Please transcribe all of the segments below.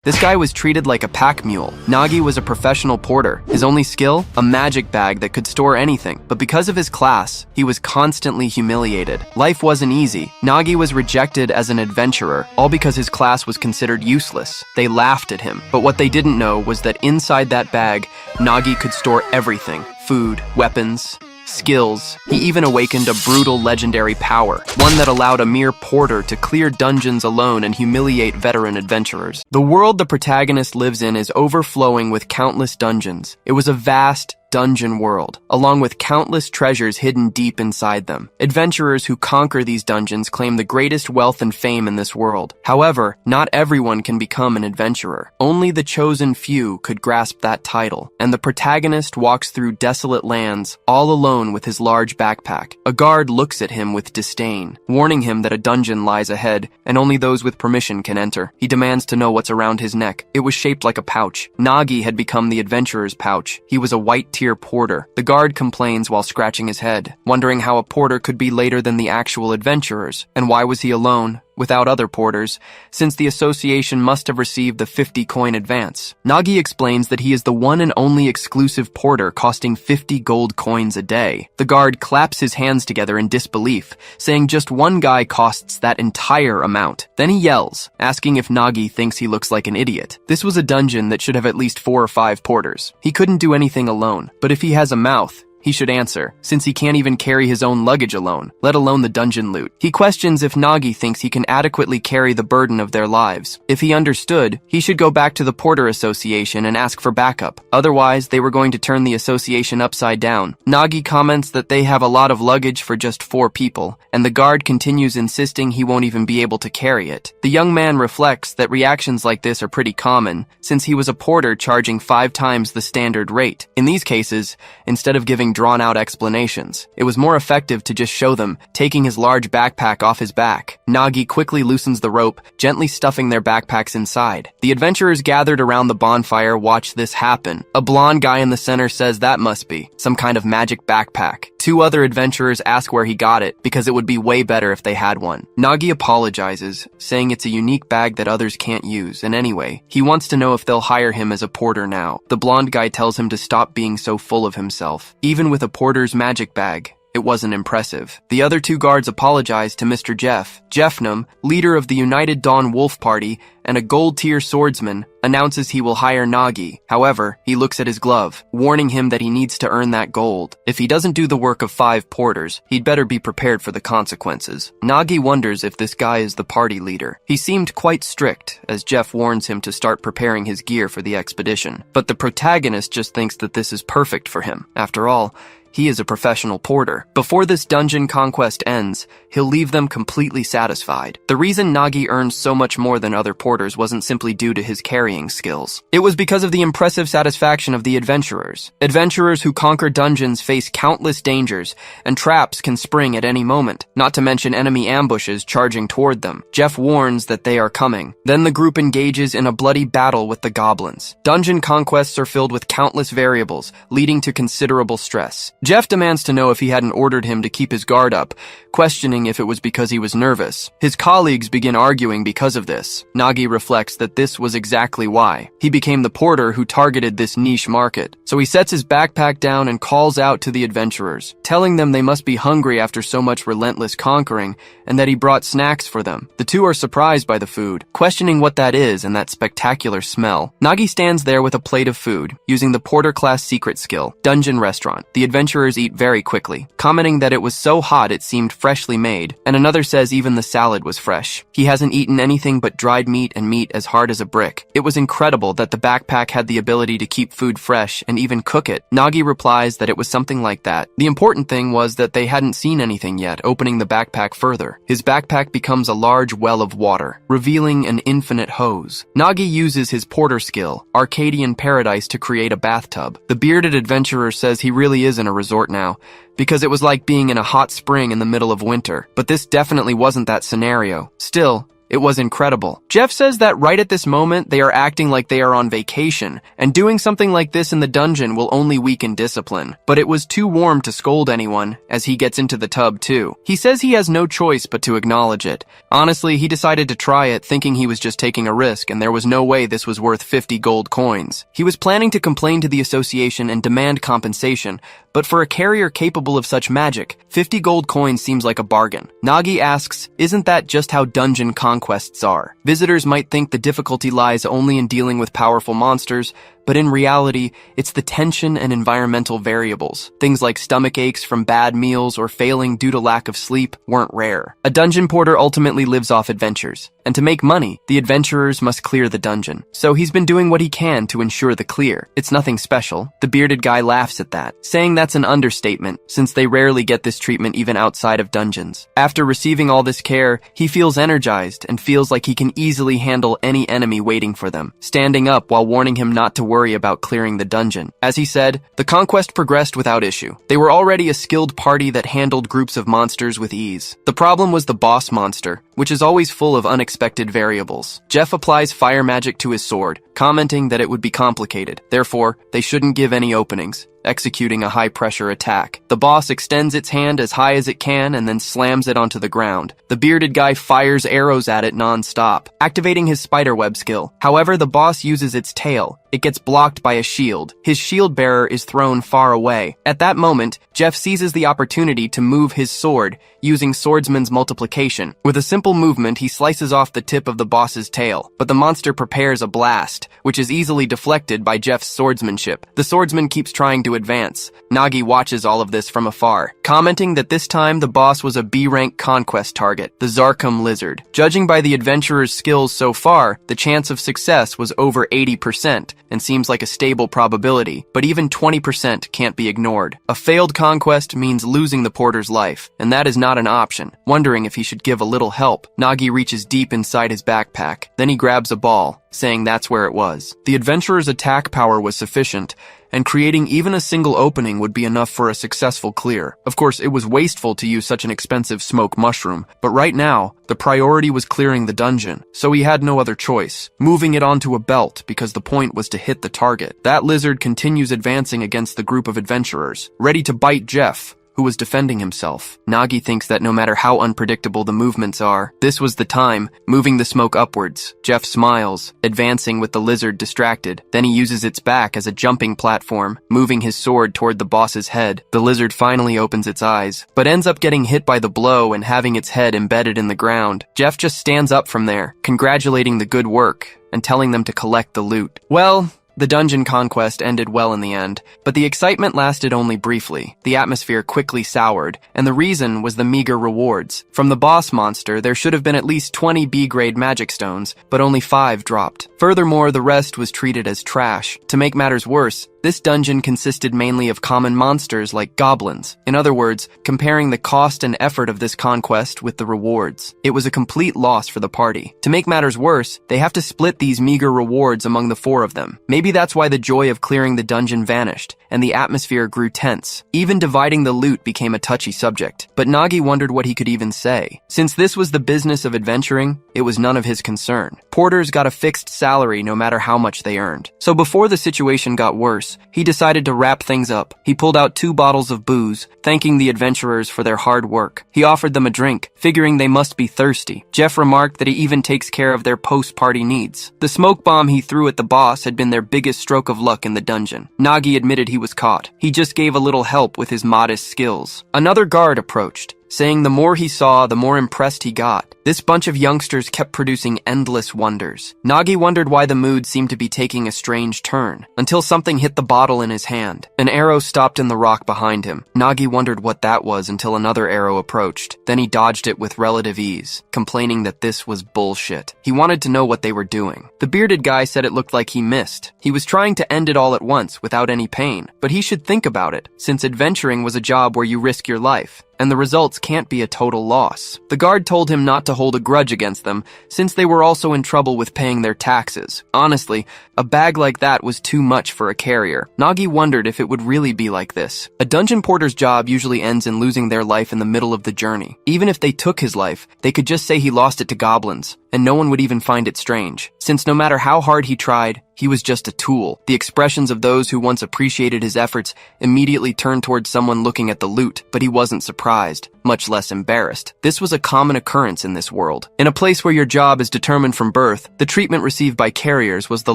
This guy was treated like a pack mule. Nagi was a professional porter. His only skill? A magic bag that could store anything. But because of his class, he was constantly humiliated. Life wasn't easy. Nagi was rejected as an adventurer, all because his class was considered useless. They laughed at him. But what they didn't know was that inside that bag, Nagi could store everything. Food, weapons, skills. He even awakened a brutal legendary power, one that allowed a mere porter to clear dungeons alone and humiliate veteran adventurers. The world the protagonist lives in is overflowing with countless dungeons. It was a vast, dungeon world, along with countless treasures hidden deep inside them. Adventurers who conquer these dungeons claim the greatest wealth and fame in this world. However, not everyone can become an adventurer. Only the chosen few could grasp that title, and the protagonist walks through desolate lands, all alone with his large backpack. A guard looks at him with disdain, warning him that a dungeon lies ahead, and only those with permission can enter. He demands to know what's around his neck. It was shaped like a pouch. Nagi had become the adventurer's pouch. He was a white-tier porter. The guard complains while scratching his head, wondering how a porter could be later than the actual adventurers, and why was he alone, without other porters, since the association must have received the 50-coin advance. Nagi explains that he is the one and only exclusive porter costing 50 gold coins a day. The guard claps his hands together in disbelief, saying just one guy costs that entire amount. Then he yells, asking if Nagi thinks he looks like an idiot. This was a dungeon that should have at least 4 or 5 porters. He couldn't do anything alone, but if he has a mouth, he should answer, since he can't even carry his own luggage alone, let alone the dungeon loot. He questions if Nagi thinks he can adequately carry the burden of their lives. If he understood, he should go back to the Porter Association and ask for backup. Otherwise, they were going to turn the association upside down. Nagi comments that they have a lot of luggage for just 4 people, and the guard continues insisting he won't even be able to carry it. The young man reflects that reactions like this are pretty common, since he was a porter charging 5 times the standard rate. In these cases, instead of giving drawn-out explanations, it was more effective to just show them, taking his large backpack off his back. Nagi quickly loosens the rope, gently stuffing their backpacks inside. The adventurers gathered around the bonfire watch this happen. A blonde guy in the center says that must be some kind of magic backpack. 2 other adventurers ask where he got it, because it would be way better if they had one. Nagi apologizes, saying it's a unique bag that others can't use, and anyway, he wants to know if they'll hire him as a porter now. The blonde guy tells him to stop being so full of himself. Even with a porter's magic bag, it wasn't impressive. The other 2 guards apologized to Mr. Jeff. Jeffnum, leader of the United Dawn Wolf Party and a gold-tier swordsman, announces he will hire Nagi. However, he looks at his glove, warning him that he needs to earn that gold. If he doesn't do the work of 5 porters, he'd better be prepared for the consequences. Nagi wonders if this guy is the party leader. He seemed quite strict, as Jeff warns him to start preparing his gear for the expedition. But the protagonist just thinks that this is perfect for him. After all, he is a professional porter. Before this dungeon conquest ends, he'll leave them completely satisfied. The reason Nagi earns so much more than other porters wasn't simply due to his carrying skills. It was because of the impressive satisfaction of the adventurers. Adventurers who conquer dungeons face countless dangers, and traps can spring at any moment, not to mention enemy ambushes charging toward them. Jeff warns that they are coming. Then the group engages in a bloody battle with the goblins. Dungeon conquests are filled with countless variables, leading to considerable stress. Jeff demands to know if he hadn't ordered him to keep his guard up, questioning if it was because he was nervous. His colleagues begin arguing because of this. Nagi reflects that this was exactly why. He became the porter who targeted this niche market. So he sets his backpack down and calls out to the adventurers, telling them they must be hungry after so much relentless conquering, and that he brought snacks for them. The 2 are surprised by the food, questioning what that is and that spectacular smell. Nagi stands there with a plate of food, using the porter class secret skill, Dungeon Restaurant. The adventurers eat very quickly, commenting that it was so hot it seemed freshly made, and another says even the salad was fresh. He hasn't eaten anything but dried meat and meat as hard as a brick. It was incredible that the backpack had the ability to keep food fresh and even cook it. Nagi replies that it was something like that. The important thing was that they hadn't seen anything yet, opening the backpack further. His backpack becomes a large well of water, revealing an infinite hose. Nagi uses his porter skill, Arcadian Paradise, to create a bathtub. The bearded adventurer says he really is in a resort now, because it was like being in a hot spring in the middle of winter. But this definitely wasn't that scenario. Still, It was incredible. Jeff says that right at this moment, they are acting like they are on vacation, and doing something like this in the dungeon will only weaken discipline. But it was too warm to scold anyone, as he gets into the tub too. He says he has no choice but to acknowledge it. Honestly, he decided to try it, thinking he was just taking a risk, and there was no way this was worth 50 gold coins. He was planning to complain to the association and demand compensation, but for a carrier capable of such magic, 50 gold coins seems like a bargain. Nagi asks, isn't that just how dungeon conquests are? Visitors might think the difficulty lies only in dealing with powerful monsters, but in reality, it's the tension and environmental variables. Things like stomach aches from bad meals or failing due to lack of sleep weren't rare. A dungeon porter ultimately lives off adventures, and to make money, the adventurers must clear the dungeon. So he's been doing what he can to ensure the clear. It's nothing special. The bearded guy laughs at that, saying that's an understatement, since they rarely get this treatment even outside of dungeons. After receiving all this care, he feels energized and feels like he can easily handle any enemy waiting for them, standing up while warning him not to worry about clearing the dungeon. As he said, the conquest progressed without issue. They were already a skilled party that handled groups of monsters with ease. The problem was the boss monster, which is always full of unexpected variables. Jeff applies fire magic to his sword, commenting that it would be complicated. Therefore, they shouldn't give any openings, executing a high-pressure attack. The boss extends its hand as high as it can and then slams it onto the ground. The bearded guy fires arrows at it non-stop, activating his spiderweb skill. However, the boss uses its tail. It gets blocked by a shield. His shield bearer is thrown far away. At that moment, Jeff seizes the opportunity to move his sword, using swordsman's multiplication. With a simple movement, he slices off the tip of the boss's tail, but the monster prepares a blast, which is easily deflected by Jeff's swordsmanship. The swordsman keeps trying to advance. Nagi watches all of this from afar, commenting that this time the boss was a B-rank conquest target, the Zarkum lizard. Judging by the adventurer's skills so far, the chance of success was over 80%, and seems like a stable probability, but even 20% can't be ignored. A failed conquest means losing the porter's life, and that is not an option. Wondering if he should give a little help, Nagi reaches deep inside his backpack. Then he grabs a ball, saying that's where it was. The adventurer's attack power was sufficient, and creating even a single opening would be enough for a successful clear. Of course, it was wasteful to use such an expensive smoke mushroom, but right now, the priority was clearing the dungeon, so he had no other choice, moving it onto a belt because the point was to hit the target. That lizard continues advancing against the group of adventurers, ready to bite Jeff, who was defending himself. Nagi thinks that no matter how unpredictable the movements are, this was the time, moving the smoke upwards. Jeff smiles, advancing with the lizard distracted. Then he uses its back as a jumping platform, moving his sword toward the boss's head. The lizard finally opens its eyes, but ends up getting hit by the blow and having its head embedded in the ground. Jeff just stands up from there, congratulating the good work, and telling them to collect the loot. Well, the dungeon conquest ended well in the end, but the excitement lasted only briefly. The atmosphere quickly soured, and the reason was the meager rewards. From the boss monster, there should have been at least 20 B-grade magic stones, but only 5 dropped. Furthermore, the rest was treated as trash. To make matters worse, this dungeon consisted mainly of common monsters like goblins. In other words, comparing the cost and effort of this conquest with the rewards, it was a complete loss for the party. To make matters worse, they have to split these meager rewards among the 4 of them. Maybe that's why the joy of clearing the dungeon vanished, and the atmosphere grew tense. Even dividing the loot became a touchy subject, but Nagi wondered what he could even say. Since this was the business of adventuring, it was none of his concern. Porters got a fixed salary no matter how much they earned. So before the situation got worse, he decided to wrap things up. He pulled out 2 bottles of booze, thanking the adventurers for their hard work. He offered them a drink, figuring they must be thirsty. Jeff remarked that he even takes care of their post-party needs. The smoke bomb he threw at the boss had been their biggest stroke of luck in the dungeon. Nagi admitted he was caught. He just gave a little help with his modest skills. Another guard approached, saying the more he saw, the more impressed he got. This bunch of youngsters kept producing endless wonders. Nagi wondered why the mood seemed to be taking a strange turn, until something hit the bottle in his hand. An arrow stopped in the rock behind him. Nagi wondered what that was until another arrow approached. Then he dodged it with relative ease, complaining that this was bullshit. He wanted to know what they were doing. The bearded guy said it looked like he missed. He was trying to end it all at once without any pain, but he should think about it, since adventuring was a job where you risk your life. and the results can't be a total loss. The guard told him not to hold a grudge against them, since they were also in trouble with paying their taxes. Honestly, a bag like that was too much for a carrier. Nagi wondered if it would really be like this. A dungeon porter's job usually ends in losing their life in the middle of the journey. Even if they took his life, they could just say he lost it to goblins, and no one would even find it strange, since no matter how hard he tried, he was just a tool. The expressions of those who once appreciated his efforts immediately turned towards someone looking at the loot, but he wasn't surprised, much less embarrassed. This was a common occurrence in this world. In a place where your job is determined from birth, the treatment received by carriers was the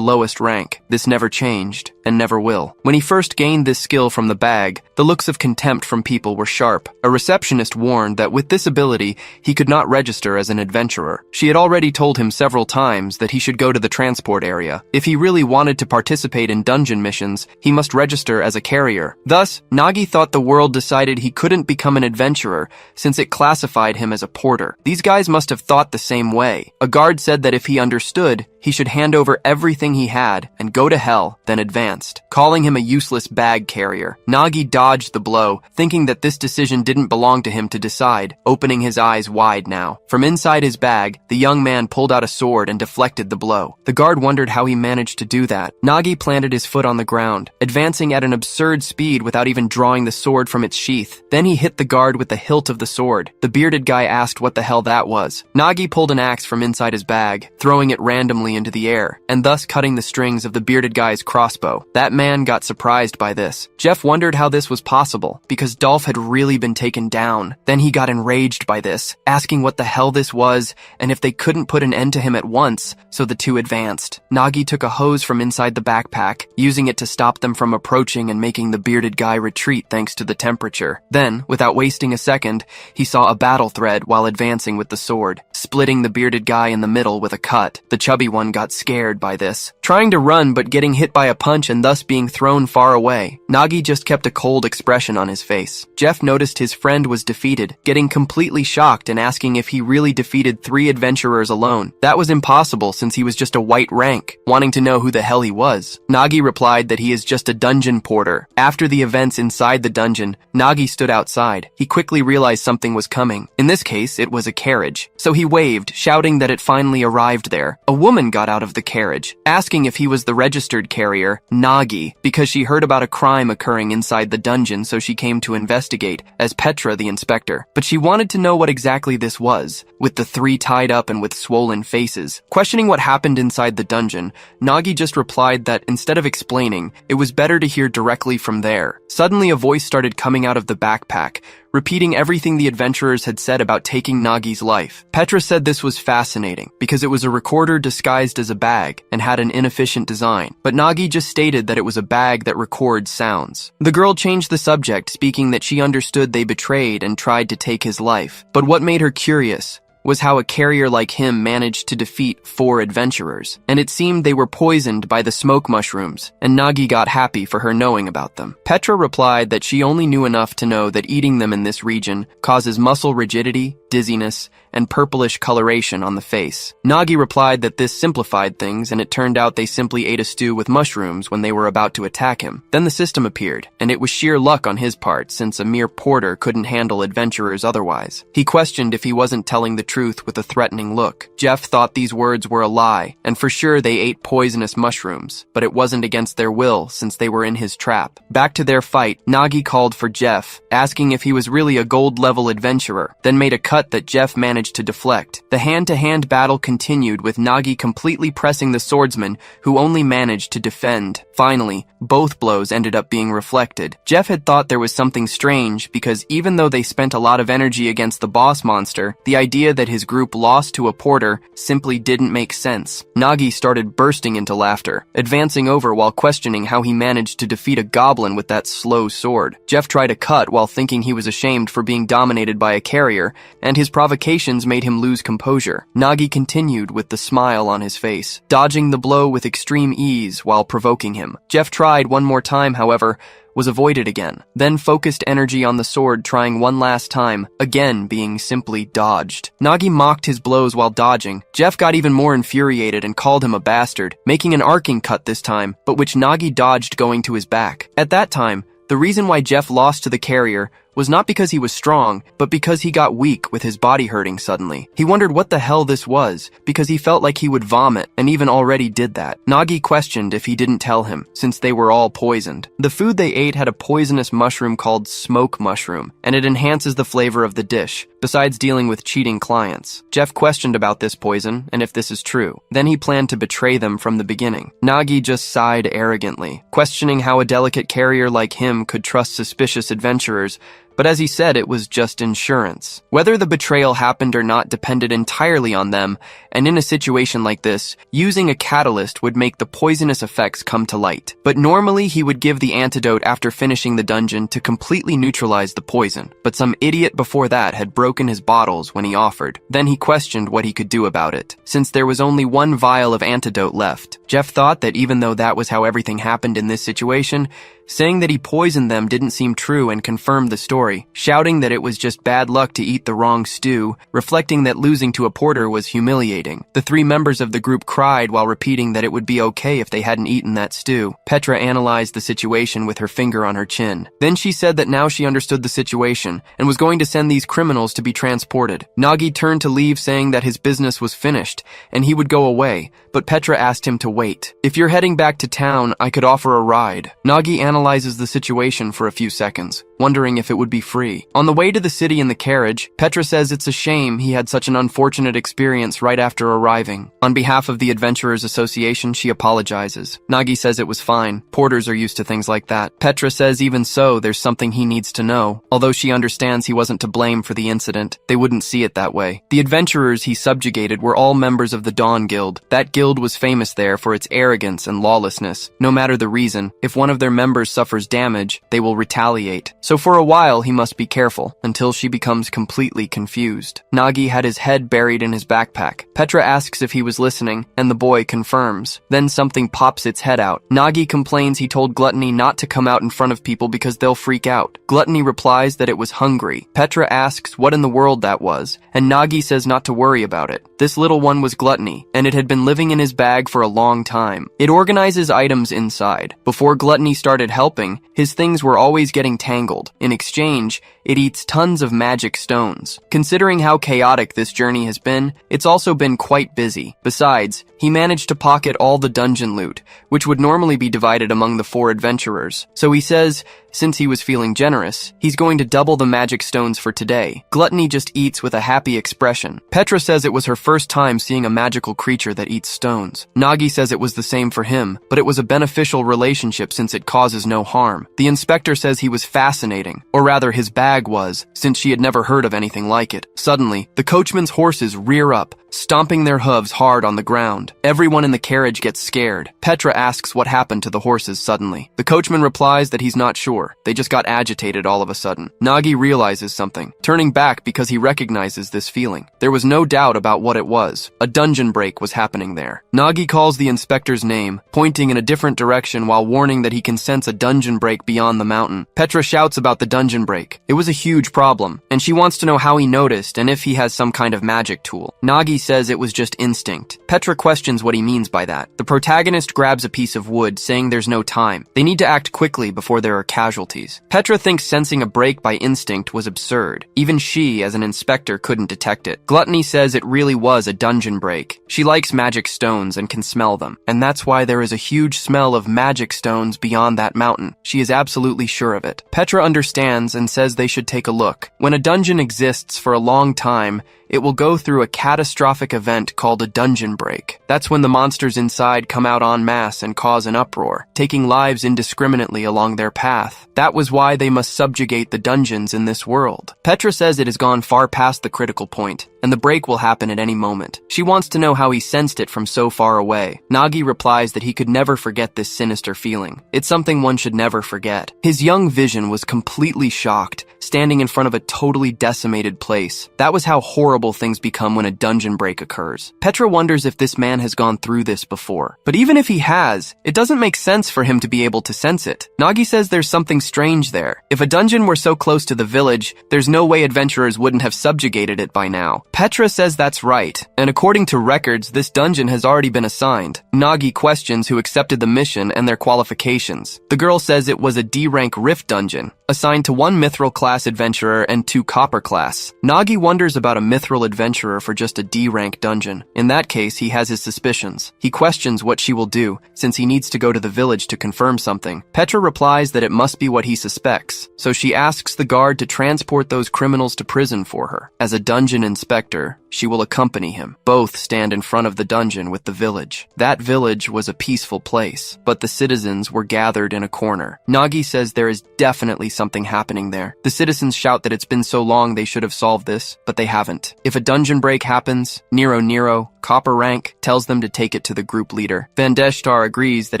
lowest rank. This never changed, and never will. When he first gained this skill from the bag, the looks of contempt from people were sharp. A receptionist warned that with this ability, he could not register as an adventurer. She had already told him several times that he should go to the transport area. If he really wanted to participate in dungeon missions, he must register as a carrier. Thus, Nagi thought the world decided he couldn't become an adventurer since it classified him as a porter. These guys must have thought the same way. A guard said that if he understood, he should hand over everything he had and go to hell, then advanced, calling him a useless bag carrier. Nagi dodged the blow, thinking that this decision didn't belong to him to decide, opening his eyes wide now. From inside his bag, the young man pulled out a sword and deflected the blow. The guard wondered how he managed to do that. Nagi planted his foot on the ground, advancing at an absurd speed without even drawing the sword from its sheath. Then he hit the guard with the hilt of the sword. The bearded guy asked what the hell that was. Nagi pulled an axe from inside his bag, throwing it randomly into the air, and thus cutting the strings of the bearded guy's crossbow. That man got surprised by this. Jeff wondered how this was possible, because Dolph had really been taken down. Then he got enraged by this, asking what the hell this was, and if they couldn't put an end to him at once, so the two advanced. Nagi took a hose from inside the backpack, using it to stop them from approaching and making the bearded guy retreat thanks to the temperature. Then, without wasting a second, he saw a battle thread while advancing with the sword, splitting the bearded guy in the middle with a cut. The chubby one got scared by this, trying to run but getting hit by a punch and thus being thrown far away. Nagi just kept a cold expression on his face. Jeff noticed his friend was defeated, getting completely shocked and asking if he really defeated 3 adventurers alone. That was impossible since he was just a white rank, wanting to know who the hell he was. Nagi replied that he is just a dungeon porter. After the events inside the dungeon, Nagi stood outside. He quickly realized something was coming. In this case, it was a carriage. So he waved, shouting that it finally arrived there. A woman got out of the carriage, asking if he was the registered carrier, Nagi, because she heard about a crime occurring inside the dungeon, so she came to investigate, as Petra the inspector. But she wanted to know what exactly this was, with the 3 tied up and with swollen faces. Questioning what happened inside the dungeon, Nagi just replied that instead of explaining, it was better to hear directly from there. Suddenly a voice started coming out of the backpack, repeating everything the adventurers had said about taking Nagi's life. Petra said this was fascinating, because it was a recorder disguised as a bag and had an inefficient design, but Nagi just stated that it was a bag that records sounds. The girl changed the subject, speaking that she understood they betrayed and tried to take his life, but what made her curious was how a carrier like him managed to defeat 4 adventurers, and it seemed they were poisoned by the smoke mushrooms, and Nagi got happy for her knowing about them. Petra replied that she only knew enough to know that eating them in this region causes muscle rigidity, dizziness, and purplish coloration on the face. Nagi replied that this simplified things, and it turned out they simply ate a stew with mushrooms when they were about to attack him. Then the system appeared, and it was sheer luck on his part since a mere porter couldn't handle adventurers otherwise. He questioned if he wasn't telling the truth with a threatening look. Jeff thought these words were a lie, and for sure they ate poisonous mushrooms, but it wasn't against their will since they were in his trap. Back to their fight, Nagi called for Jeff, asking if he was really a gold-level adventurer, then made a cut that Jeff managed to deflect. The hand-to-hand battle continued with Nagi completely pressing the swordsman, who only managed to defend. Finally, both blows ended up being reflected. Jeff had thought there was something strange because even though they spent a lot of energy against the boss monster, the idea that his group lost to a porter simply didn't make sense. Nagi started bursting into laughter, advancing over while questioning how he managed to defeat a goblin with that slow sword. Jeff tried a cut while thinking he was ashamed for being dominated by a carrier, and his provocations made him lose composure. Nagi continued with the smile on his face, dodging the blow with extreme ease while provoking him. Jeff tried one more time, however, was avoided again, then focused energy on the sword, trying one last time, again being simply dodged. Nagi mocked his blows while dodging. Jeff got even more infuriated and called him a bastard, making an arcing cut this time, but which Nagi dodged going to his back. At that time, the reason why Jeff lost to the carrier was not because he was strong, but because he got weak with his body hurting suddenly. He wondered what the hell this was, because he felt like he would vomit, and even already did that. Nagi questioned if he didn't tell him, since they were all poisoned. The food they ate had a poisonous mushroom called smoke mushroom, and it enhances the flavor of the dish, besides dealing with cheating clients. Jeff questioned about this poison, and if this is true. Then he planned to betray them from the beginning. Nagi just sighed arrogantly, questioning how a delicate carrier like him could trust suspicious adventurers, but as he said, it was just insurance. Whether the betrayal happened or not depended entirely on them, and in a situation like this, using a catalyst would make the poisonous effects come to light. But normally he would give the antidote after finishing the dungeon to completely neutralize the poison, but some idiot before that had broken his bottles when he offered. Then he questioned what he could do about it, since there was only one vial of antidote left. Jeff thought that even though that was how everything happened in this situation, saying that he poisoned them didn't seem true and confirmed the story, shouting that it was just bad luck to eat the wrong stew, reflecting that losing to a porter was humiliating. The three members of the group cried while repeating that it would be okay if they hadn't eaten that stew. Petra analyzed the situation with her finger on her chin. Then she said that now she understood the situation and was going to send these criminals to be transported. Nagi turned to leave, saying that his business was finished and he would go away, but Petra asked him to wait. If you're heading back to town, I could offer a ride. Nagi analyzes the situation for a few seconds, wondering if it would be free. On the way to the city in the carriage, Petra says it's a shame he had such an unfortunate experience right after arriving. On behalf of the Adventurers Association, she apologizes. Nagi says it was fine. Porters are used to things like that. Petra says even so, there's something he needs to know. Although she understands he wasn't to blame for the incident, they wouldn't see it that way. The adventurers he subjugated were all members of the Dawn Guild. That guild was famous there for its arrogance and lawlessness. No matter the reason, if one of their members suffers damage, they will retaliate. So for a while, he must be careful, until she becomes completely confused. Nagi had his head buried in his backpack. Petra asks if he was listening, and the boy confirms. Then something pops its head out. Nagi complains he told Gluttony not to come out in front of people because they'll freak out. Gluttony replies that it was hungry. Petra asks what in the world that was, and Nagi says not to worry about it. This little one was Gluttony, and it had been living in his bag for a long time. It organizes items inside. Before Gluttony started helping, his things were always getting tangled. In exchange, it eats tons of magic stones. Considering how chaotic this journey has been, it's also been quite busy. Besides, he managed to pocket all the dungeon loot, which would normally be divided among the 4 adventurers. So he says, since he was feeling generous, he's going to double the magic stones for today. Gluttony just eats with a happy expression. Petra says it was her first time seeing a magical creature that eats stones. Nagi says it was the same for him, but it was a beneficial relationship since it causes no harm. The inspector says he was fascinating, or rather his bag was, since she had never heard of anything like it. Suddenly, the coachman's horses rear up, stomping their hooves hard on the ground. Everyone in the carriage gets scared. Petra asks what happened to the horses suddenly. The coachman replies that he's not sure. They just got agitated all of a sudden. Nagi realizes something, turning back because he recognizes this feeling. There was no doubt about what it was. A dungeon break was happening there. Nagi calls the inspector's name, pointing in a different direction while warning that he can sense a dungeon break beyond the mountain. Petra shouts about the dungeon break. It was a huge problem, and she wants to know how he noticed and if he has some kind of magic tool. Nagi says it was just instinct. Petra questions what he means by that. The protagonist grabs a piece of wood, saying there's no time. They need to act quickly before there are casualties. Petra thinks sensing a break by instinct was absurd. Even she, as an inspector, couldn't detect it. Gluttony says it really was a dungeon break. She likes magic stones and can smell them, and that's why there is a huge smell of magic stones beyond that mountain. She is absolutely sure of it. Petra understands and says they should take a look. When a dungeon exists for a long time, it will go through a catastrophic event called a dungeon break. That's when the monsters inside come out en masse and cause an uproar, taking lives indiscriminately along their path. That was why they must subjugate the dungeons in this world. Petra says it has gone far past the critical point, and the break will happen at any moment. She wants to know how he sensed it from so far away. Nagi replies that he could never forget this sinister feeling. It's something one should never forget. His young vision was completely shocked, standing in front of a totally decimated place. That was how horrible things become when a dungeon break occurs. Petra wonders if this man has gone through this before. But even if he has, it doesn't make sense for him to be able to sense it. Nagi says there's something strange there. If a dungeon were so close to the village, there's no way adventurers wouldn't have subjugated it by now. Petra says that's right, and according to records, this dungeon has already been assigned. Nagi questions who accepted the mission and their qualifications. The girl says it was a D-rank rift dungeon, assigned to 1 Mithril class adventurer and 2 Copper class. Nagi wonders about a Mithril adventurer for just a D rank dungeon. In that case, he has his suspicions. He questions what she will do, since he needs to go to the village to confirm something. Petra replies that it must be what he suspects, so she asks the guard to transport those criminals to prison for her. As a dungeon inspector, she will accompany him. Both stand in front of the dungeon with the village. That village was a peaceful place, but the citizens were gathered in a corner. Nagi says there is definitely something happening there. The citizens shout that it's been so long they should have solved this, but they haven't. If a dungeon break happens, Nero, Copper rank, tells them to take it to the group leader. Vandeshtar agrees that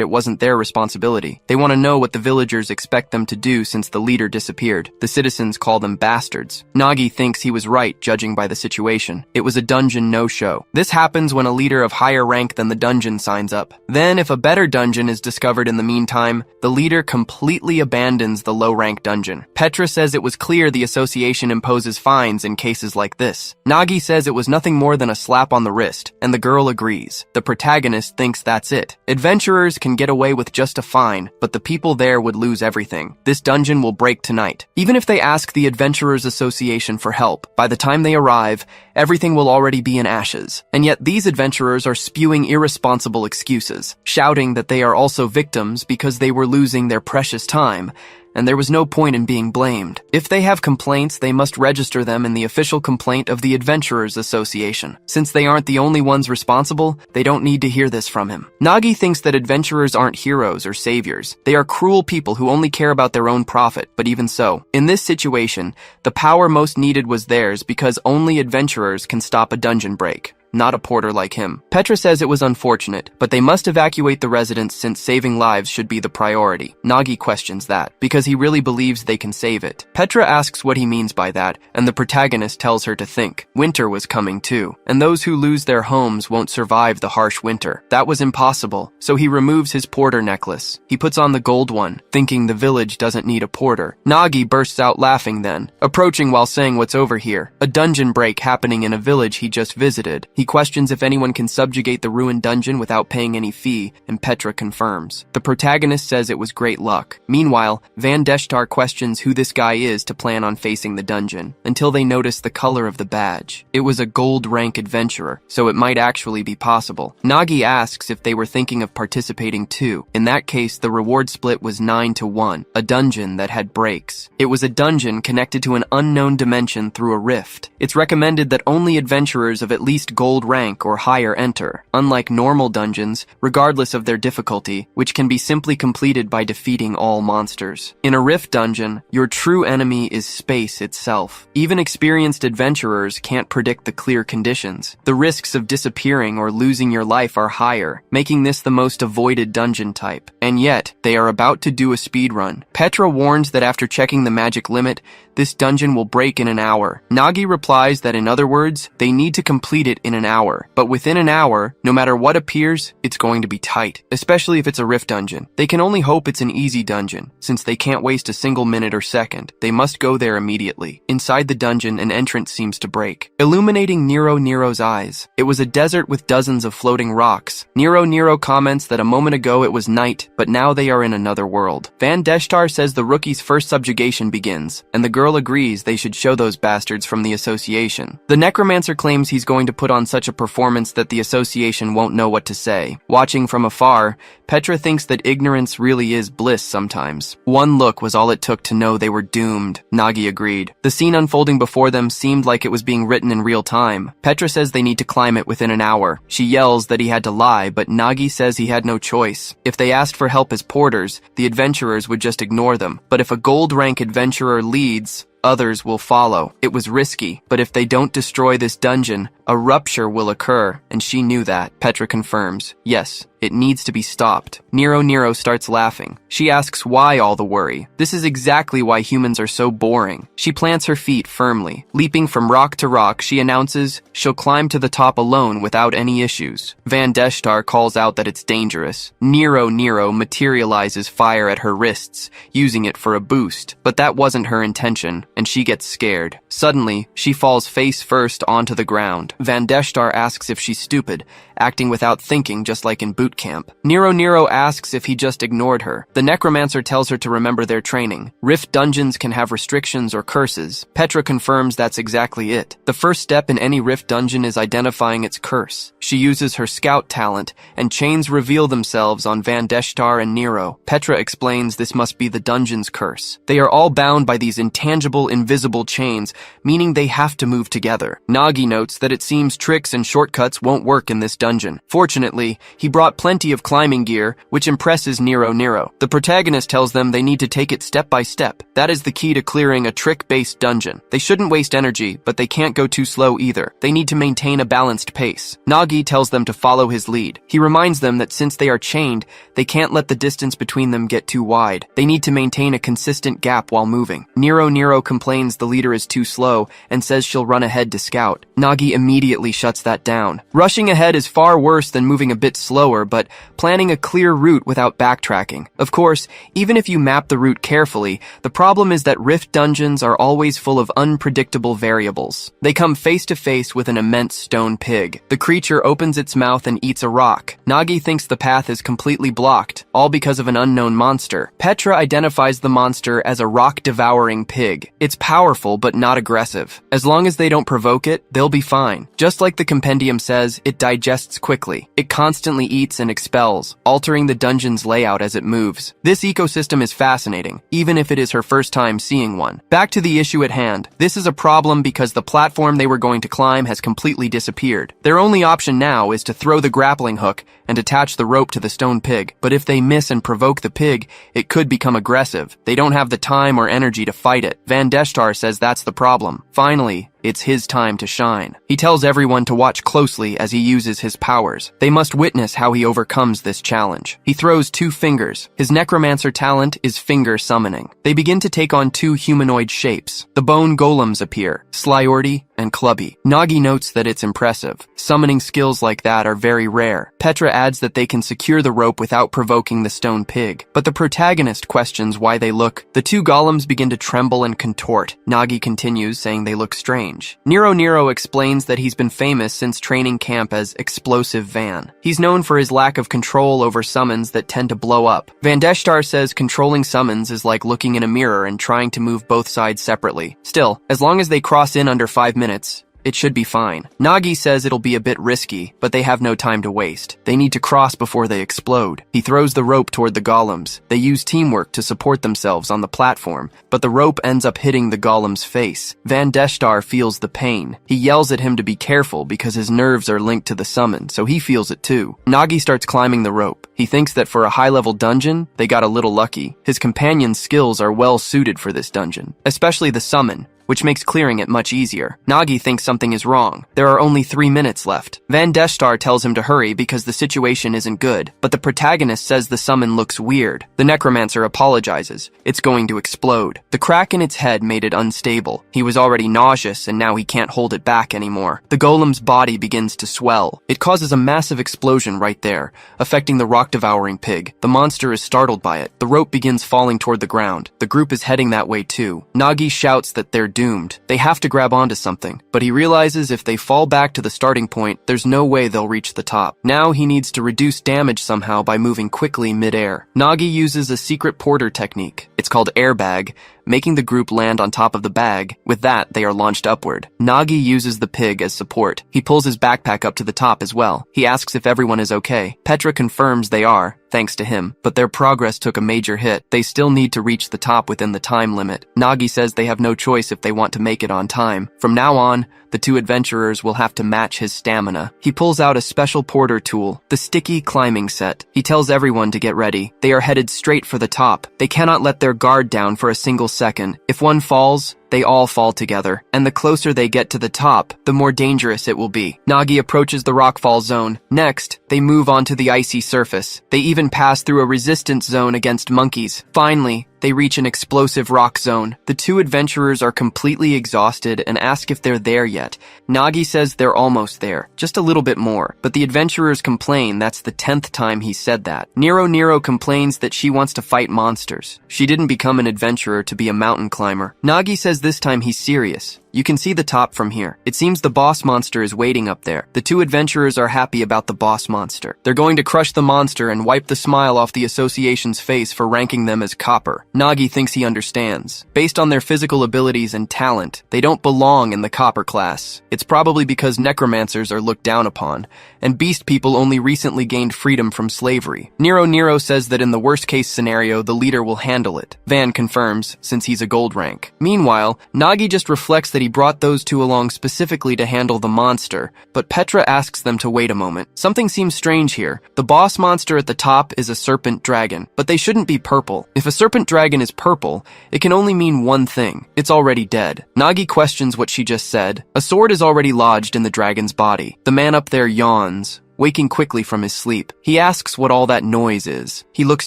it wasn't their responsibility. They want to know what the villagers expect them to do since the leader disappeared. The citizens call them bastards. Nagi thinks he was right, judging by the situation. It was a dungeon no-show. This happens when a leader of higher rank than the dungeon signs up. Then, if a better dungeon is discovered in the meantime, the leader completely abandons the low-rank dungeon. Petra says it was clear the association imposes fines in cases like this. Nagi says it was nothing more than a slap on the wrist, and the girl agrees. The protagonist thinks that's it. Adventurers can get away with just a fine, but the people there would lose everything. This dungeon will break tonight. Even if they ask the Adventurers Association for help, by the time they arrive, everything will already be in ashes. And yet these adventurers are spewing irresponsible excuses, shouting that they are also victims because they were losing their precious time, and there was no point in being blamed. If they have complaints, they must register them in the official complaint of the Adventurers Association. Since they aren't the only ones responsible, they don't need to hear this from him. Nagi thinks that adventurers aren't heroes or saviors. They are cruel people who only care about their own profit, but even so, in this situation, the power most needed was theirs because only adventurers can stop a dungeon break, not a porter like him. Petra says it was unfortunate, but they must evacuate the residents since saving lives should be the priority. Nagi questions that, because he really believes they can save it. Petra asks what he means by that, and the protagonist tells her to think. Winter was coming too, and those who lose their homes won't survive the harsh winter. That was impossible, so he removes his porter necklace. He puts on the gold one, thinking the village doesn't need a porter. Nagi bursts out laughing then, approaching while saying what's over here. A dungeon break happening in a village he just visited. He questions if anyone can subjugate the ruined dungeon without paying any fee, and Petra confirms. The protagonist says it was great luck. Meanwhile, Vandeshtar questions who this guy is to plan on facing the dungeon, until they notice the color of the badge. It was a gold rank adventurer, so it might actually be possible. Nagi asks if they were thinking of participating too. In that case, the reward split was 9-1, a dungeon that had breaks. It was a dungeon connected to an unknown dimension through a rift. It's recommended that only adventurers of at least gold rank or higher enter, unlike normal dungeons, regardless of their difficulty, which can be simply completed by defeating all monsters. In a rift dungeon, your true enemy is space itself. Even experienced adventurers can't predict the clear conditions. The risks of disappearing or losing your life are higher, making this the most avoided dungeon type. And yet, they are about to do a speedrun. Petra warns that after checking the magic limit, this dungeon will break in an hour. Nagi replies that in other words, they need to complete it in an hour. But within an hour, no matter what appears, it's going to be tight, especially if it's a rift dungeon. They can only hope it's an easy dungeon, since they can't waste a single minute or second. They must go there immediately. Inside the dungeon, an entrance seems to break, illuminating Nero's eyes. It was a desert with dozens of floating rocks. Nero comments that a moment ago it was night, but now they are in another world. Vandeshtar says the rookie's first subjugation begins, and the girl agrees they should show those bastards from the association. The necromancer claims he's going to put on such a performance that the association won't know what to say. Watching from afar, Petra thinks that ignorance really is bliss sometimes. One look was all it took to know they were doomed. Nagi agreed. The scene unfolding before them seemed like it was being written in real time. Petra says they need to climb it within an hour. She yells that he had to lie, but Nagi says he had no choice. If they asked for help as porters, the adventurers would just ignore them. But if a gold rank adventurer leads, others will follow. It was risky, but if they don't destroy this dungeon, a rupture will occur, and she knew that. Petra confirms. Yes, it needs to be stopped. Nero starts laughing. She asks why all the worry. This is exactly why humans are so boring. She plants her feet firmly. Leaping from rock to rock, she announces she'll climb to the top alone without any issues. Vandeshtar calls out that it's dangerous. Nero materializes fire at her wrists, using it for a boost, but that wasn't her intention, and she gets scared. Suddenly, she falls face first onto the ground. Vandeshtar asks if she's stupid, acting without thinking just like in boot camp. Nero asks if he just ignored her. The necromancer tells her to remember their training. Rift dungeons can have restrictions or curses. Petra confirms that's exactly it. The first step in any rift dungeon is identifying its curse. She uses her scout talent, and chains reveal themselves on Vandeshtar and Nero. Petra explains this must be the dungeon's curse. They are all bound by these intangible, invisible chains, meaning they have to move together. Nagi notes that it seems tricks and shortcuts won't work in this dungeon. Fortunately, he brought plenty of climbing gear, which impresses Nero. The protagonist tells them they need to take it step by step. That is the key to clearing a trick-based dungeon. They shouldn't waste energy, but they can't go too slow either. They need to maintain a balanced pace. Nagi tells them to follow his lead. He reminds them that since they are chained, they can't let the distance between them get too wide. They need to maintain a consistent gap while moving. Nero complains the leader is too slow and says she'll run ahead to scout. Nagi immediately shuts that down. Rushing ahead is far worse than moving a bit slower, but planning a clear route without backtracking. Of course, even if you map the route carefully, the problem is that rift dungeons are always full of unpredictable variables. They come face to face with an immense stone pig. The creature opens its mouth and eats a rock. Nagi thinks the path is completely blocked, all because of an unknown monster. Petra identifies the monster as a rock-devouring pig. It's powerful but not aggressive. As long as they don't provoke it, they'll be fine. Just like the compendium says, it digests quickly. It constantly eats and expels, altering the dungeon's layout as it moves. This ecosystem is fascinating, even if it is her first time seeing one. Back to the issue at hand. This is a problem because the platform they were going to climb has completely disappeared. Their only option now is to throw the grappling hook and attach the rope to the stone pig. But if they miss and provoke the pig, it could become aggressive. They don't have the time or energy to fight it. Vandeshtar says that's the problem. Finally, it's his time to shine. He tells everyone to watch closely as he uses his powers. They must witness how he overcomes this challenge. He throws 2 fingers. His necromancer talent is finger summoning. They begin to take on 2 humanoid shapes. The bone golems appear, Slyordy and Clubby. Nagi notes that it's impressive. Summoning skills like that are very rare. Petra adds that they can secure the rope without provoking the stone pig. But the protagonist questions why they look. The 2 golems begin to tremble and contort. Nagi continues, saying they look strange. Nero explains that he's been famous since training camp as Explosive Van. He's known for his lack of control over summons that tend to blow up. Vandeshtar says controlling summons is like looking in a mirror and trying to move both sides separately. Still, as long as they cross in under 5 minutes, it should be fine. Nagi says it'll be a bit risky, but they have no time to waste. They need to cross before they explode. He throws the rope toward the golems. They use teamwork to support themselves on the platform, but the rope ends up hitting the golem's face. Vandeshtar feels the pain. He yells at him to be careful because his nerves are linked to the summon, so he feels it too. Nagi starts climbing the rope. He thinks that for a high-level dungeon, they got a little lucky. His companion's skills are well suited for this dungeon, especially the summon, which makes clearing it much easier. Nagi thinks something is wrong. There are only 3 minutes left. Vandeshtar tells him to hurry because the situation isn't good, but the protagonist says the summon looks weird. The necromancer apologizes. It's going to explode. The crack in its head made it unstable. He was already nauseous and now he can't hold it back anymore. The golem's body begins to swell. It causes a massive explosion right there, affecting the rock-devouring pig. The monster is startled by it. The rope begins falling toward the ground. The group is heading that way too. Nagi shouts that they're doomed. They have to grab onto something, but he realizes if they fall back to the starting point, there's no way they'll reach the top. Now he needs to reduce damage somehow by moving quickly mid-air. Nagi uses a secret porter technique. It's called airbag, making the group land on top of the bag. With that, they are launched upward. Nagi uses the pig as support. He pulls his backpack up to the top as well. He asks if everyone is okay. Petra confirms they are, thanks to him, but their progress took a major hit. They still need to reach the top within the time limit. Nagi says they have no choice if they want to make it on time. From now on, the 2 adventurers will have to match his stamina. He pulls out a special porter tool, the sticky climbing set. He tells everyone to get ready. They are headed straight for the top. They cannot let their guard down for a single second. If one falls, they all fall together, and the closer they get to the top, the more dangerous it will be. Nagi approaches the rockfall zone. Next, they move onto the icy surface. They even pass through a resistance zone against monkeys. Finally, they reach an explosive rock zone. The 2 adventurers are completely exhausted and ask if they're there yet. Nagi says they're almost there, just a little bit more, but the adventurers complain that's the 10th time he said that. Nero complains that she wants to fight monsters. She didn't become an adventurer to be a mountain climber. Nagi says this time he's serious. You can see the top from here. It seems the boss monster is waiting up there. The two adventurers are happy about the boss monster. They're going to crush the monster and wipe the smile off the association's face for ranking them as copper. Nagi thinks he understands. Based on their physical abilities and talent, they don't belong in the copper class. It's probably because necromancers are looked down upon, and beast people only recently gained freedom from slavery. Nero says that in the worst-case scenario, the leader will handle it. Van confirms, since he's a gold rank. Meanwhile, Nagi just reflects that he brought those two along specifically to handle the monster, but Petra asks them to wait a moment. Something seems strange here. The boss monster at the top is a serpent dragon, but they shouldn't be purple. If a serpent dragon is purple, it can only mean one thing. It's already dead. Nagi questions what she just said. A sword is already lodged in the dragon's body. The man up there yawns, waking quickly from his sleep. He asks what all that noise is. He looks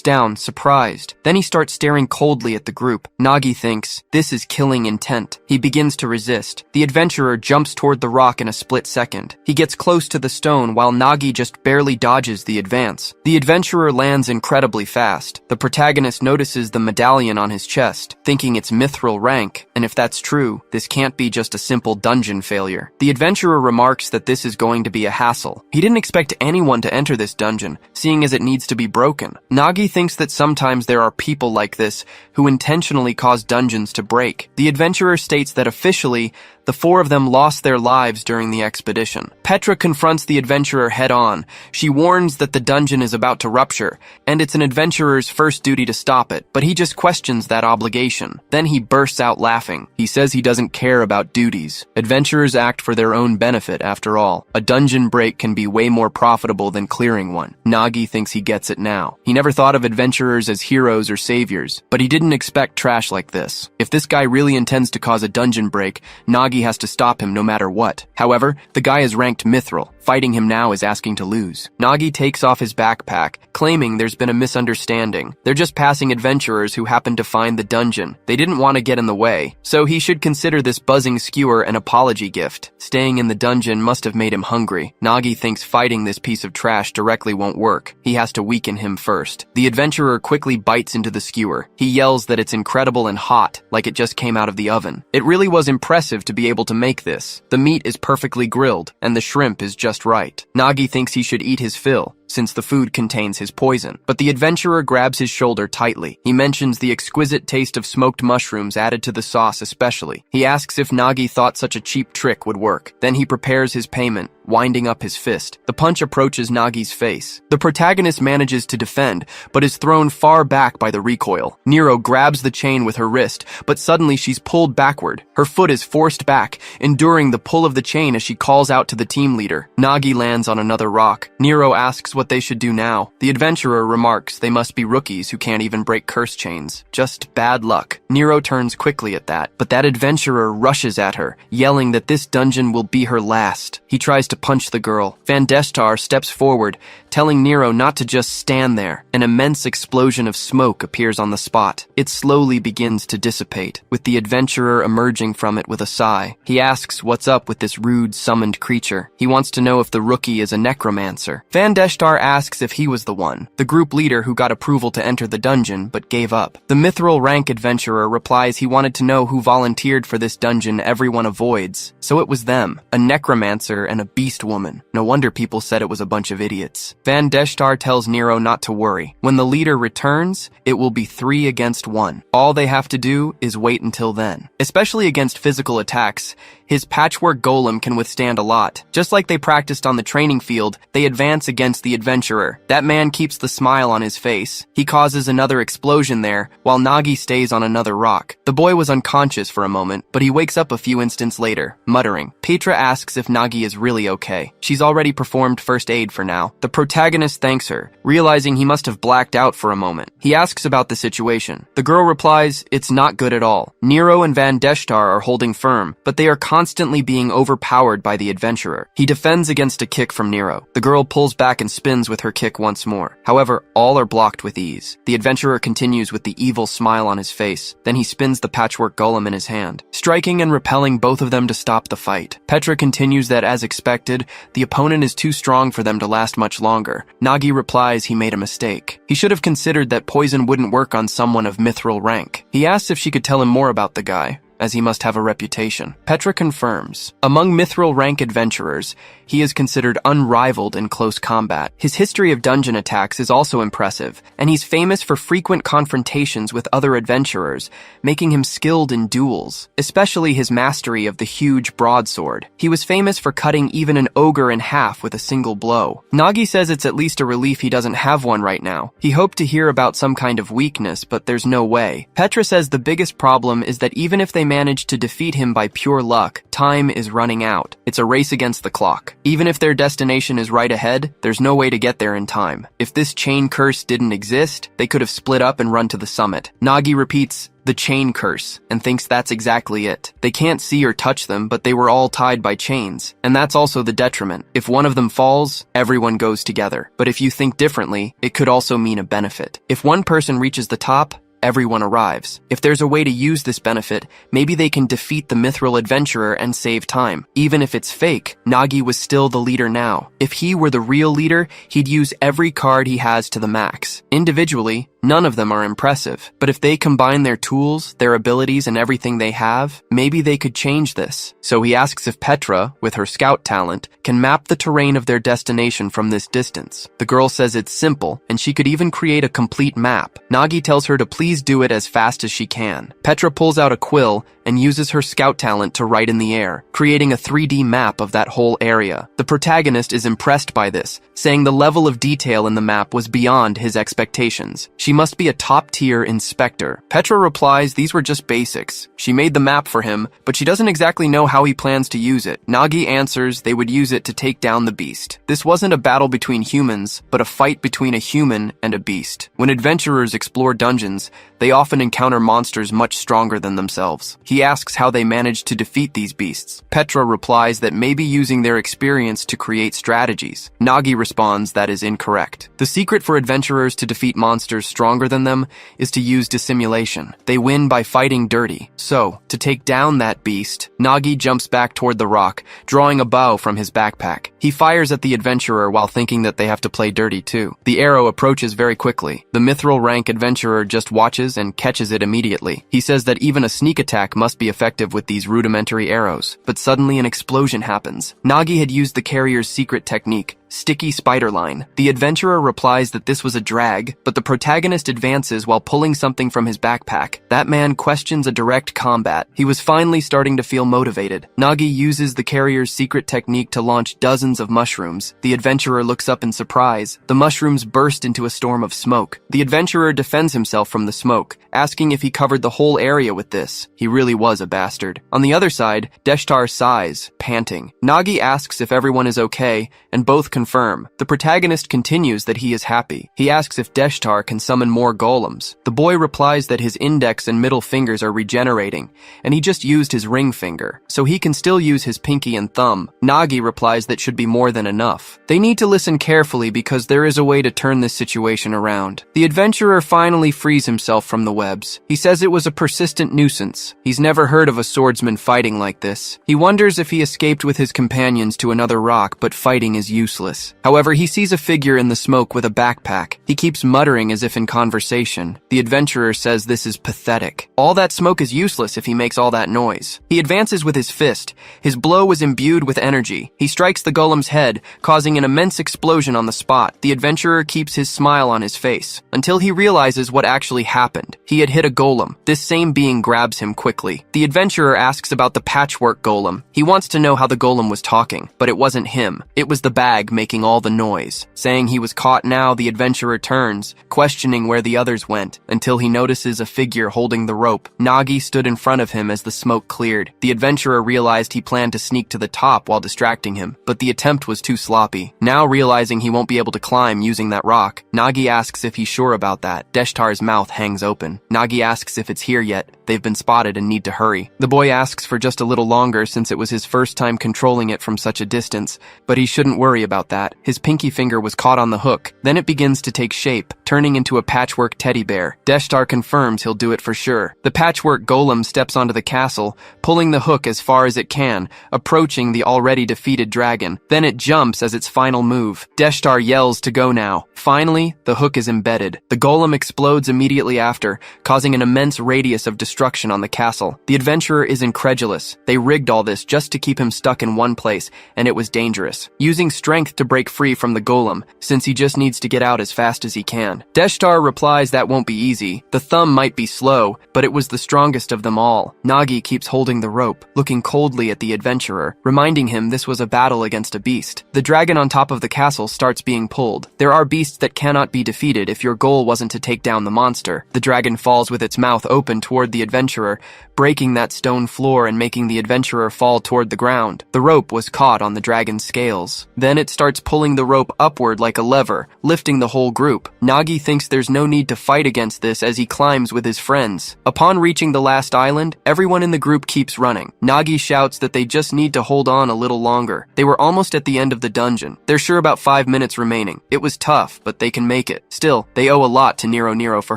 down, surprised. Then he starts staring coldly at the group. Nagi thinks, this is killing intent. He begins to resist. The adventurer jumps toward the rock in a split second. He gets close to the stone while Nagi just barely dodges the advance. The adventurer lands incredibly fast. The protagonist notices the medallion on his chest, thinking it's mithril rank, and if that's true, this can't be just a simple dungeon failure. The adventurer remarks that this is going to be a hassle. He didn't expect anyone to enter this dungeon, seeing as it needs to be broken. Nagi thinks that sometimes there are people like this who intentionally cause dungeons to break. The adventurer states that officially, the four of them lost their lives during the expedition. Petra confronts the adventurer head-on. She warns that the dungeon is about to rupture, and it's an adventurer's first duty to stop it, but he just questions that obligation. Then he bursts out laughing. He says he doesn't care about duties. Adventurers act for their own benefit, after all. A dungeon break can be way more profitable than clearing one. Nagi thinks he gets it now. He never thought of adventurers as heroes or saviors, but he didn't expect trash like this. If this guy really intends to cause a dungeon break, Nagi has to stop him no matter what. However, the guy is ranked mithril. Fighting him now is asking to lose. Nagi takes off his backpack, claiming there's been a misunderstanding. They're just passing adventurers who happen to find the dungeon. They didn't want to get in the way, so he should consider this buzzing skewer an apology gift. Staying in the dungeon must have made him hungry. Nagi thinks fighting this piece of trash directly won't work. He has to weaken him first. The adventurer quickly bites into the skewer. He yells that it's incredible and hot, like it just came out of the oven. It really was impressive to be able to make this. The meat is perfectly grilled, and the shrimp is just right. Nagi thinks he should eat his fill, since the food contains his poison. But the adventurer grabs his shoulder tightly. He mentions the exquisite taste of smoked mushrooms added to the sauce especially. He asks if Nagi thought such a cheap trick would work. Then he prepares his payment, winding up his fist. The punch approaches Nagi's face. The protagonist manages to defend, but is thrown far back by the recoil. Nero grabs the chain with her wrist, but suddenly she's pulled backward. Her foot is forced back, enduring the pull of the chain as she calls out to the team leader. Nagi lands on another rock. Nero asks what they should do now. The adventurer remarks they must be rookies who can't even break curse chains. Just bad luck. Nero turns quickly at that, but that adventurer rushes at her, yelling that this dungeon will be her last. He tries to punch the girl. Van Destar steps forward, telling Nero not to just stand there. An immense explosion of smoke appears on the spot. It slowly begins to dissipate, with the adventurer emerging from it with a sigh. He asks what's up with this rude summoned creature. He wants to know if the rookie is a necromancer. Van Destar asks if he was the one, the group leader who got approval to enter the dungeon but gave up. The mithril rank adventurer replies he wanted to know who volunteered for this dungeon everyone avoids. So it was them, a necromancer and a beast woman. No wonder people said it was a bunch of idiots. Van Destar tells Nero not to worry. When the leader returns, it will be 3 against 1. All they have to do is wait until then. Especially against physical attacks, his patchwork golem can withstand a lot. Just like they practiced on the training field, they advance against the adventurer. That man keeps the smile on his face. He causes another explosion there, while Nagi stays on another rock. The boy was unconscious for a moment, but he wakes up a few instants later, muttering. Petra asks if Nagi is really okay. She's already performed first aid for now. The protagonist thanks her, realizing he must have blacked out for a moment. He asks about the situation. The girl replies, it's not good at all. Nero and Van Destar are holding firm, but they are constantly being overpowered by the adventurer. He defends against a kick from Nero. The girl pulls back and spins with her kick once more. However, all are blocked with ease. The adventurer continues with the evil smile on his face. Then he spins the patchwork golem in his hand, striking and repelling both of them to stop the fight. Petra continues that, as expected, the opponent is too strong for them to last much longer. Nagi replies he made a mistake. He should have considered that poison wouldn't work on someone of mithril rank. He asks if she could tell him more about the guy. as he must have a reputation. Petra confirms. Among mithril rank adventurers, he is considered unrivaled in close combat. His history of dungeon attacks is also impressive, and he's famous for frequent confrontations with other adventurers, making him skilled in duels, especially his mastery of the huge broadsword. He was famous for cutting even an ogre in half with a single blow. Nagi says it's at least a relief he doesn't have one right now. He hoped to hear about some kind of weakness, but there's no way. Petra says the biggest problem is that even if they manage to defeat him by pure luck, time is running out. It's a race against the clock. Even if their destination is right ahead, there's no way to get there in time. If this chain curse didn't exist, they could have split up and run to the summit. Nagi repeats, the chain curse, and thinks that's exactly it. They can't see or touch them, but they were all tied by chains. And that's also the detriment. If one of them falls, everyone goes together. But if you think differently, it could also mean a benefit. If one person reaches the top, everyone arrives. If there's a way to use this benefit, maybe they can defeat the mithril adventurer and save time. Even if it's fake, Nagi was still the leader now. If he were the real leader, he'd use every card he has to the max. Individually, none of them are impressive. But if they combine their tools, their abilities, and everything they have, maybe they could change this. So he asks if Petra, with her scout talent, can map the terrain of their destination from this distance. The girl says it's simple, and she could even create a complete map. Nagi tells her to please do it as fast as she can. Petra pulls out a quill and uses her scout talent to write in the air, creating a 3D map of that whole area. The protagonist is impressed by this, saying the level of detail in the map was beyond his expectations. She must be a top-tier inspector. Petra replies these were just basics. She made the map for him, but she doesn't exactly know how he plans to use it. Nagi answers they would use it to take down the beast. This wasn't a battle between humans, but a fight between a human and a beast. When adventurers explore dungeons, they often encounter monsters much stronger than themselves. He asks how they managed to defeat these beasts. Petra replies that maybe using their experience to create strategies. Nagi responds that is incorrect. The secret for adventurers to defeat monsters stronger than them is to use dissimulation. They win by fighting dirty. So, to take down that beast, Nagi jumps back toward the rock, drawing a bow from his backpack. He fires at the adventurer while thinking that they have to play dirty too. The arrow approaches very quickly. The mithril rank adventurer just watches and catches it immediately. He says that even a sneak attack must be effective with these rudimentary arrows. But suddenly an explosion happens. Nagi had used the carrier's secret technique, sticky spider line. The adventurer replies that this was a drag, but the protagonist advances while pulling something from his backpack. That man questions a direct combat. He was finally starting to feel motivated. Nagi uses the carrier's secret technique to launch dozens of mushrooms. The adventurer looks up in surprise. The mushrooms burst into a storm of smoke. The adventurer defends himself from the smoke, asking if he covered the whole area with this. He really was a bastard. On the other side, Deshtar sighs, panting. Nagi asks if everyone is okay, and both confirm. The protagonist continues that he is happy. He asks if Deshtar can summon more golems. The boy replies that his index and middle fingers are regenerating, and he just used his ring finger, so he can still use his pinky and thumb. Nagi replies that should be more than enough. They need to listen carefully because there is a way to turn this situation around. The adventurer finally frees himself from the webs. He says it was a persistent nuisance. He's never heard of a swordsman fighting like this. He wonders if he escaped with his companions to another rock, but fighting is useless. However, he sees a figure in the smoke with a backpack. He keeps muttering as if in conversation. The adventurer says this is pathetic. All that smoke is useless if he makes all that noise. He advances with his fist. His blow was imbued with energy. He strikes the golem's head, causing an immense explosion on the spot. The adventurer keeps his smile on his face, until he realizes what actually happened. He had hit a golem. This same being grabs him quickly. The adventurer asks about the patchwork golem. He wants to know how the golem was talking, but it wasn't him. It was the bag making all the noise. Saying he was caught now, the adventurer turns, questioning where the others went, until he notices a figure holding the rope. Nagi stood in front of him as the smoke cleared. The adventurer realized he planned to sneak to the top while distracting him, but the attempt was too sloppy. Now realizing he won't be able to climb using that rock, Nagi asks if he's sure about that. Deshtar's mouth hangs open. Nagi asks if it's here yet. They've been spotted and need to hurry. The boy asks for just a little longer since it was his first time controlling it from such a distance, but he shouldn't worry about that, his pinky finger was caught on the hook. Then it begins to take shape, turning into a patchwork teddy bear. Deshtar confirms he'll do it for sure. The patchwork golem steps onto the castle, pulling the hook as far as it can, approaching the already defeated dragon. Then it jumps as its final move. Deshtar yells to go now. Finally, the hook is embedded. The golem explodes immediately after, causing an immense radius of destruction on the castle. The adventurer is incredulous. They rigged all this just to keep him stuck in one place, and it was dangerous. Using strength to break free from the golem, since he just needs to get out as fast as he can. Deshtar replies that won't be easy. The thumb might be slow, but it was the strongest of them all. Nagi keeps holding the rope, looking coldly at the adventurer, reminding him this was a battle against a beast. The dragon on top of the castle starts being pulled. There are beasts that cannot be defeated if your goal wasn't to take down the monster. The dragon falls with its mouth open toward the adventurer, breaking that stone floor and making the adventurer fall toward the ground. The rope was caught on the dragon's scales. Then it starts pulling the rope upward like a lever, lifting the whole group. Nagi thinks there's no need to fight against this as he climbs with his friends. Upon reaching the last island, everyone in the group keeps running. Nagi shouts that they just need to hold on a little longer. They were almost at the end of the dungeon. They're sure about 5 minutes remaining. It was tough, but they can make it. Still, they owe a lot to Nero for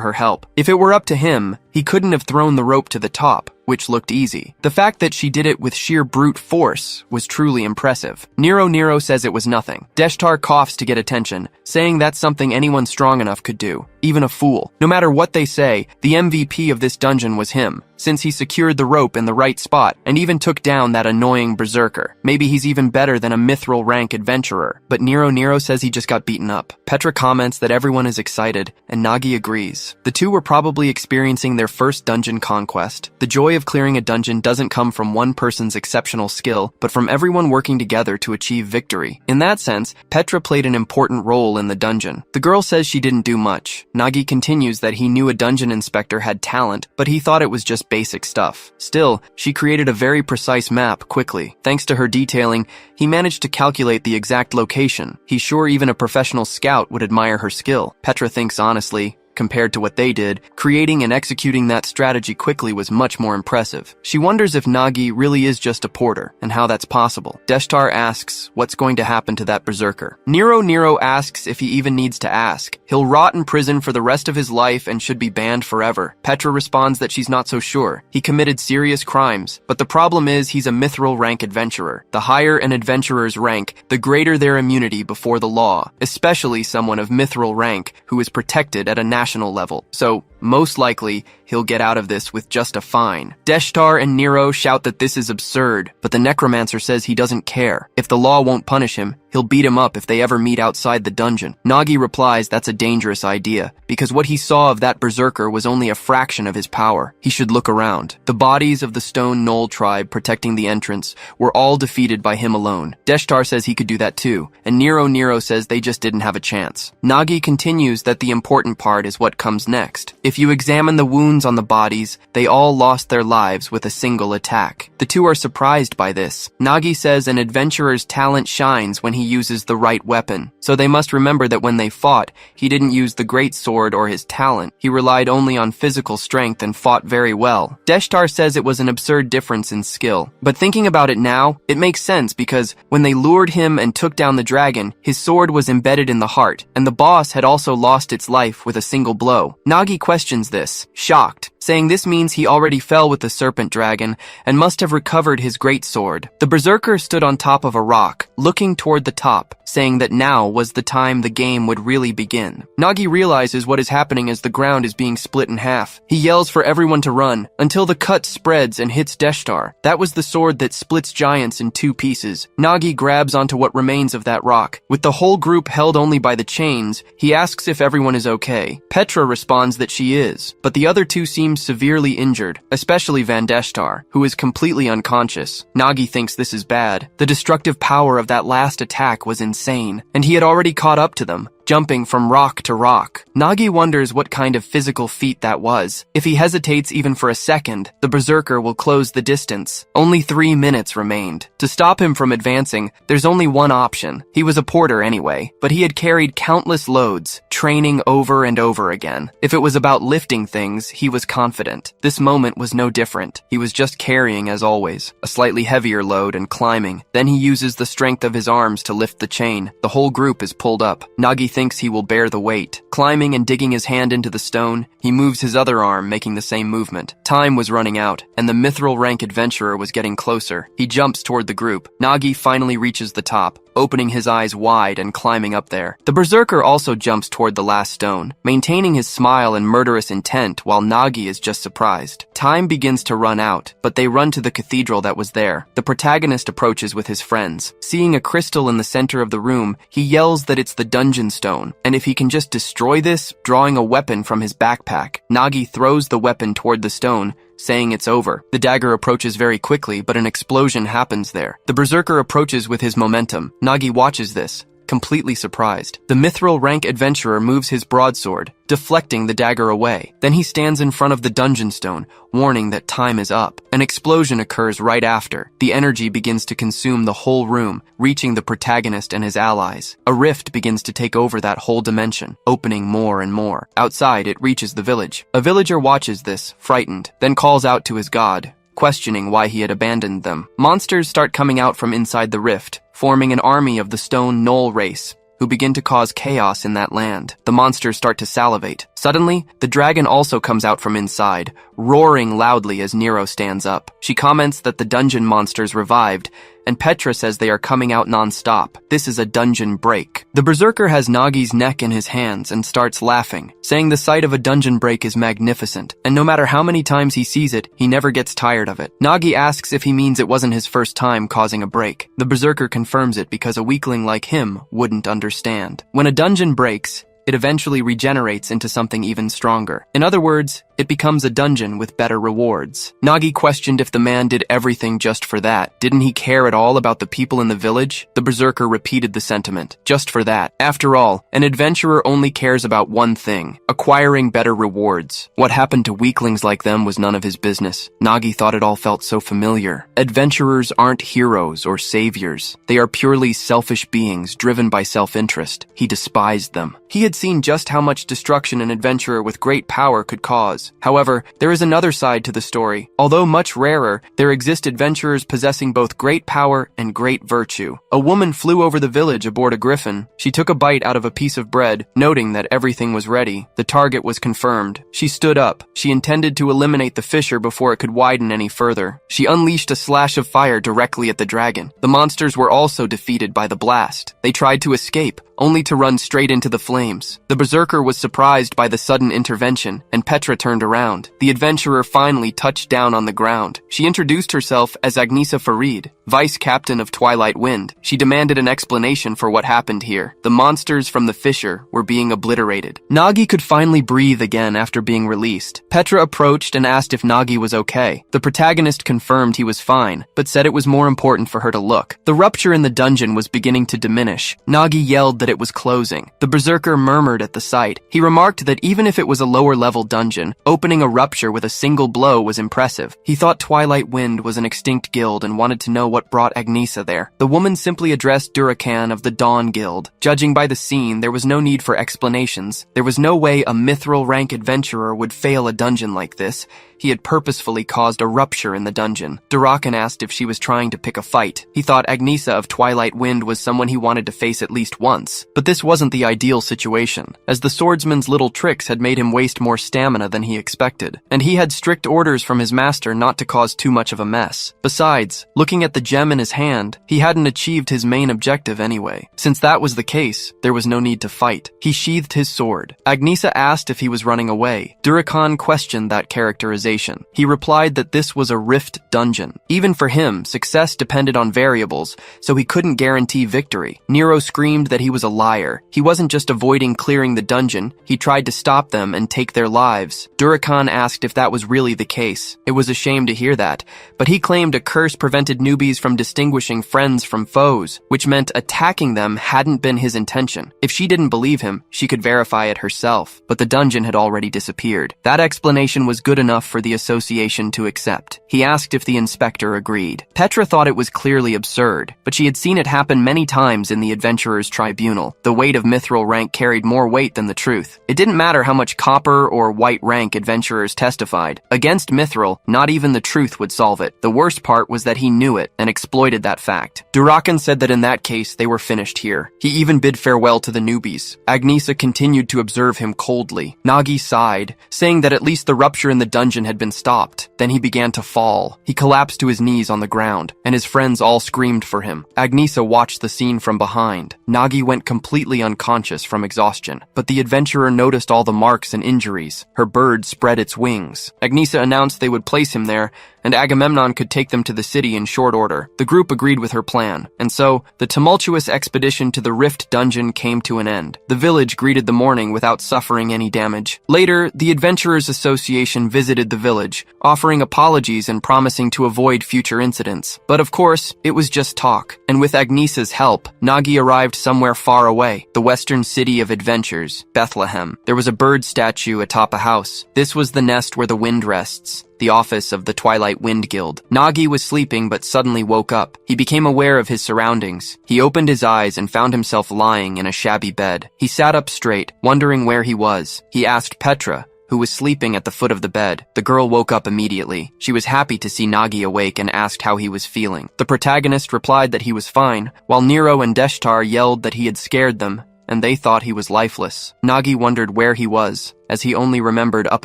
her help. If it were up to him, he couldn't have thrown the rope to the top, which looked easy. The fact that she did it with sheer brute force was truly impressive. Nero says it was nothing. Deshtar coughs to get attention, saying that's something anyone strong enough could do, even a fool. No matter what they say, the MVP of this dungeon was him, since he secured the rope in the right spot and even took down that annoying berserker. Maybe he's even better than a mithril rank adventurer, but Nero says he just got beaten up. Petra comments that everyone is excited, and Nagi agrees. The two were probably experiencing their first dungeon conquest. The joy of clearing a dungeon doesn't come from one person's exceptional skill, but from everyone working together to achieve victory. In that sense, Petra played an important role in the dungeon. The girl says she didn't do much. Nagi continues that he knew a dungeon inspector had talent, but he thought it was just basic stuff. Still, she created a very precise map quickly. Thanks to her detailing, he managed to calculate the exact location. He's sure even a professional scout would admire her skill. Petra thinks honestly, compared to what they did, creating and executing that strategy quickly was much more impressive. She wonders if Nagi really is just a porter, and how that's possible. Deshtar asks what's going to happen to that berserker. Nero asks if he even needs to ask. He'll rot in prison for the rest of his life and should be banned forever. Petra responds that she's not so sure. He committed serious crimes, but the problem is he's a mithril rank adventurer. The higher an adventurer's rank, the greater their immunity before the law, especially someone of mithril rank who is protected at a national level. So, most likely, he'll get out of this with just a fine. Deshtar and Nero shout that this is absurd, but the necromancer says he doesn't care. If the law won't punish him, he'll beat him up if they ever meet outside the dungeon. Nagi replies that's a dangerous idea, because what he saw of that berserker was only a fraction of his power. He should look around. The bodies of the Stone Knoll tribe protecting the entrance were all defeated by him alone. Deshtar says he could do that too, and Nero says they just didn't have a chance. Nagi continues that the important part is what comes next. If you examine the wounds on the bodies, they all lost their lives with a single attack. The two are surprised by this. Nagi says an adventurer's talent shines when he uses the right weapon. So they must remember that when they fought, he didn't use the great sword or his talent. He relied only on physical strength and fought very well. Deshtar says it was an absurd difference in skill. But thinking about it now, it makes sense because when they lured him and took down the dragon, his sword was embedded in the heart, and the boss had also lost its life with a single blow. Nagi questions this, shocked, saying this means he already fell with the serpent dragon and must have recovered his great sword. The berserker stood on top of a rock, looking toward the top, saying that now was the time the game would really begin. Nagi realizes what is happening as the ground is being split in half. He yells for everyone to run, until the cut spreads and hits Deshtar. That was the sword that splits giants in two pieces. Nagi grabs onto what remains of that rock. With the whole group held only by the chains, he asks if everyone is okay. Petra responds that she is, but the other two seem severely injured, especially Van Deshtar, who is completely unconscious. Nagi thinks this is bad. The destructive power of that last attack was insane, and he had already caught up to them. jumping from rock to rock. Nagi wonders what kind of physical feat that was. If he hesitates even for a second, the berserker will close the distance. Only 3 minutes remained. To stop him from advancing, there's only one option. He was a porter anyway, but he had carried countless loads, training over and over again. If it was about lifting things, he was confident. This moment was no different. He was just carrying as always, a slightly heavier load and climbing. Then he uses the strength of his arms to lift the chain. The whole group is pulled up. Nagi thinks he will bear the weight. Climbing and digging his hand into the stone, he moves his other arm, making the same movement. Time was running out, and the mithril rank adventurer was getting closer. He jumps toward the group. Nagi finally reaches the top, opening his eyes wide and climbing up there. The berserker also jumps toward the last stone, maintaining his smile and murderous intent while Nagi is just surprised. Time begins to run out, but they run to the cathedral that was there. The protagonist approaches with his friends. Seeing a crystal in the center of the room, he yells that it's the dungeon stone, and if he can just destroy this, drawing a weapon from his backpack. Nagi throws the weapon toward the stone, saying it's over. The dagger approaches very quickly, but an explosion happens there. The berserker approaches with his momentum. Nagi watches this, completely surprised. The mithril rank adventurer moves his broadsword, deflecting the dagger away. Then he stands in front of the dungeon stone, warning that time is up. An explosion occurs right after. The energy begins to consume the whole room, reaching the protagonist and his allies. A rift begins to take over that whole dimension, opening more and more. Outside, it reaches the village. A villager watches this, frightened, then calls out to his god, questioning why he had abandoned them. Monsters start coming out from inside the rift, forming an army of the stone knoll race, who begin to cause chaos in that land. The monsters start to salivate. Suddenly, the dragon also comes out from inside, roaring loudly as Nero stands up. She comments that the dungeon monsters revived, and Petra says they are coming out non-stop. This is a dungeon break. The berserker has Nagi's neck in his hands and starts laughing, saying the sight of a dungeon break is magnificent, and no matter how many times he sees it, he never gets tired of it. Nagi asks if he means it wasn't his first time causing a break. The berserker confirms it because a weakling like him wouldn't understand. When a dungeon breaks, it eventually regenerates into something even stronger. In other words, it becomes a dungeon with better rewards. Nagi questioned if the man did everything just for that. Didn't he care at all about the people in the village? The berserker repeated the sentiment. Just for that. After all, an adventurer only cares about one thing: acquiring better rewards. What happened to weaklings like them was none of his business. Nagi thought it all felt so familiar. Adventurers aren't heroes or saviors. They are purely selfish beings driven by self-interest. He despised them. He had seen just how much destruction an adventurer with great power could cause. However, there is another side to the story. Although much rarer, there exist adventurers possessing both great power and great virtue. A woman flew over the village aboard a griffin. She took a bite out of a piece of bread, noting that everything was ready. The target was confirmed. She stood up. She intended to eliminate the fissure before it could widen any further. She unleashed a slash of fire directly at the dragon. The monsters were also defeated by the blast. They tried to escape, only to run straight into the flames. The berserker was surprised by the sudden intervention, and Petra turned around. The adventurer finally touched down on the ground. She introduced herself as Agnesa Farid, vice captain of Twilight Wind. She demanded an explanation for what happened here. The monsters from the fissure were being obliterated. Nagi could finally breathe again after being released. Petra approached and asked if Nagi was okay. The protagonist confirmed he was fine, but said it was more important for her to look. The rupture in the dungeon was beginning to diminish. Nagi yelled that it was closing. The berserker murmured at the sight. He remarked that even if it was a lower-level dungeon, opening a rupture with a single blow was impressive. He thought Twilight Wind was an extinct guild and wanted to know what brought Agnesa there. The woman simply addressed Durakan of the Dawn Guild. Judging by the scene, there was no need for explanations. There was no way a mithril rank adventurer would fail a dungeon like this. He had purposefully caused a rupture in the dungeon. Durakan asked if she was trying to pick a fight. He thought Agnesa of Twilight Wind was someone he wanted to face at least once. But this wasn't the ideal situation, as the swordsman's little tricks had made him waste more stamina than he expected, and he had strict orders from his master not to cause too much of a mess. Besides, looking at the gem in his hand, he hadn't achieved his main objective anyway. Since that was the case, there was no need to fight. He sheathed his sword. Agnesa asked if he was running away. Durakan questioned that characterization. conversation. He replied that this was a rift dungeon. Even for him, success depended on variables, so he couldn't guarantee victory. Nero screamed that he was a liar. He wasn't just avoiding clearing the dungeon, he tried to stop them and take their lives. Durakan asked if that was really the case. It was a shame to hear that, but he claimed a curse prevented newbies from distinguishing friends from foes, which meant attacking them hadn't been his intention. If she didn't believe him, she could verify it herself, but the dungeon had already disappeared. That explanation was good enough for the association to accept. He asked if the inspector agreed. Petra thought it was clearly absurd, but she had seen it happen many times in the Adventurers' Tribunal. The weight of mithril rank carried more weight than the truth. It didn't matter how much copper or white rank adventurers testified. Against mithril, not even the truth would solve it. The worst part was that he knew it and exploited that fact. Durakan said that in that case, they were finished here. He even bid farewell to the newbies. Agnesa continued to observe him coldly. Nagi sighed, saying that at least the rupture in the dungeon had been stopped. Then he began to fall. He collapsed to his knees on the ground, and his friends all screamed for him. Agnesa watched the scene from behind. Nagi went completely unconscious from exhaustion, but the adventurer noticed all the marks and injuries. Her bird spread its wings. Agnesa announced they would place him there, and Agamemnon could take them to the city in short order. The group agreed with her plan, and so the tumultuous expedition to the Rift Dungeon came to an end. The village greeted the morning without suffering any damage. Later, the Adventurers Association visited the village, offering apologies and promising to avoid future incidents. But of course, it was just talk, and with Agnesa's help, Nagi arrived somewhere far away, the western city of adventures, Bethlehem. There was a bird statue atop a house. This was the nest where the wind rests, the office of the Twilight Wind Guild. Nagi was sleeping but suddenly woke up. He became aware of his surroundings. He opened his eyes and found himself lying in a shabby bed. He sat up straight, wondering where he was. He asked Petra, who was sleeping at the foot of the bed. The girl woke up immediately. She was happy to see Nagi awake and asked how he was feeling. The protagonist replied that he was fine, while Nero and Deshtar yelled that he had scared them, and they thought he was lifeless. Nagi wondered where he was, as he only remembered up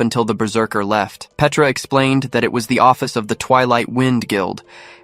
until the berserker left. Petra explained that it was the office of the Twilight Wind Guild,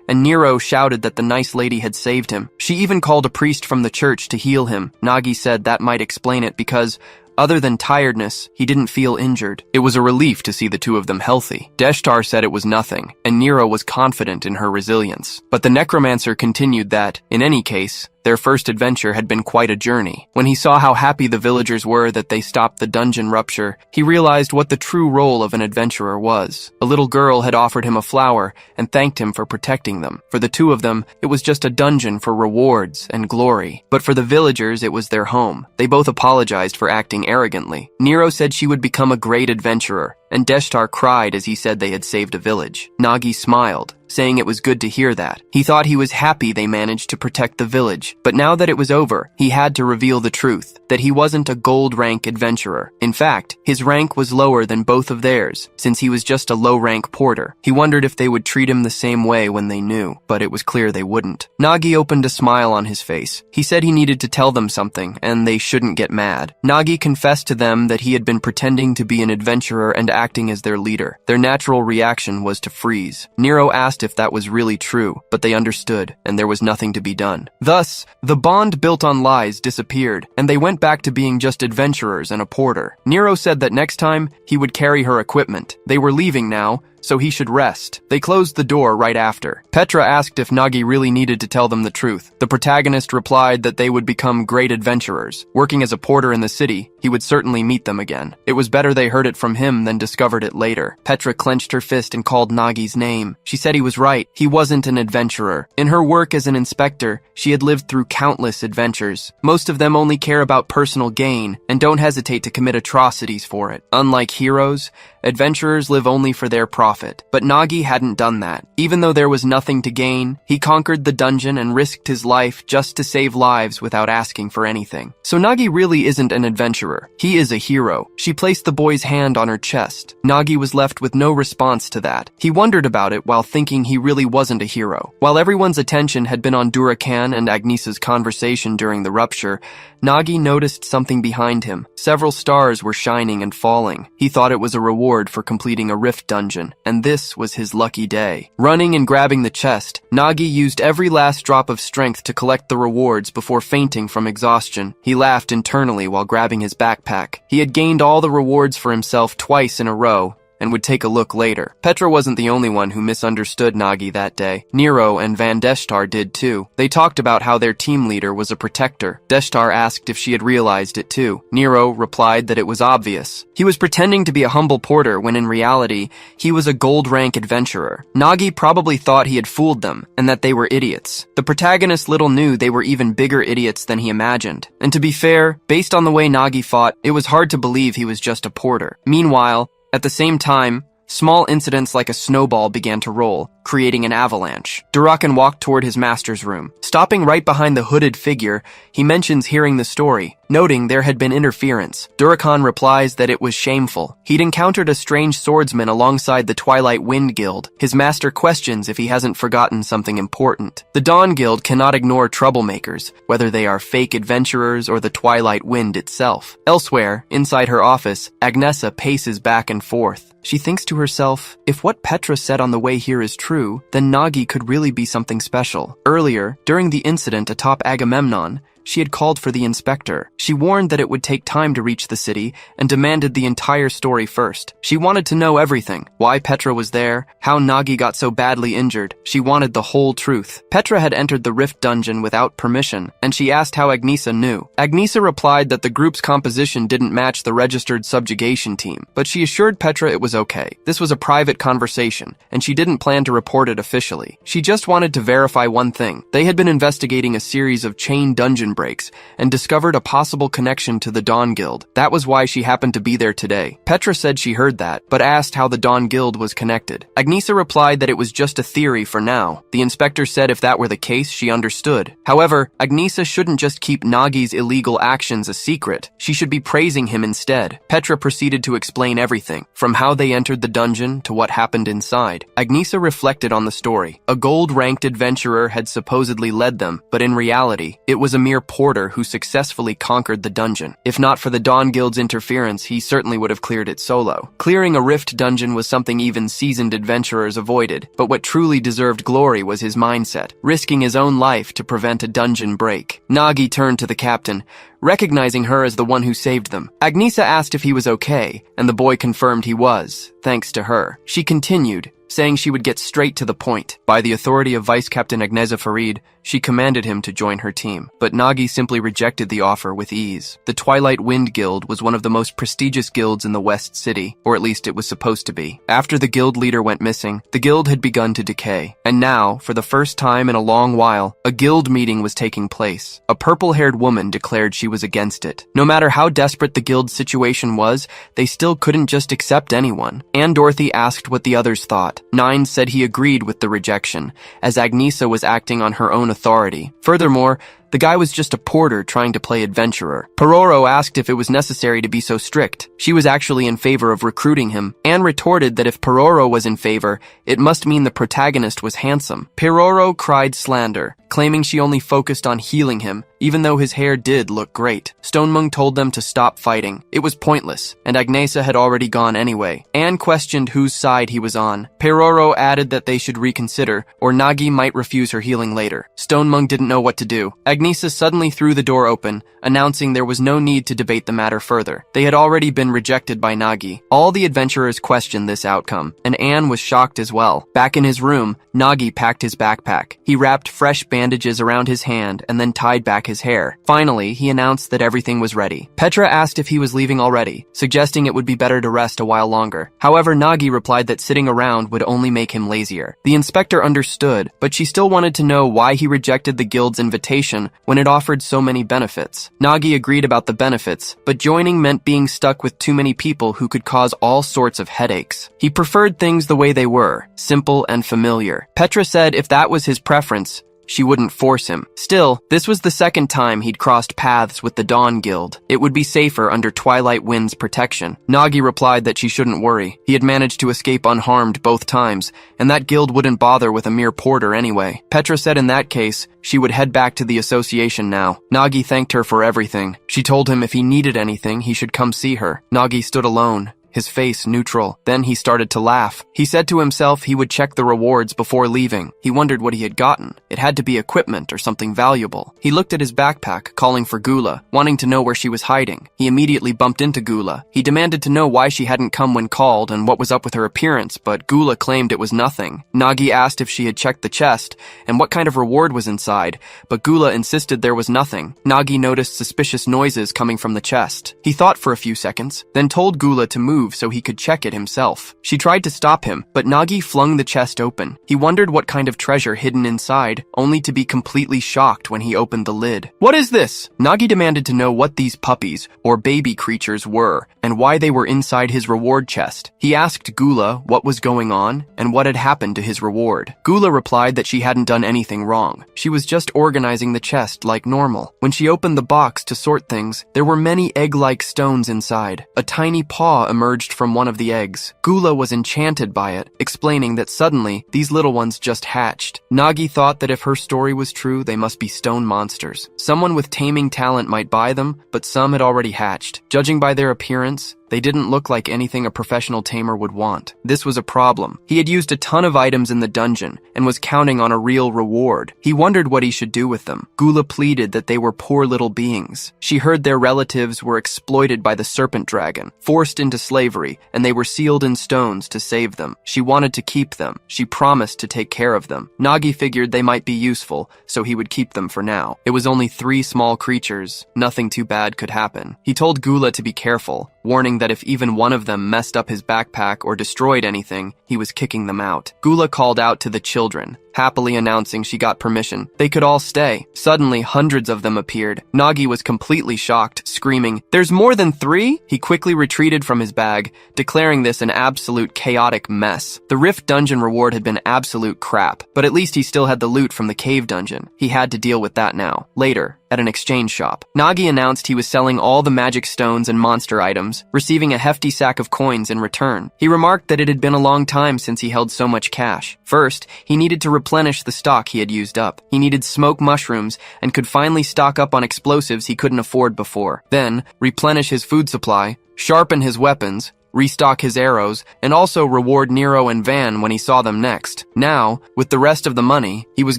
and Nero shouted that the nice lady had saved him. She even called a priest from the church to heal him. Nagi said that might explain it because, other than tiredness, he didn't feel injured. It was a relief to see the two of them healthy. Deshtar said it was nothing, and Nero was confident in her resilience. But the necromancer continued that, in any case, their first adventure had been quite a journey. When he saw how happy the villagers were that they stopped the dungeon rupture, he realized what the true role of an adventurer was. A little girl had offered him a flower and thanked him for protecting them. For the two of them, it was just a dungeon for rewards and glory. But for the villagers, it was their home. They both apologized for acting arrogantly. Nero said she would become a great adventurer, and Deshtar cried as he said they had saved a village. Nagi smiled, saying it was good to hear that. He thought he was happy they managed to protect the village, but now that it was over, he had to reveal the truth, that he wasn't a gold rank adventurer. In fact, his rank was lower than both of theirs, since he was just a low rank porter. He wondered if they would treat him the same way when they knew, but it was clear they wouldn't. Nagi opened a smile on his face. He said he needed to tell them something, and they shouldn't get mad. Nagi confessed to them that he had been pretending to be an adventurer and acting as their leader. Their natural reaction was to freeze. Nero asked if that was really true, but they understood, and there was nothing to be done. Thus, the bond built on lies disappeared, and they went back to being just adventurers and a porter. Nero said that next time, he would carry her equipment. They were leaving now, so he should rest. They closed the door right after. Petra asked if Nagi really needed to tell them the truth. The protagonist replied that they would become great adventurers. Working as a porter in the city, he would certainly meet them again. It was better they heard it from him than discovered it later. Petra clenched her fist and called Nagi's name. She said he was right. He wasn't an adventurer. In her work as an inspector, she had lived through countless adventures. Most of them only care about personal gain and don't hesitate to commit atrocities for it. Unlike heroes, adventurers live only for their profit. But Nagi hadn't done that. Even though there was nothing to gain, he conquered the dungeon and risked his life just to save lives without asking for anything. So Nagi really isn't an adventurer. He is a hero. She placed the boy's hand on her chest. Nagi was left with no response to that. He wondered about it while thinking he really wasn't a hero. While everyone's attention had been on Durakan and Agnesa's conversation during the rupture, Nagi noticed something behind him. Several stars were shining and falling. He thought it was a reward for completing a rift dungeon, and this was his lucky day. Running and grabbing the chest, Nagi used every last drop of strength to collect the rewards before fainting from exhaustion. He laughed internally while grabbing his backpack. He had gained all the rewards for himself twice in a row, and would take a look later. Petra wasn't the only one who misunderstood Nagi that day. Nero and Van Deshtar did too. They talked about how their team leader was a protector. Deshtar asked if she had realized it too. Nero replied that it was obvious. He was pretending to be a humble porter when in reality, he was a gold rank adventurer. Nagi probably thought he had fooled them and that they were idiots. The protagonist little knew they were even bigger idiots than he imagined. And to be fair, based on the way Nagi fought, it was hard to believe he was just a porter. Meanwhile, at the same time, small incidents like a snowball began to roll, creating an avalanche. Durakan walked toward his master's room. Stopping right behind the hooded figure, he mentions hearing the story, noting there had been interference. Durakan replies that it was shameful. He'd encountered a strange swordsman alongside the Twilight Wind Guild. His master questions if he hasn't forgotten something important. The Dawn Guild cannot ignore troublemakers, whether they are fake adventurers or the Twilight Wind itself. Elsewhere, inside her office, Agnesa paces back and forth. She thinks to herself, if what Petra said on the way here is true, then Nagi could really be something special. Earlier, during the incident atop Agamemnon, she had called for the inspector. She warned that it would take time to reach the city and demanded the entire story first. She wanted to know everything. Why Petra was there, how Nagi got so badly injured. She wanted the whole truth. Petra had entered the Rift Dungeon without permission, and she asked how Agnesa knew. Agnesa replied that the group's composition didn't match the registered subjugation team, but she assured Petra it was okay. This was a private conversation, and she didn't plan to report it officially. She just wanted to verify one thing. They had been investigating a series of chain dungeon breaks and discovered a possible connection to the Dawn Guild. That was why she happened to be there today. Petra said she heard that, but asked how the Dawn Guild was connected. Agnesa replied that it was just a theory for now. The inspector said if that were the case, she understood. However, Agnesa shouldn't just keep Nagi's illegal actions a secret. She should be praising him instead. Petra proceeded to explain everything, from how they entered the dungeon to what happened inside. Agnesa reflected on the story. A gold-ranked adventurer had supposedly led them, but in reality, it was a mere porter who successfully conquered the dungeon. If not for the Dawn Guild's interference, he certainly would have cleared it solo. Clearing a rift dungeon was something even seasoned adventurers avoided, but what truly deserved glory was his mindset, risking his own life to prevent a dungeon break. Nagi turned to the captain, recognizing her as the one who saved them. Agnesa asked if he was okay, and the boy confirmed he was, thanks to her. She continued, saying she would get straight to the point. By the authority of Vice Captain Agnesa Farid, she commanded him to join her team. But Nagi simply rejected the offer with ease. The Twilight Wind Guild was one of the most prestigious guilds in the West City, or at least it was supposed to be. After the guild leader went missing, the guild had begun to decay. And now, for the first time in a long while, a guild meeting was taking place. A purple-haired woman declared she was against it. No matter how desperate the guild's situation was, they still couldn't just accept anyone. Anne Dorothy asked what the others thought. Nine said he agreed with the rejection, as Agnesa was acting on her own authority. Furthermore, the guy was just a porter trying to play adventurer. Pororo asked if it was necessary to be so strict. She was actually in favor of recruiting him. Anne retorted that if Pororo was in favor, it must mean the protagonist was handsome. Pororo cried slander, claiming she only focused on healing him, even though his hair did look great. Stonemung told them to stop fighting. It was pointless, and Agnesa had already gone anyway. Anne questioned whose side he was on. Pororo added that they should reconsider, or Nagi might refuse her healing later. Stonemung didn't know what to do. Agnesa suddenly threw the door open, announcing there was no need to debate the matter further. They had already been rejected by Nagi. All the adventurers questioned this outcome, and Anne was shocked as well. Back in his room, Nagi packed his backpack. He wrapped fresh bandages around his hand and then tied back his hair. Finally, he announced that everything was ready. Petra asked if he was leaving already, suggesting it would be better to rest a while longer. However, Nagi replied that sitting around would only make him lazier. The inspector understood, but she still wanted to know why he rejected the guild's invitation when it offered so many benefits. Nagi agreed about the benefits, but joining meant being stuck with too many people who could cause all sorts of headaches. He preferred things the way they were, simple and familiar. Petra said if that was his preference, she wouldn't force him. Still, this was the second time he'd crossed paths with the Dawn Guild. It would be safer under Twilight Wind's protection. Nagi replied that she shouldn't worry. He had managed to escape unharmed both times, and that guild wouldn't bother with a mere porter anyway. Petra said in that case, she would head back to the association now. Nagi thanked her for everything. She told him if he needed anything, he should come see her. Nagi stood alone, his face neutral. Then he started to laugh. He said to himself he would check the rewards before leaving. He wondered what he had gotten. It had to be equipment or something valuable. He looked at his backpack, calling for Gula, wanting to know where she was hiding. He immediately bumped into Gula. He demanded to know why she hadn't come when called and what was up with her appearance, but Gula claimed it was nothing. Nagi asked if she had checked the chest and what kind of reward was inside, but Gula insisted there was nothing. Nagi noticed suspicious noises coming from the chest. He thought for a few seconds, then told Gula to move so he could check it himself. She tried to stop him, but Nagi flung the chest open. He wondered what kind of treasure hidden inside, only to be completely shocked when he opened the lid. "What is this?" Nagi demanded to know what these puppies, or baby creatures, were, and why they were inside his reward chest. He asked Gula what was going on and what had happened to his reward. Gula replied that she hadn't done anything wrong. She was just organizing the chest like normal. When she opened the box to sort things, there were many egg-like stones inside. A tiny paw emerged from one of the eggs. Gula was enchanted by it, explaining that suddenly these little ones just hatched. Nagi thought that if her story was true, they must be stone monsters. Someone with taming talent might buy them, but some had already hatched. Judging by their appearance, they didn't look like anything a professional tamer would want. This was a problem. He had used a ton of items in the dungeon and was counting on a real reward. He wondered what he should do with them. Gula pleaded that they were poor little beings. She heard their relatives were exploited by the serpent dragon, forced into slavery, and they were sealed in stones to save them. She wanted to keep them. She promised to take care of them. Nagi figured they might be useful, so he would keep them for now. It was only 3 small creatures. Nothing too bad could happen. He told Gula to be careful, warning that if even one of them messed up his backpack or destroyed anything, he was kicking them out. Gula called out to the children, happily announcing she got permission. They could all stay. Suddenly, hundreds of them appeared. Nagi was completely shocked, screaming, "There's more than 3?" He quickly retreated from his bag, declaring this an absolute chaotic mess. The Rift dungeon reward had been absolute crap, but at least he still had the loot from the cave dungeon. He had to deal with that now. Later, at an exchange shop, Nagi announced he was selling all the magic stones and monster items, receiving a hefty sack of coins in return. He remarked that it had been a long time since he held so much cash. First, he needed to replenish the stock he had used up. He needed smoke mushrooms and could finally stock up on explosives he couldn't afford before. Then, replenish his food supply, sharpen his weapons, restock his arrows, and also reward Nero and Van when he saw them next. Now, with the rest of the money, he was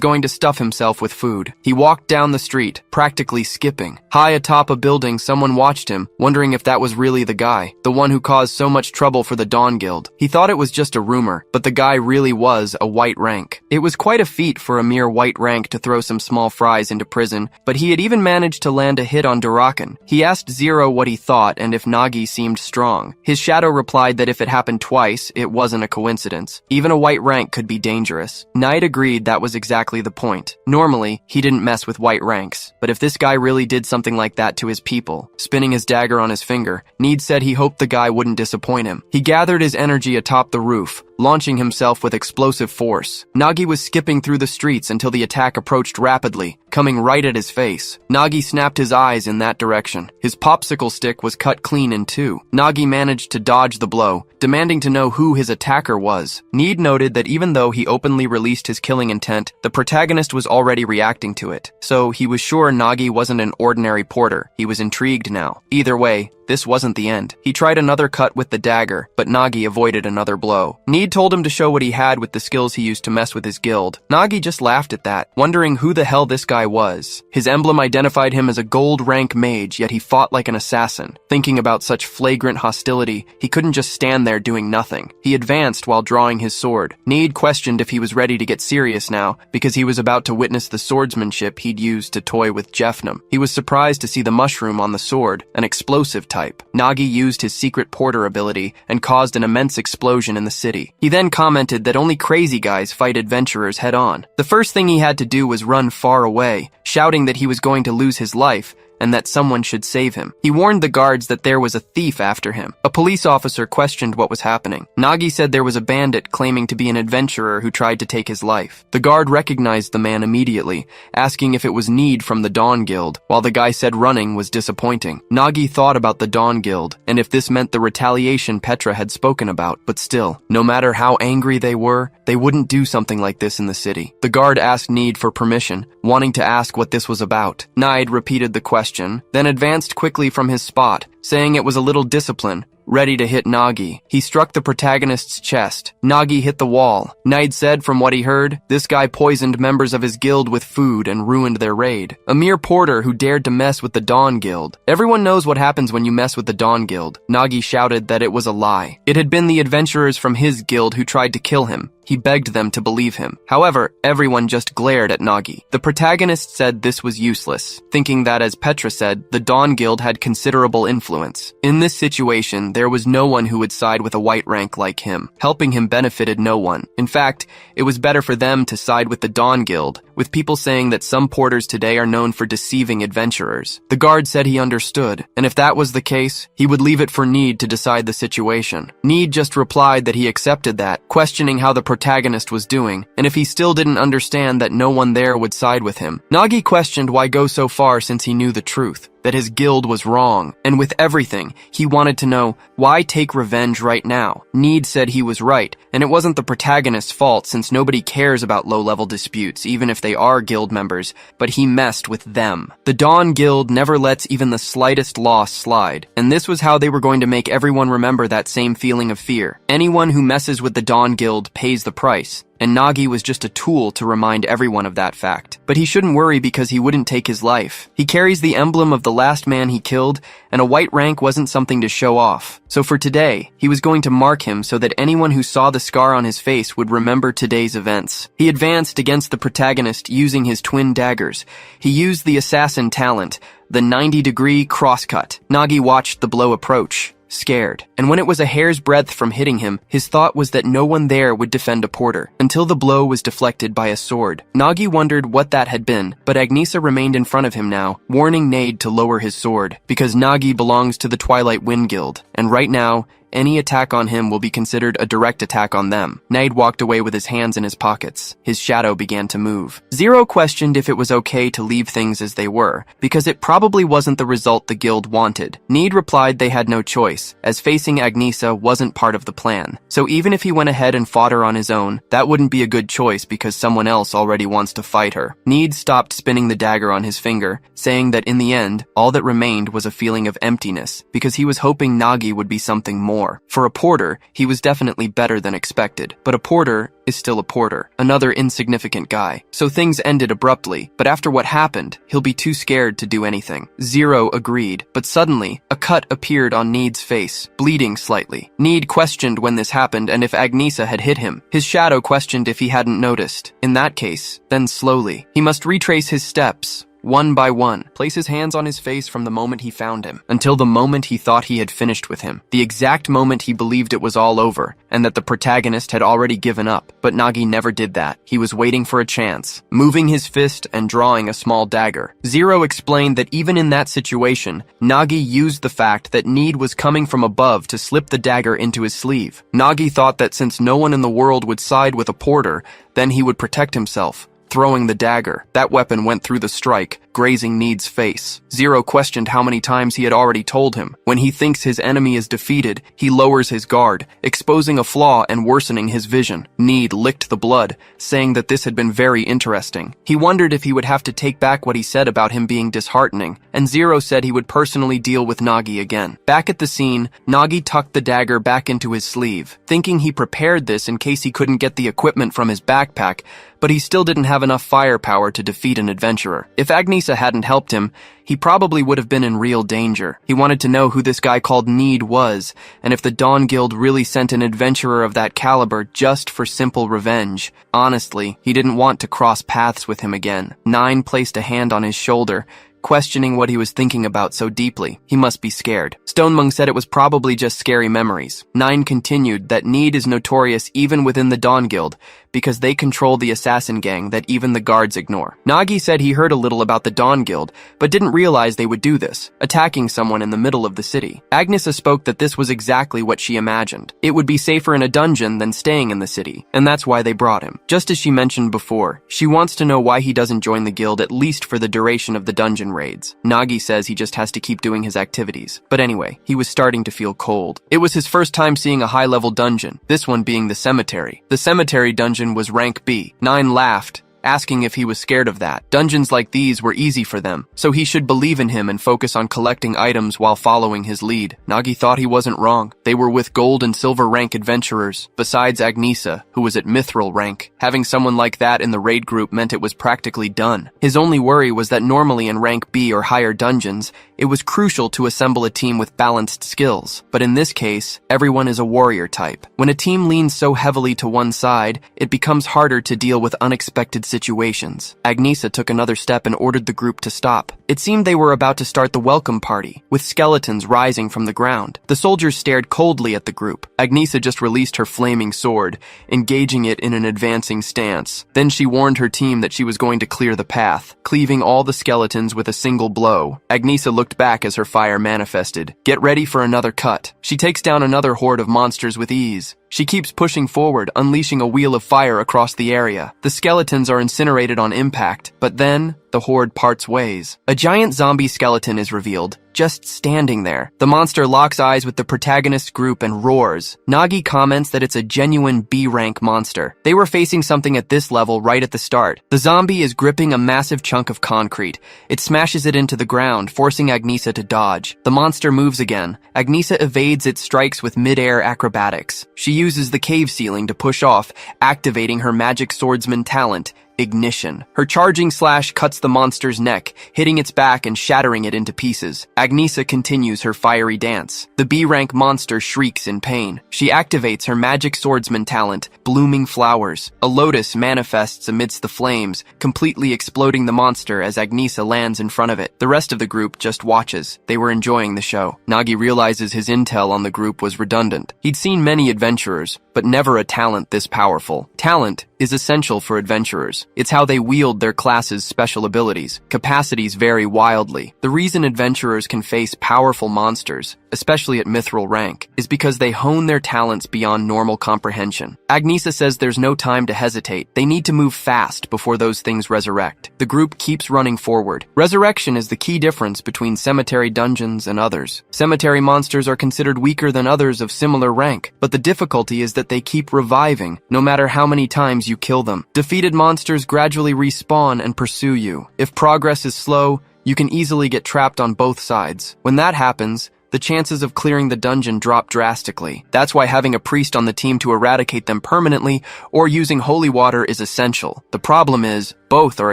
going to stuff himself with food. He walked down the street, practically skipping. High atop a building, someone watched him, wondering if that was really the guy, the one who caused so much trouble for the Dawn Guild. He thought it was just a rumor, but the guy really was a white rank. It was quite a feat for a mere white rank to throw some small fries into prison, but he had even managed to land a hit on Durakan. He asked Zero what he thought and if Nagi seemed strong. His shadow replied that if it happened twice, it wasn't a coincidence. Even a white rank could be dangerous. Knight agreed that was exactly the point. Normally, he didn't mess with white ranks, but if this guy really did something like that to his people, spinning his dagger on his finger, Need said he hoped the guy wouldn't disappoint him. He gathered his energy atop the roof, launching himself with explosive force. Nagi was skipping through the streets until the attack approached rapidly, coming right at his face. Nagi snapped his eyes in that direction. His popsicle stick was cut clean in 2. Nagi managed to dodge the blow, demanding to know who his attacker was. Need noted that even though he openly released his killing intent, the protagonist was already reacting to it, so he was sure Nagi wasn't an ordinary porter. He was intrigued now. Either way, this wasn't the end. He tried another cut with the dagger, but Nagi avoided another blow. Need told him to show what he had with the skills he used to mess with his guild. Nagi just laughed at that, wondering who the hell this guy was. His emblem identified him as a gold rank mage, yet he fought like an assassin. Thinking about such flagrant hostility, he couldn't just stand there doing nothing. He advanced while drawing his sword. Need questioned if he was ready to get serious now, because he was about to witness the swordsmanship he'd used to toy with Jeffnam. He was surprised to see the mushroom on the sword, an explosive type. Nagi used his secret porter ability and caused an immense explosion in the city. He then commented that only crazy guys fight adventurers head-on. The first thing he had to do was run far away, shouting that he was going to lose his life and that someone should save him. He warned the guards that there was a thief after him. A police officer questioned what was happening. Nagi said there was a bandit claiming to be an adventurer who tried to take his life. The guard recognized the man immediately, asking if it was Need from the Dawn Guild, while the guy said running was disappointing. Nagi thought about the Dawn Guild, and if this meant the retaliation Petra had spoken about, but still, no matter how angry they were, they wouldn't do something like this in the city. The guard asked Need for permission, wanting to ask what this was about. Nide repeated the question, then advanced quickly from his spot, saying it was a little discipline, ready to hit Nagi. He struck the protagonist's chest. Nagi hit the wall. Nide said from what he heard, this guy poisoned members of his guild with food and ruined their raid. A mere porter who dared to mess with the Dawn Guild. Everyone knows what happens when you mess with the Dawn Guild. Nagi shouted that it was a lie. It had been the adventurers from his guild who tried to kill him. He begged them to believe him. However, everyone just glared at Nagi. The protagonist said this was useless, thinking that, as Petra said, the Dawn Guild had considerable influence. In this situation, there was no one who would side with a white rank like him. Helping him benefited no one. In fact, it was better for them to side with the Dawn Guild, with people saying that some porters today are known for deceiving adventurers. The guard said he understood, and if that was the case, he would leave it for Need to decide the situation. Need just replied that he accepted that, questioning how the protagonist was doing, and if he still didn't understand that no one there would side with him. Nagi questioned why go so far since he knew the truth, that his guild was wrong, and with everything, he wanted to know, why take revenge right now? Need said he was right, and it wasn't the protagonist's fault since nobody cares about low-level disputes, even if they are guild members, but he messed with them. The Dawn Guild never lets even the slightest loss slide, and this was how they were going to make everyone remember that same feeling of fear. Anyone who messes with the Dawn Guild pays the price. And Nagi was just a tool to remind everyone of that fact. But he shouldn't worry because he wouldn't take his life. He carries the emblem of the last man he killed, and a white rank wasn't something to show off. So for today, he was going to mark him so that anyone who saw the scar on his face would remember today's events. He advanced against the protagonist using his twin daggers. He used the assassin talent, the 90-degree crosscut. Nagi watched the blow approach, scared, and when it was a hair's breadth from hitting him, his thought was that no one there would defend a porter, until the blow was deflected by a sword. Nagi wondered what that had been, but Agnesa remained in front of him now, warning Nade to lower his sword, because Nagi belongs to the Twilight Wind Guild, and right now, any attack on him will be considered a direct attack on them. Nade walked away with his hands in his pockets. His shadow began to move. Zero questioned if it was okay to leave things as they were, because it probably wasn't the result the guild wanted. Need replied they had no choice, as facing Agnesa wasn't part of the plan. So even if he went ahead and fought her on his own, that wouldn't be a good choice because someone else already wants to fight her. Need stopped spinning the dagger on his finger, saying that in the end, all that remained was a feeling of emptiness, because he was hoping Nagi would be something more. For a porter, he was definitely better than expected, but a porter is still a porter, another insignificant guy. So things ended abruptly, but after what happened, he'll be too scared to do anything. Zero agreed, but suddenly, a cut appeared on Need's face, bleeding slightly. Need questioned when this happened and if Agnesa had hit him. His shadow questioned if he hadn't noticed. In that case, then slowly, he must retrace his steps, one by one, place his hands on his face from the moment he found him, until the moment he thought he had finished with him, the exact moment he believed it was all over, and that the protagonist had already given up. But Nagi never did that. He was waiting for a chance, moving his fist and drawing a small dagger. Zero explained that even in that situation, Nagi used the fact that Need was coming from above to slip the dagger into his sleeve. Nagi thought that since no one in the world would side with a porter, then he would protect himself. Throwing the dagger, that weapon went through the strike, grazing Need's face. Zero questioned how many times he had already told him. When he thinks his enemy is defeated, he lowers his guard, exposing a flaw and worsening his vision. Need licked the blood, saying that this had been very interesting. He wondered if he would have to take back what he said about him being disheartening, and Zero said he would personally deal with Nagi again. Back at the scene, Nagi tucked the dagger back into his sleeve, thinking he prepared this in case he couldn't get the equipment from his backpack, but he still didn't have enough firepower to defeat an adventurer. If Agnesa hadn't helped him, he probably would have been in real danger. He wanted to know who this guy called Need was, and if the Dawn Guild really sent an adventurer of that caliber just for simple revenge. Honestly, he didn't want to cross paths with him again. Nine placed a hand on his shoulder, questioning what he was thinking about so deeply. He must be scared. Stonemung said it was probably just scary memories. Nine continued that Need is notorious even within the Dawn Guild, because they control the assassin gang that even the guards ignore. Nagi said he heard a little about the Dawn Guild, but didn't realize they would do this, attacking someone in the middle of the city. Agnesa spoke that this was exactly what she imagined. It would be safer in a dungeon than staying in the city, and that's why they brought him. Just as she mentioned before, she wants to know why he doesn't join the guild at least for the duration of the dungeon raids. Nagi says he just has to keep doing his activities. But anyway, he was starting to feel cold. It was his first time seeing a high-level dungeon, this one being the cemetery. The cemetery dungeon was rank B. Nine laughed, asking if he was scared of that. Dungeons like these were easy for them, so he should believe in him and focus on collecting items while following his lead. Nagi thought he wasn't wrong. They were with gold and silver rank adventurers, besides Agnesa, who was at mithril rank. Having someone like that in the raid group meant it was practically done. His only worry was that normally in rank B or higher dungeons, it was crucial to assemble a team with balanced skills. But in this case, everyone is a warrior type. When a team leans so heavily to one side, it becomes harder to deal with unexpected situations. Agnesa took another step and ordered the group to stop. It seemed they were about to start the welcome party, with skeletons rising from the ground. The soldiers stared coldly at the group. Agnesa just released her flaming sword, engaging it in an advancing stance. Then she warned her team that she was going to clear the path, cleaving all the skeletons with a single blow. Agnesa looked back as her fire manifested. Get ready for another cut. She takes down another horde of monsters with ease. She keeps pushing forward, unleashing a wheel of fire across the area. The skeletons are incinerated on impact, but then the horde parts ways. A giant zombie skeleton is revealed, just standing there. The monster locks eyes with the protagonist group and roars. Nagi comments that it's a genuine B-rank monster. They were facing something at this level right at the start. The zombie is gripping a massive chunk of concrete. It smashes it into the ground, forcing Agnesa to dodge. The monster moves again. Agnesa evades its strikes with mid-air acrobatics. She uses the cave ceiling to push off, activating her magic swordsman talent, Ignition. Her charging slash cuts the monster's neck, hitting its back and shattering it into pieces. Agnesa continues her fiery dance. The B-rank monster shrieks in pain. She activates her magic swordsman talent, Blooming Flowers. A lotus manifests amidst the flames, completely exploding the monster as Agnesa lands in front of it. The rest of the group just watches. They were enjoying the show. Nagi realizes his intel on the group was redundant. He'd seen many adventurers, but never a talent this powerful. Talent is essential for adventurers. It's how they wield their class's special abilities. Capacities vary wildly. The reason adventurers can face powerful monsters, especially at mithril rank, is because they hone their talents beyond normal comprehension. Agnesa says there's no time to hesitate. They need to move fast before those things resurrect. The group keeps running forward. Resurrection is the key difference between cemetery dungeons and others. Cemetery monsters are considered weaker than others of similar rank, but the difficulty is that they keep reviving, no matter how many times you kill them. Defeated monsters gradually respawn and pursue you. If progress is slow, you can easily get trapped on both sides. When that happens, the chances of clearing the dungeon drop drastically. That's why having a priest on the team to eradicate them permanently or using holy water is essential. The problem is, both are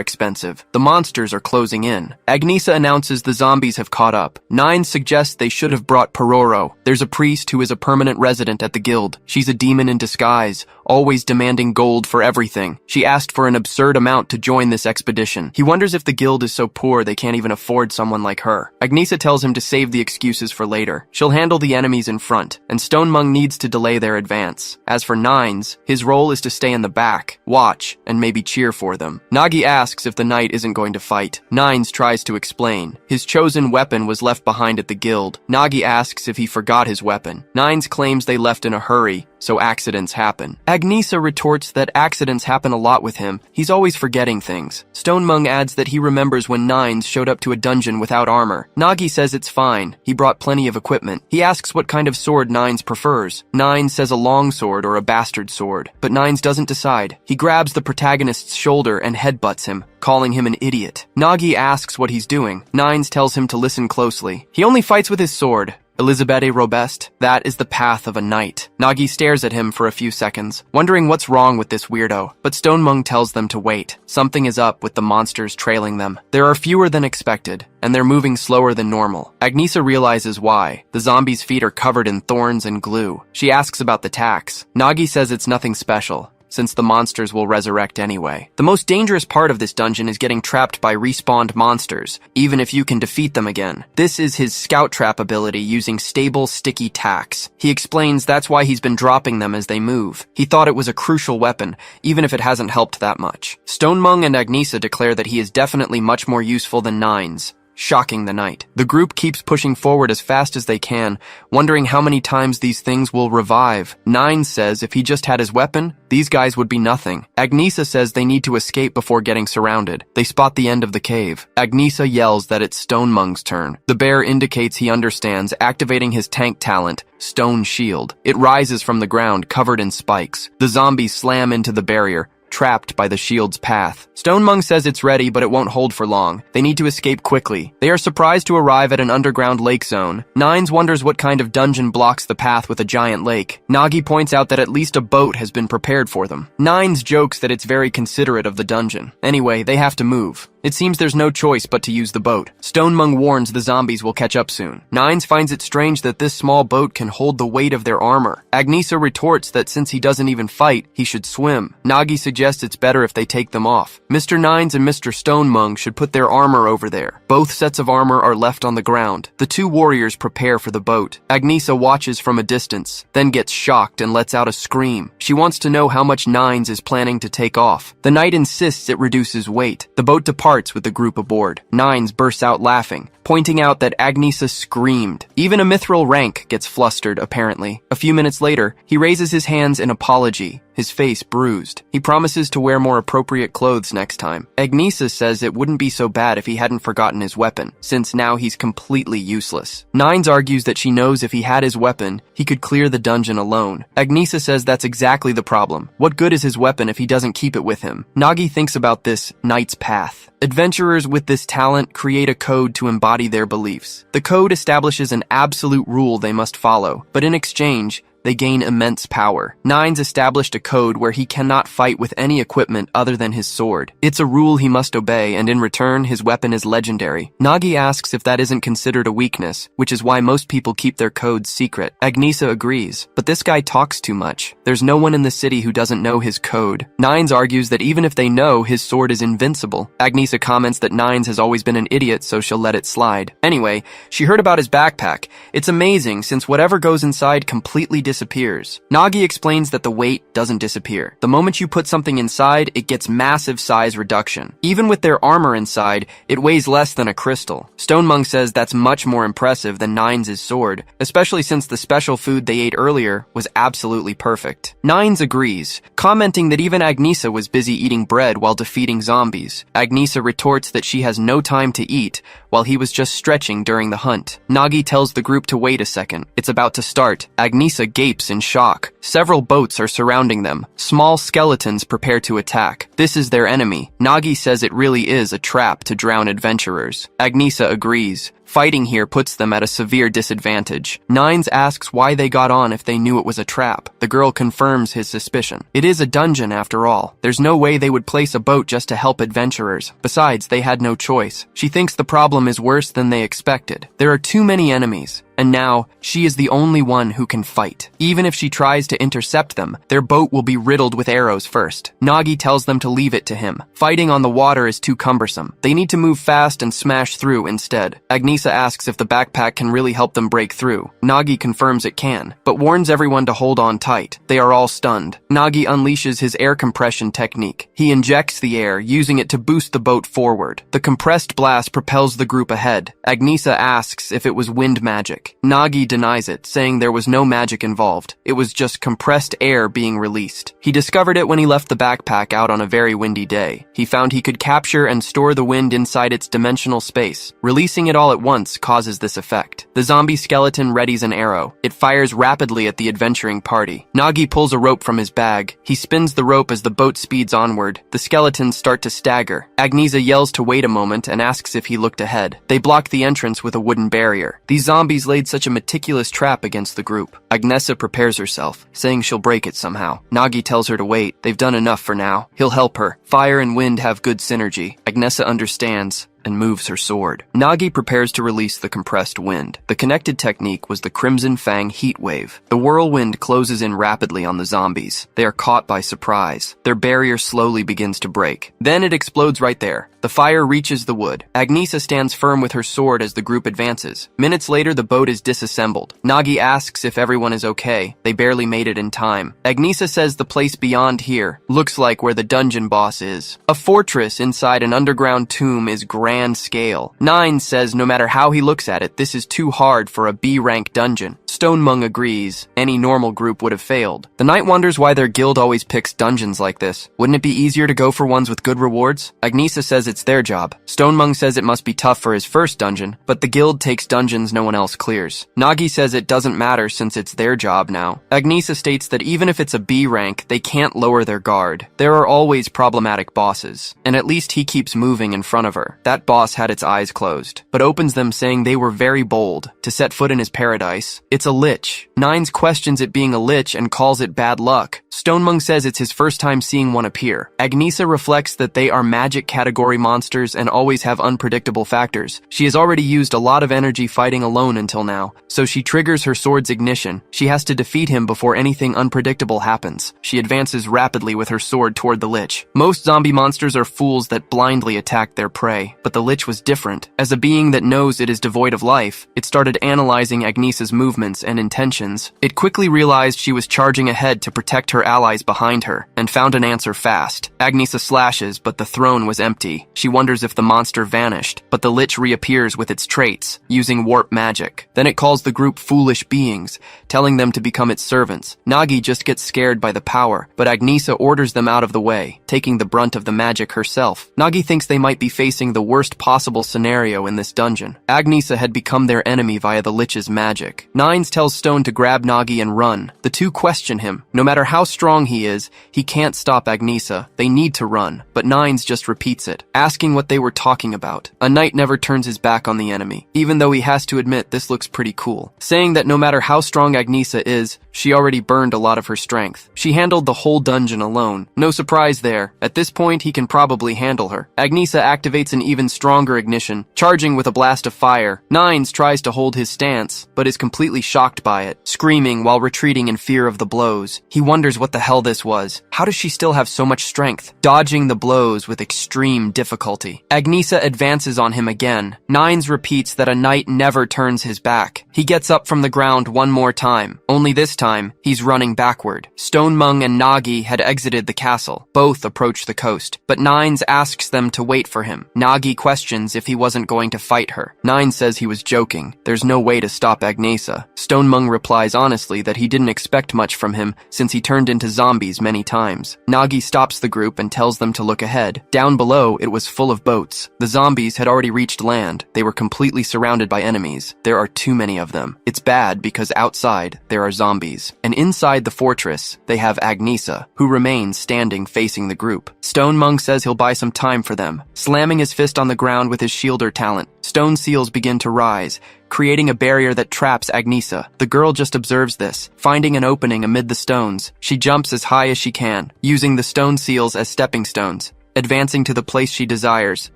expensive. The monsters are closing in. Agnesa announces the zombies have caught up. Nine suggests they should have brought Pororo. There's a priest who is a permanent resident at the guild. She's a demon in disguise, always demanding gold for everything. She asked for an absurd amount to join this expedition. He wonders if the guild is so poor they can't even afford someone like her. Agnesa tells him to save the excuses for later. She'll handle the enemies in front, and Stonemung needs to delay their advance. As for Nines, his role is to stay in the back, watch, and maybe cheer for them. Nagi asks if the knight isn't going to fight. Nines tries to explain. His chosen weapon was left behind at the guild. Nagi asks if he forgot his weapon. Nines claims they left in a hurry, so accidents happen. Agnesa retorts that accidents happen a lot with him. He's always forgetting things. Stonemung adds that he remembers when Nines showed up to a dungeon without armor. Nagi says it's fine. He brought plenty of equipment. He asks what kind of sword Nines prefers. Nines says a long sword or a bastard sword, but Nines doesn't decide. He grabs the protagonist's shoulder and headbutts him, calling him an idiot. Nagi asks what he's doing. Nines tells him to listen closely. He only fights with his sword. Elisabette Robest, that is the path of a knight. Nagi stares at him for a few seconds, wondering what's wrong with this weirdo, but Stonemung tells them to wait. Something is up with the monsters trailing them. There are fewer than expected, and they're moving slower than normal. Agnesa realizes why. The zombies' feet are covered in thorns and glue. She asks about the tax. Nagi says it's nothing special, since the monsters will resurrect anyway. The most dangerous part of this dungeon is getting trapped by respawned monsters, even if you can defeat them again. This is his scout trap ability using stable, sticky tacks. He explains that's why he's been dropping them as they move. He thought it was a crucial weapon, even if it hasn't helped that much. Stonemung and Agnesa declare that he is definitely much more useful than Nines, shocking the knight. The group keeps pushing forward as fast as they can, wondering how many times these things will revive. Nine says if he just had his weapon, these guys would be nothing. Agnesa says they need to escape before getting surrounded. They spot the end of the cave. Agnesa yells that it's Stonemung's turn. The bear indicates he understands, activating his tank talent, Stone Shield. It rises from the ground, covered in spikes. The zombies slam into the barrier, trapped by the shield's path. Stonemung says it's ready, but it won't hold for long. They need to escape quickly. They are surprised to arrive at an underground lake zone. Nines wonders what kind of dungeon blocks the path with a giant lake. Nagi points out that at least a boat has been prepared for them. Nines jokes that it's very considerate of the dungeon. Anyway, they have to move. It seems there's no choice but to use the boat. Stonemung warns the zombies will catch up soon. Nines finds it strange that this small boat can hold the weight of their armor. Agnesa retorts that since he doesn't even fight, he should swim. Nagi suggests it's better if they take them off. Mr. Nines and Mr. Stonemung should put their armor over there. Both sets of armor are left on the ground. The two warriors prepare for the boat. Agnesa watches from a distance, then gets shocked and lets out a scream. She wants to know how much Nines is planning to take off. The knight insists it reduces weight. The boat departs with the group aboard. Nines bursts out laughing, pointing out that Agnesa screamed. Even a mithril rank gets flustered, apparently. A few minutes later, he raises his hands in apology, his face bruised. He promises to wear more appropriate clothes next time. Agnesa says it wouldn't be so bad if he hadn't forgotten his weapon, since now he's completely useless. Nines argues that she knows if he had his weapon, he could clear the dungeon alone. Agnesa says that's exactly the problem. What good is his weapon if he doesn't keep it with him? Nagi thinks about this knight's path. Adventurers with this talent create a code to embody their beliefs. The code establishes an absolute rule they must follow, but in exchange, they gain immense power. Nines established a code where he cannot fight with any equipment other than his sword. It's a rule he must obey, and in return, his weapon is legendary. Nagi asks if that isn't considered a weakness, which is why most people keep their codes secret. Agnesa agrees, but this guy talks too much. There's no one in the city who doesn't know his code. Nines argues that even if they know, his sword is invincible. Agnesa comments that Nines has always been an idiot, so she'll let it slide. Anyway, she heard about his backpack. It's amazing, since whatever goes inside completely disappears. Nagi explains that the weight doesn't disappear. The moment you put something inside, it gets massive size reduction. Even with their armor inside, it weighs less than a crystal. Stonemung says that's much more impressive than Nines' sword, especially since the special food they ate earlier was absolutely perfect. Nines agrees, commenting that even Agnesa was busy eating bread while defeating zombies. Agnesa retorts that she has no time to eat, while he was just stretching during the hunt. Nagi tells the group to wait a second. It's about to start. Agnesa gapes in shock. Several boats are surrounding them. Small skeletons prepare to attack. This is their enemy. Nagi says it really is a trap to drown adventurers. Agnesa agrees. Fighting here puts them at a severe disadvantage. Nines asks why they got on if they knew it was a trap. The girl confirms his suspicion. It is a dungeon after all. There's no way they would place a boat just to help adventurers. Besides, they had no choice. She thinks the problem is worse than they expected. There are too many enemies. And now, she is the only one who can fight. Even if she tries to intercept them, their boat will be riddled with arrows first. Nagi tells them to leave it to him. Fighting on the water is too cumbersome. They need to move fast and smash through instead. Agnesa asks if the backpack can really help them break through. Nagi confirms it can, but warns everyone to hold on tight. They are all stunned. Nagi unleashes his air compression technique. He injects the air, using it to boost the boat forward. The compressed blast propels the group ahead. Agnesa asks if it was wind magic. Nagi denies it, saying there was no magic involved. It was just compressed air being released. He discovered it when he left the backpack out on a very windy day. He found he could capture and store the wind inside its dimensional space. Releasing it all at once causes this effect. The zombie skeleton readies an arrow. It fires rapidly at the adventuring party. Nagi pulls a rope from his bag. He spins the rope as the boat speeds onward. The skeletons start to stagger. Agnesa yells to wait a moment and asks if he looked ahead. They block the entrance with a wooden barrier. These zombies laid such a meticulous trap against the group. Agnesa prepares herself, saying she'll break it somehow. Nagi tells her to wait. They've done enough for now. He'll help her. Fire and wind have good synergy. Agnesa understands and moves her sword. Nagi prepares to release the compressed wind. The connected technique was the Crimson Fang heat wave. The whirlwind closes in rapidly on the zombies. They are caught by surprise. Their barrier slowly begins to break. Then it explodes right there. The fire reaches the wood. Agnesa stands firm with her sword as the group advances. Minutes later, the boat is disassembled. Nagi asks if everyone is okay. They barely made it in time. Agnesa says the place beyond here looks like where the dungeon boss is. A fortress inside an underground tomb is grand scale. Nine says no matter how he looks at it, this is too hard for a B-rank dungeon. Stonemung agrees. Any normal group would have failed. The knight wonders why their guild always picks dungeons like this. Wouldn't it be easier to go for ones with good rewards? Agnesa says it's it's their job. Stonemung says it must be tough for his first dungeon, but the guild takes dungeons no one else clears. Nagi says it doesn't matter since it's their job now. Agnesa states that even if it's a B rank, they can't lower their guard. There are always problematic bosses, and at least he keeps moving in front of her. That boss had its eyes closed, but opens them saying they were very bold to set foot in his paradise. It's a lich. Nines questions it being a lich and calls it bad luck. Stonemung says it's his first time seeing one appear. Agnesa reflects that they are magic category monsters and always have unpredictable factors. She has already used a lot of energy fighting alone until now, so she triggers her sword's ignition. She has to defeat him before anything unpredictable happens. She advances rapidly with her sword toward the lich. Most zombie monsters are fools that blindly attack their prey, but the lich was different. As a being that knows it is devoid of life, it started analyzing Agnesa's movements and intentions. It quickly realized she was charging ahead to protect her allies behind her, and found an answer fast. Agnesa slashes, but the throne was empty. She wonders if the monster vanished, but the lich reappears with its traits, using warp magic. Then it calls the group foolish beings, telling them to become its servants. Nagi just gets scared by the power, but Agnesa orders them out of the way, taking the brunt of the magic herself. Nagi thinks they might be facing the worst possible scenario in this dungeon. Agnesa had become their enemy via the lich's magic. Nines tells Stone to grab Nagi and run. The two question him. No matter how strong he is, he can't stop Agnesa. They need to run, but Nines just repeats it, asking what they were talking about. A knight never turns his back on the enemy, even though he has to admit this looks pretty cool, saying that no matter how strong Agnesa is, she already burned a lot of her strength. She handled the whole dungeon alone. No surprise there. At this point, he can probably handle her. Agnesa activates an even stronger ignition, charging with a blast of fire. Nines tries to hold his stance, but is completely shocked by it, screaming while retreating in fear of the blows. He wonders what the hell this was. How does she still have so much strength? Dodging the blows with extreme difficulty. Agnesa advances on him again. Nines repeats that a knight never turns his back. He gets up from the ground one more time. Only this time, he's running backward. Stonemung and Nagi had exited the castle. Both approach the coast, but Nines asks them to wait for him. Nagi questions if he wasn't going to fight her. Nines says he was joking. There's no way to stop Agnesa. Stonemung replies honestly that he didn't expect much from him since he turned into zombies many times. Nagi stops the group and tells them to look ahead. Down below, it was full of boats. The zombies had already reached land. They were completely surrounded by enemies. There are too many of them. It's bad because outside, there are zombies. And inside the fortress, they have Agnesa, who remains standing facing the group. Stonemung says he'll buy some time for them. Slamming his fist on the ground with his shielder talent, stone seals begin to rise, creating a barrier that traps Agnesa. The girl just observes this, finding an opening amid the stones. She jumps as high as she can, using the stone seals as stepping stones, advancing to the place she desires.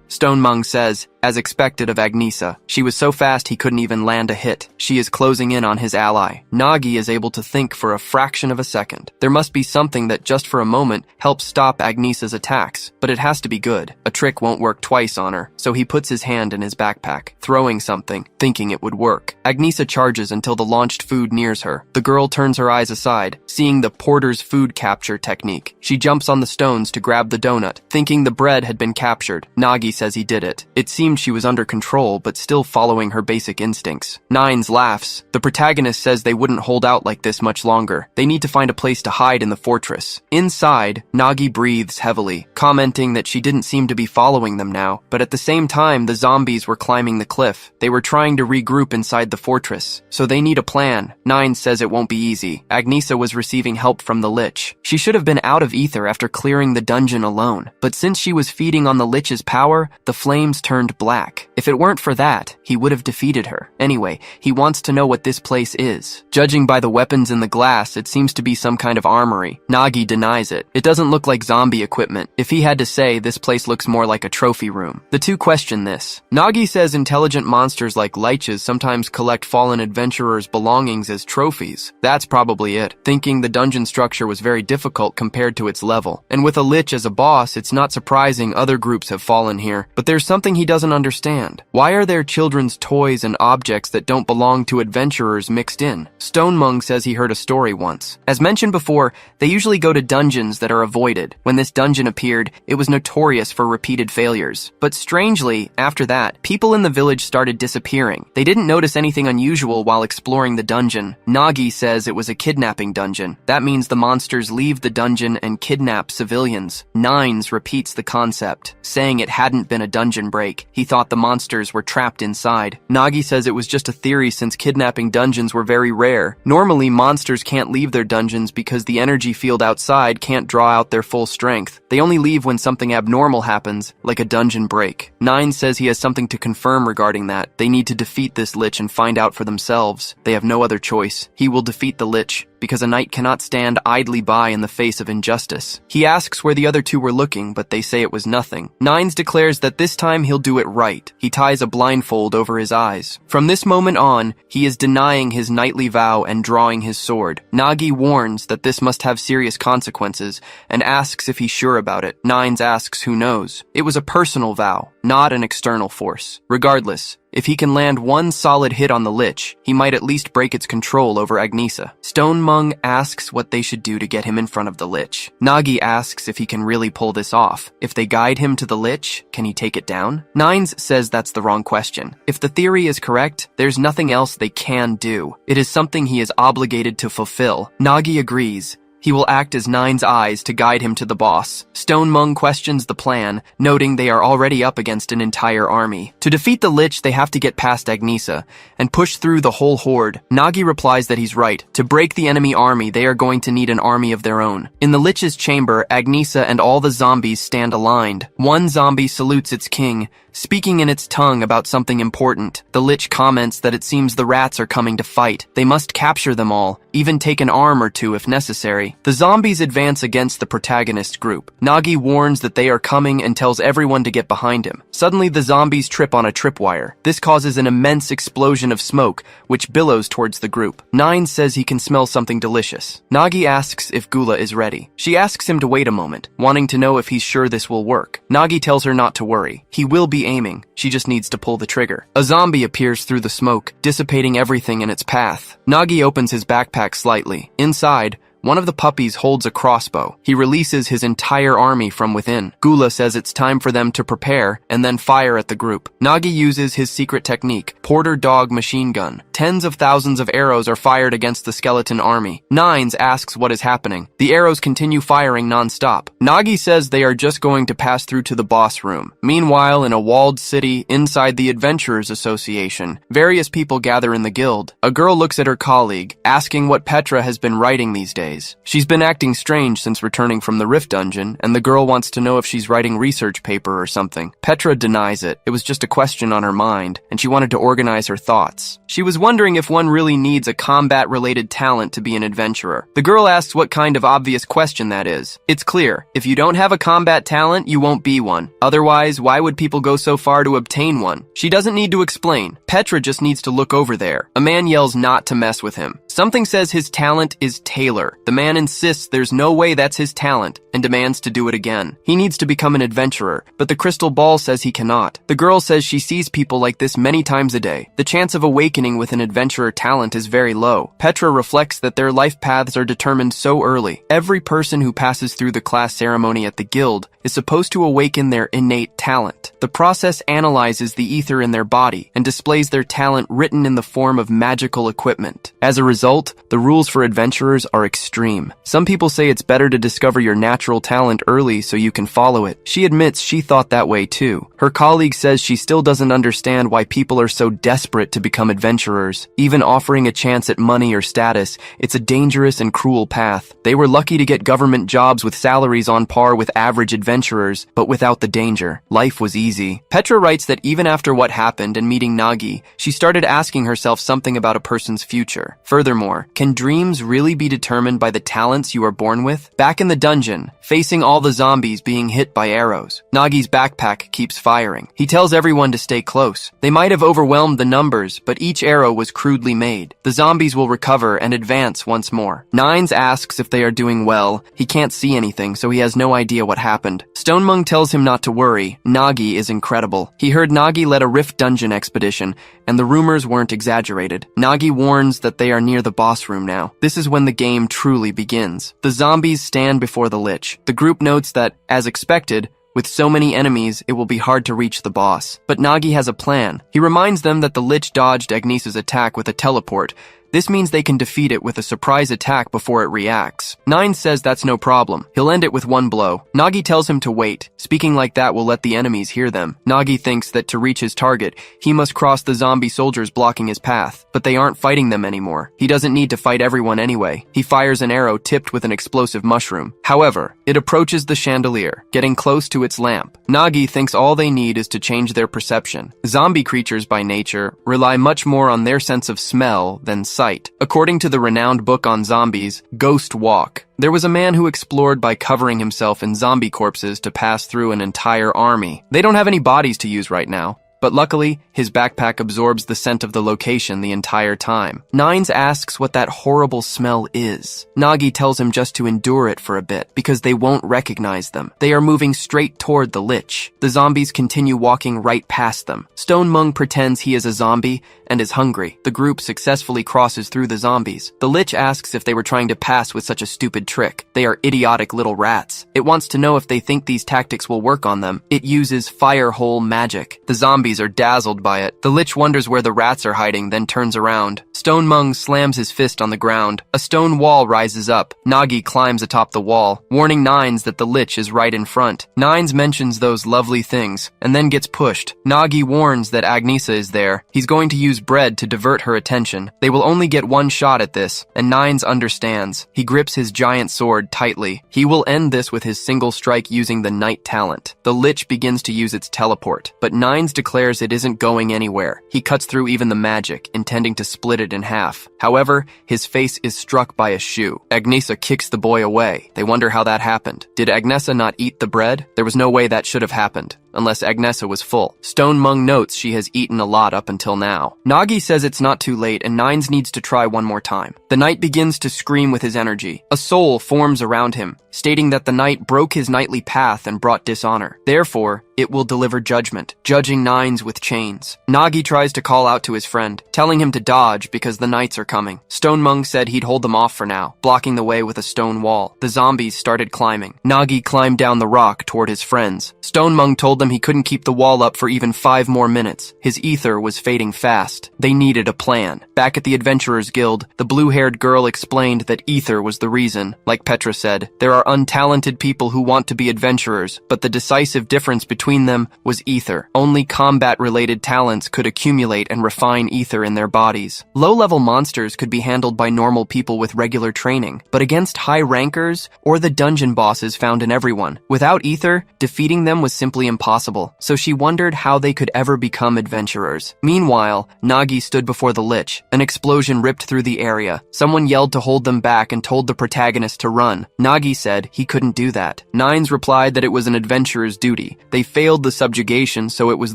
Stonemung says, as expected of Agnesa, she was so fast he couldn't even land a hit. She is closing in on his ally. Nagi is able to think for a fraction of a second. There must be something that just for a moment helps stop Agnesa's attacks, but it has to be good. A trick won't work twice on her, so he puts his hand in his backpack, throwing something, thinking it would work. Agnesa charges until the launched food nears her. The girl turns her eyes aside, seeing the porter's food capture technique. She jumps on the stones to grab the donut, thinking the bread had been captured. Nagi says he did it. It seemed she was under control, but still following her basic instincts. Nines laughs. The protagonist says they wouldn't hold out like this much longer. They need to find a place to hide in the fortress. Inside, Nagi breathes heavily, commenting that she didn't seem to be following them now, but at the same time, the zombies were climbing the cliff. They were trying to regroup inside the fortress, so they need a plan. Nines says it won't be easy. Agnesa was receiving help from the Lich. She should have been out of ether after clearing the dungeon alone, but since she was feeding on the Lich's power, the flames turned black. If it weren't for that, he would have defeated her. Anyway, he wants to know what this place is. Judging by the weapons in the glass, it seems to be some kind of armory. Nagi denies it. It doesn't look like zombie equipment. If he had to say, this place looks more like a trophy room. The two question this. Nagi says intelligent monsters like liches sometimes collect fallen adventurers' belongings as trophies. That's probably it, thinking the dungeon structure was very difficult compared to its level. And with a lich as a boss, it's not surprising other groups have fallen here. But there's something he doesn't doesn't understand. Why are there children's toys and objects that don't belong to adventurers mixed in? Stonemung says he heard a story once. As mentioned before, they usually go to dungeons that are avoided. When this dungeon appeared, it was notorious for repeated failures. But strangely, after that, people in the village started disappearing. They didn't notice anything unusual while exploring the dungeon. Nagi says it was a kidnapping dungeon. That means the monsters leave the dungeon and kidnap civilians. Nines repeats the concept, saying it hadn't been a dungeon break. He thought the monsters were trapped inside. Nagi says it was just a theory since kidnapping dungeons were very rare. Normally, monsters can't leave their dungeons because the energy field outside can't draw out their full strength. They only leave when something abnormal happens, like a dungeon break. Nine says he has something to confirm regarding that. They need to defeat this Lich and find out for themselves. They have no other choice. He will defeat the Lich, because a knight cannot stand idly by in the face of injustice. He asks where the other two were looking, but they say it was nothing. Nines declares that this time he'll do it right. He ties a blindfold over his eyes. From this moment on, he is denying his knightly vow and drawing his sword. Nagi warns that this must have serious consequences and asks if he's sure about it. Nines asks who knows. It was a personal vow, not an external force. Regardless, if he can land one solid hit on the Lich, he might at least break its control over Agnisa. Stonemung asks what they should do to get him in front of the Lich. Nagi asks if he can really pull this off. If they guide him to the Lich, can he take it down? Nines says that's the wrong question. If the theory is correct, there's nothing else they can do. It is something he is obligated to fulfill. Nagi agrees. He will act as Nine's eyes to guide him to the boss. Stonemung questions the plan, noting they are already up against an entire army. To defeat the Lich, they have to get past Agnisa and push through the whole horde. Nagi replies that he's right. To break the enemy army, they are going to need an army of their own. In the Lich's chamber, Agnisa and all the zombies stand aligned. One zombie salutes its king, speaking in its tongue about something important. The Lich comments that it seems the rats are coming to fight. They must capture them all, even take an arm or two if necessary. The zombies advance against the protagonist group. Nagi warns that they are coming and tells everyone to get behind him. Suddenly, the zombies trip on a tripwire. This causes an immense explosion of smoke, which billows towards the group. Nine says he can smell something delicious. Nagi asks if Gula is ready. She asks him to wait a moment, wanting to know if he's sure this will work. Nagi tells her not to worry. He will be aiming. She just needs to pull the trigger. A zombie appears through the smoke, dissipating everything in its path. Nagi opens his backpack slightly. Inside, one of the puppies holds a crossbow. He releases his entire army from within. Gula says it's time for them to prepare and then fire at the group. Nagi uses his secret technique, Porter dog machine gun. Tens of thousands of arrows are fired against the skeleton army. Nines asks what is happening. The arrows continue firing non-stop. Nagi says they are just going to pass through to the boss room. Meanwhile, in a walled city inside the Adventurers Association, various people gather in the guild. A girl looks at her colleague, asking what Petra has been writing these days. She's been acting strange since returning from the Rift Dungeon, and the girl wants to know if she's writing research paper or something. Petra denies it. It was just a question on her mind, and she wanted to organize her thoughts. She was wondering if one really needs a combat-related talent to be an adventurer. The girl asks what kind of obvious question that is. It's clear. If you don't have a combat talent, you won't be one. Otherwise, why would people go so far to obtain one? She doesn't need to explain. Petra just needs to look over there. A man yells not to mess with him. Something says his talent is tailor. The man insists there's no way that's his talent and demands to do it again. He needs to become an adventurer, but the crystal ball says he cannot. The girl says she sees people like this many times a day. The chance of awakening with an adventurer talent is very low. Petra reflects that their life paths are determined so early. Every person who passes through the class ceremony at the guild is supposed to awaken their innate talent. The process analyzes the ether in their body and displays their talent written in the form of magical equipment. As a result, the rules for adventurers are extreme. Some people say it's better to discover your natural talent early so you can follow it. She admits she thought that way too. Her colleague says she still doesn't understand why people are so desperate to become adventurers. Even offering a chance at money or status, it's a dangerous and cruel path. They were lucky to get government jobs with salaries on par with average adventurers, but without the danger. Life was easy. Petra writes that even after what happened and meeting Nagi, she started asking herself something about a person's future. Furthermore, can dreams really be determined by the talents you are born with? Back in the dungeon, facing all the zombies being hit by arrows, Nagi's backpack keeps firing. He tells everyone to stay close. They might have overwhelmed the numbers, but each arrow was crudely made. The zombies will recover and advance once more. Nines asks if they are doing well. He can't see anything, so he has no idea what happened. ground. Stonemung tells him not to worry. Nagi is incredible. He heard Nagi led a Rift Dungeon expedition, and the rumors weren't exaggerated. Nagi warns that they are near the boss room now. This is when the game truly begins. The zombies stand before the Lich. The group notes that, as expected, with so many enemies, it will be hard to reach the boss. But Nagi has a plan. He reminds them that the Lich dodged Agnisa's attack with a teleport. This means they can defeat it with a surprise attack before it reacts. Nine says that's no problem. He'll end it with one blow. Nagi tells him to wait. Speaking like that will let the enemies hear them. Nagi thinks that to reach his target, he must cross the zombie soldiers blocking his path. But they aren't fighting them anymore. He doesn't need to fight everyone anyway. He fires an arrow tipped with an explosive mushroom. However, it approaches the chandelier, getting close to its lamp. Nagi thinks all they need is to change their perception. Zombie creatures by nature rely much more on their sense of smell than sight. According to the renowned book on zombies, Ghost Walk, there was a man who explored by covering himself in zombie corpses to pass through an entire army. They don't have any bodies to use right now, but luckily, his backpack absorbs the scent of the location the entire time. Nines asks what that horrible smell is. Nagi tells him just to endure it for a bit, because they won't recognize them. They are moving straight toward the Lich. The zombies continue walking right past them. Stonemung pretends he is a zombie and is hungry. The group successfully crosses through the zombies. The Lich asks if they were trying to pass with such a stupid trick. They are idiotic little rats. It wants to know if they think these tactics will work on them. It uses fire hole magic. The zombies are dazzled by it. The Lich wonders where the rats are hiding, then turns around. Stonemung slams his fist on the ground. A stone wall rises up. Nagi climbs atop the wall, warning Nines that the Lich is right in front. Nines mentions those lovely things, and then gets pushed. Nagi warns that Agnisa is there. He's going to use bread to divert her attention. They will only get one shot at this, and Nines understands. He grips his giant sword tightly. He will end this with his single strike using the Night talent. The Lich begins to use its teleport, but Nines declares it isn't going anywhere. He cuts through even the magic, intending to split it in half. However, his face is struck by a shoe. Agnesa kicks the boy away. They wonder how that happened. Did Agnesa not eat the bread? There was no way that should have happened, unless Agnesa was full. Stonemung notes she has eaten a lot up until now. Nagi says it's not too late and Nines needs to try one more time. The knight begins to scream with his energy. A soul forms around him, stating that the knight broke his knightly path and brought dishonor. Therefore, it will deliver judgment, judging Nines with chains. Nagi tries to call out to his friend, telling him to dodge because the knights are coming. Stonemung said he'd hold them off for now, blocking the way with a stone wall. The zombies started climbing. Nagi climbed down the rock toward his friends. Stonemung told them he couldn't keep the wall up for even 5 more minutes. His ether was fading fast. They needed a plan. Back at the Adventurers Guild, the blue-haired girl explained that ether was the reason. Like Petra said, there are untalented people who want to be adventurers, but the decisive difference between them was ether. Only combat-related talents could accumulate and refine ether in their bodies. Low-level monsters could be handled by normal people with regular training, but against high rankers or the dungeon bosses found in everyone. Without ether, defeating them was simply impossible, so she wondered how they could ever become adventurers. Meanwhile, Nagi stood before the Lich. An explosion ripped through the area. Someone yelled to hold them back and told the protagonist to run. Nagi said he couldn't do that. Nines replied that it was an adventurer's duty. They failed the subjugation, so it was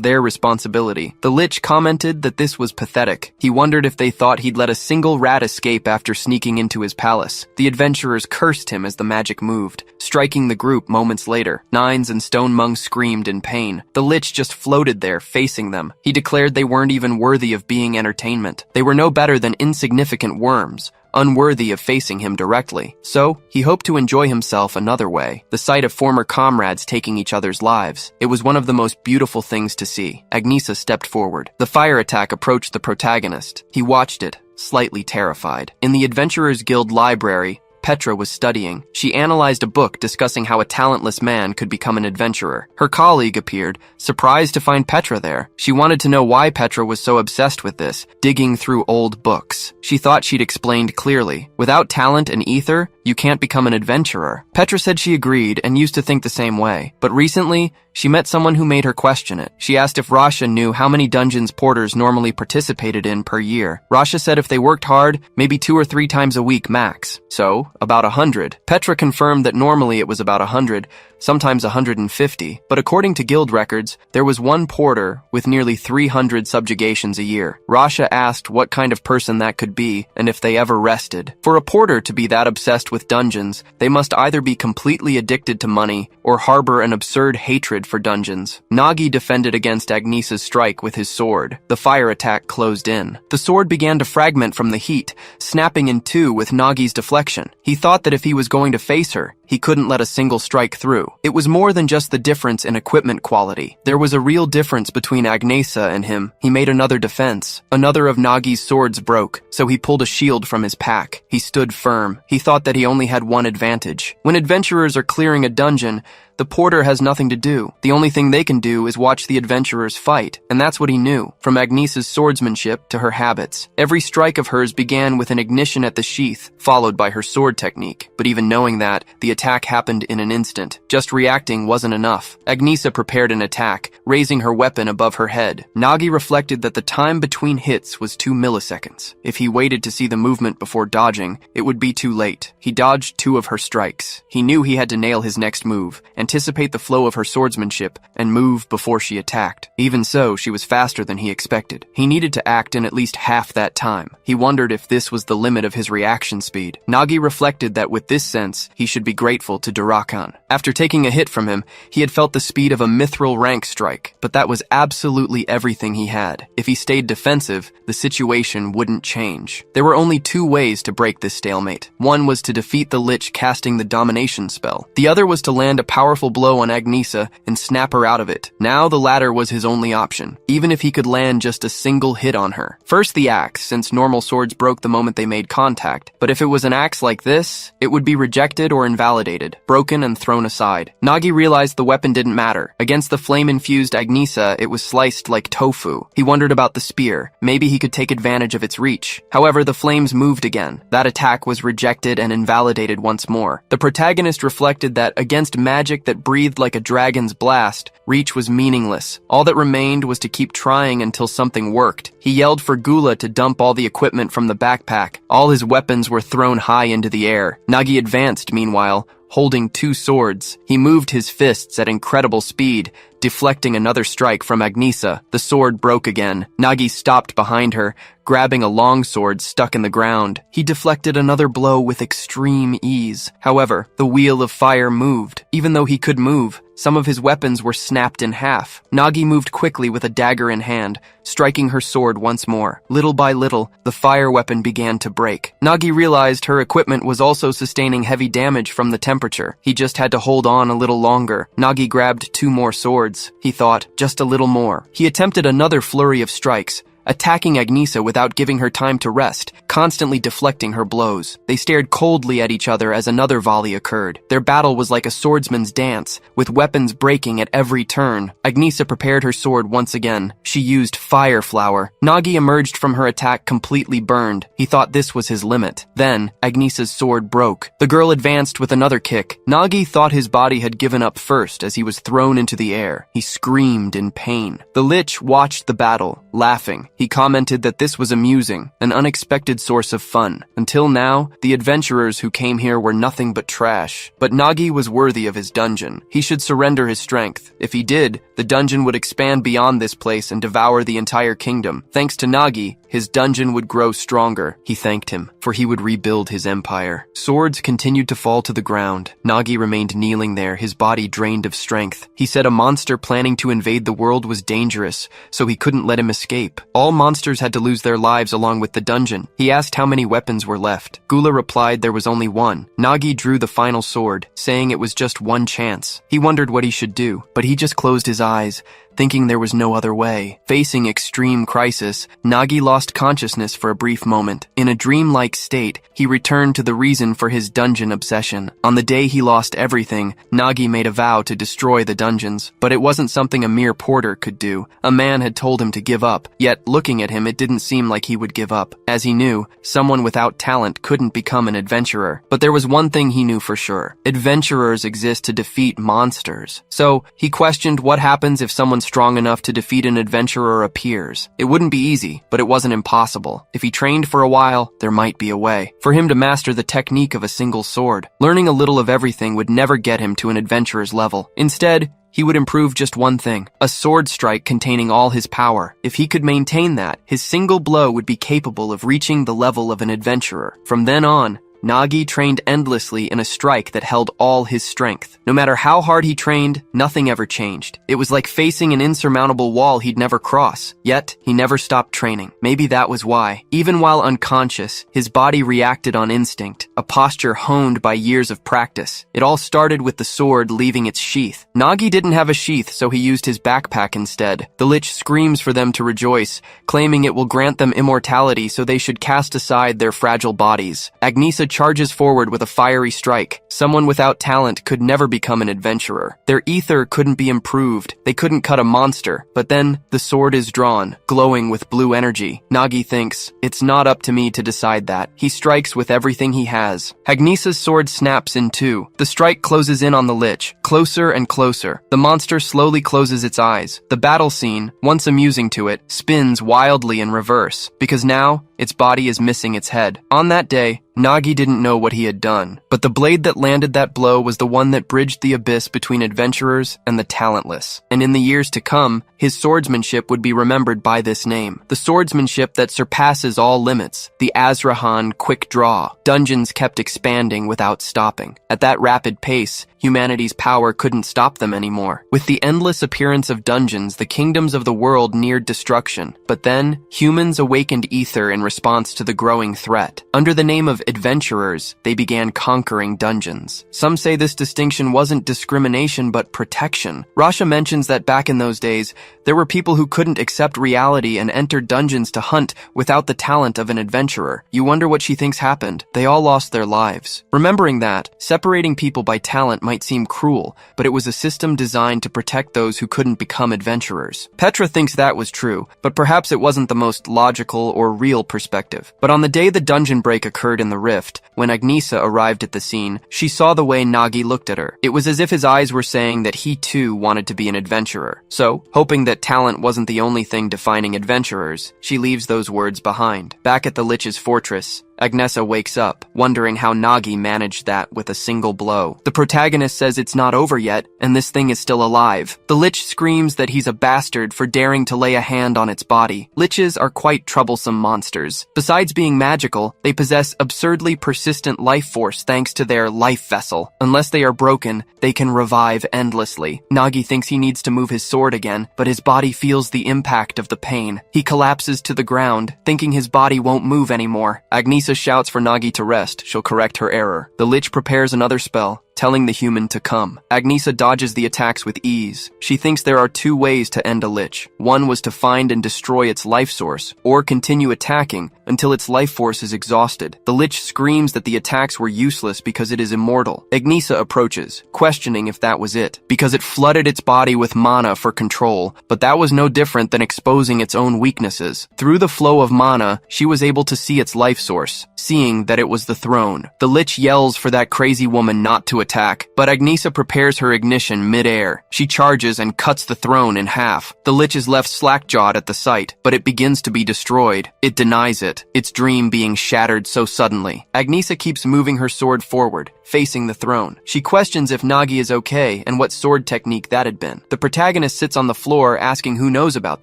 their responsibility. The Lich commented that this was pathetic. He wondered if they thought he'd let a single rat escape after sneaking into his palace. The adventurers cursed him as the magic moved, striking the group moments later. Nines and Stonemung screamed in pain. The Lich just floated there, facing them. He declared they weren't even worthy of being entertainment. They were no better than insignificant worms, unworthy of facing him directly. So, he hoped to enjoy himself another way, the sight of former comrades taking each other's lives. It was one of the most beautiful things to see. Agnesa stepped forward. The fire attack approached the protagonist. He watched it, slightly terrified. In the Adventurers Guild library, Petra was studying. She analyzed a book discussing how a talentless man could become an adventurer. Her colleague appeared, surprised to find Petra there. She wanted to know why Petra was so obsessed with this, digging through old books. She thought she'd explained clearly. Without talent and ether, you can't become an adventurer. Petra said she agreed and used to think the same way. But recently, she met someone who made her question it. She asked if Rasha knew how many dungeons porters normally participated in per year. Rasha said if they worked hard, maybe 2 or 3 times a week max. So, about 100. Petra confirmed that normally it was about 100, sometimes 150. But according to guild records, there was one porter with nearly 300 subjugations a year. Rasha asked what kind of person that could be and if they ever rested. For a porter to be that obsessed with with dungeons, they must either be completely addicted to money or harbor an absurd hatred for dungeons. Nagi defended against Agnisa's strike with his sword. The fire attack closed in. The sword began to fragment from the heat, snapping in two with Nagi's deflection. He thought that if he was going to face her, he couldn't let a single strike through. It was more than just the difference in equipment quality. There was a real difference between Agnesa and him. He made another defense. Another of Nagi's swords broke, so he pulled a shield from his pack. He stood firm. He thought that he only had one advantage. When adventurers are clearing a dungeon, the porter has nothing to do. The only thing they can do is watch the adventurers fight, and that's what he knew, from Agnesa's swordsmanship to her habits. Every strike of hers began with an ignition at the sheath, followed by her sword technique. But even knowing that, the attack happened in an instant. Just reacting wasn't enough. Agnesa prepared an attack, raising her weapon above her head. Nagi reflected that the time between hits was 2 milliseconds. If he waited to see the movement before dodging, it would be too late. He dodged 2 of her strikes. He knew he had to nail his next move, anticipate the flow of her swordsmanship, and move before she attacked. Even so, she was faster than he expected. He needed to act in at least half that time. He wondered if this was the limit of his reaction speed. Nagi reflected that with this sense, he should be grateful to Durakan. After taking a hit from him, he had felt the speed of a mithril rank strike, but that was absolutely everything he had. If he stayed defensive, the situation wouldn't change. There were only 2 ways to break this stalemate. One was to defeat the Lich casting the domination spell. The other was to land a powerful blow on Agnesa and snap her out of it. Now the latter was his only option, even if he could land just a single hit on her. First the axe, since normal swords broke the moment they made contact, but if it was an axe like this, it would be rejected or invalidated, broken and thrown aside. Nagi realized the weapon didn't matter. Against the flame-infused Agnesa, it was sliced like tofu. He wondered about the spear. Maybe he could take advantage of its reach. However, the flames moved again. That attack was rejected and invalidated once more. The protagonist reflected that against magic that breathed like a dragon's blast, reach was meaningless. All that remained was to keep trying until something worked. He yelled for Gula to dump all the equipment from the backpack. All his weapons were thrown high into the air. Nagi advanced, meanwhile, holding 2 swords. He moved his fists at incredible speed, deflecting another strike from Agnesa. The sword broke again. Nagi stopped behind her, grabbing a long sword stuck in the ground. He deflected another blow with extreme ease. However, the wheel of fire moved. Even though he could move, some of his weapons were snapped in half. Nagi moved quickly with a dagger in hand, striking her sword once more. Little by little, the fire weapon began to break. Nagi realized her equipment was also sustaining heavy damage from the temperature. He just had to hold on a little longer. Nagi grabbed 2 more swords. He thought, just a little more. He attempted another flurry of strikes, attacking Agnesa without giving her time to rest, constantly deflecting her blows. They stared coldly at each other as another volley occurred. Their battle was like a swordsman's dance, with weapons breaking at every turn. Agnesa prepared her sword once again. She used fire flower. Nagi emerged from her attack completely burned. He thought this was his limit. Then, Agnesa's sword broke. The girl advanced with another kick. Nagi thought his body had given up first as he was thrown into the air. He screamed in pain. The Lich watched the battle, laughing. He commented that this was amusing, an unexpected source of fun. Until now, the adventurers who came here were nothing but trash. But Nagi was worthy of his dungeon. He should surrender his strength. If he did, the dungeon would expand beyond this place and devour the entire kingdom. Thanks to Nagi, his dungeon would grow stronger. He thanked him, for he would rebuild his empire. Swords continued to fall to the ground. Nagi remained kneeling there, his body drained of strength. He said a monster planning to invade the world was dangerous, so he couldn't let him escape. All monsters had to lose their lives along with the dungeon. He asked how many weapons were left. Gula replied there was only one. Nagi drew the final sword, saying it was just one chance. He wondered what he should do, but he just closed his eyes, thinking there was no other way. Facing extreme crisis, Nagi lost consciousness for a brief moment. In a dreamlike state, he returned to the reason for his dungeon obsession. On the day he lost everything, Nagi made a vow to destroy the dungeons, but it wasn't something a mere porter could do. A man had told him to give up, yet looking at him it didn't seem like he would give up. As he knew, someone without talent couldn't become an adventurer. But there was one thing he knew for sure. Adventurers exist to defeat monsters. So, he questioned what happens if someone strong enough to defeat an adventurer appears. It wouldn't be easy, but it wasn't impossible. If he trained for a while, there might be a way. For him to master the technique of a single sword, learning a little of everything would never get him to an adventurer's level. Instead, he would improve just one thing, a sword strike containing all his power. If he could maintain that, his single blow would be capable of reaching the level of an adventurer. From then on, Nagi trained endlessly in a strike that held all his strength. No matter how hard he trained, nothing ever changed. It was like facing an insurmountable wall he'd never cross. Yet, he never stopped training. Maybe that was why. Even while unconscious, his body reacted on instinct, a posture honed by years of practice. It all started with the sword leaving its sheath. Nagi didn't have a sheath, so he used his backpack instead. The Lich screams for them to rejoice, claiming it will grant them immortality so they should cast aside their fragile bodies. Agnesa charges forward with a fiery strike. Someone without talent could never become an adventurer. Their ether couldn't be improved. They couldn't cut a monster. But then, the sword is drawn, glowing with blue energy. Nagi thinks, it's not up to me to decide that. He strikes with everything he has. Agnesa's sword snaps in two. The strike closes in on the Lich, closer and closer. The monster slowly closes its eyes. The battle scene, once amusing to it, spins wildly in reverse, because now, its body is missing its head. On that day, Nagi didn't know what he had done, but the blade that landed that blow was the one that bridged the abyss between adventurers and the talentless. And in the years to come, his swordsmanship would be remembered by this name. The swordsmanship that surpasses all limits. The Azrahan quick draw. Dungeons kept expanding without stopping. At that rapid pace, humanity's power couldn't stop them anymore. With the endless appearance of dungeons, the kingdoms of the world neared destruction. But then, humans awakened ether in response to the growing threat. Under the name of adventurers, they began conquering dungeons. Some say this distinction wasn't discrimination but protection. Rasha mentions that back in those days, there were people who couldn't accept reality and entered dungeons to hunt without the talent of an adventurer. You wonder what she thinks happened. They all lost their lives. Remembering that, separating people by talent might seem cruel, but it was a system designed to protect those who couldn't become adventurers. Petra thinks that was true, but perhaps it wasn't the most logical or real perspective. But on the day the dungeon break occurred in the rift, when Agnesa arrived at the scene, she saw the way Nagi looked at her. It was as if his eyes were saying that he too wanted to be an adventurer. So, hoping that talent wasn't the only thing defining adventurers, she leaves those words behind. Back at the Lich's fortress, Agnesa wakes up, wondering how Nagi managed that with a single blow. The protagonist says it's not over yet, and this thing is still alive. The Lich screams that he's a bastard for daring to lay a hand on its body. Liches are quite troublesome monsters. Besides being magical, they possess absurdly persistent life force thanks to their life vessel. Unless they are broken, they can revive endlessly. Nagi thinks he needs to move his sword again, but his body feels the impact of the pain. He collapses to the ground, thinking his body won't move anymore. Agnesa shouts for Nagi to rest. She'll correct her error. The Lich prepares another spell, telling the human to come. Agnesa dodges the attacks with ease. She thinks there are two ways to end a Lich. One was to find and destroy its life source, or continue attacking until its life force is exhausted. The Lich screams that the attacks were useless because it is immortal. Agnesa approaches, questioning if that was it, because it flooded its body with mana for control, but that was no different than exposing its own weaknesses. Through the flow of mana, she was able to see its life source, seeing that it was the throne. The Lich yells for that crazy woman not to attack, but Agnesa prepares her ignition mid-air. She charges and cuts the throne in half. The Lich is left slack-jawed at the sight, but it begins to be destroyed. It denies it, its dream being shattered so suddenly. Agnesa keeps moving her sword forward, facing the throne. She questions if Nagi is okay and what sword technique that had been. The protagonist sits on the floor asking who knows about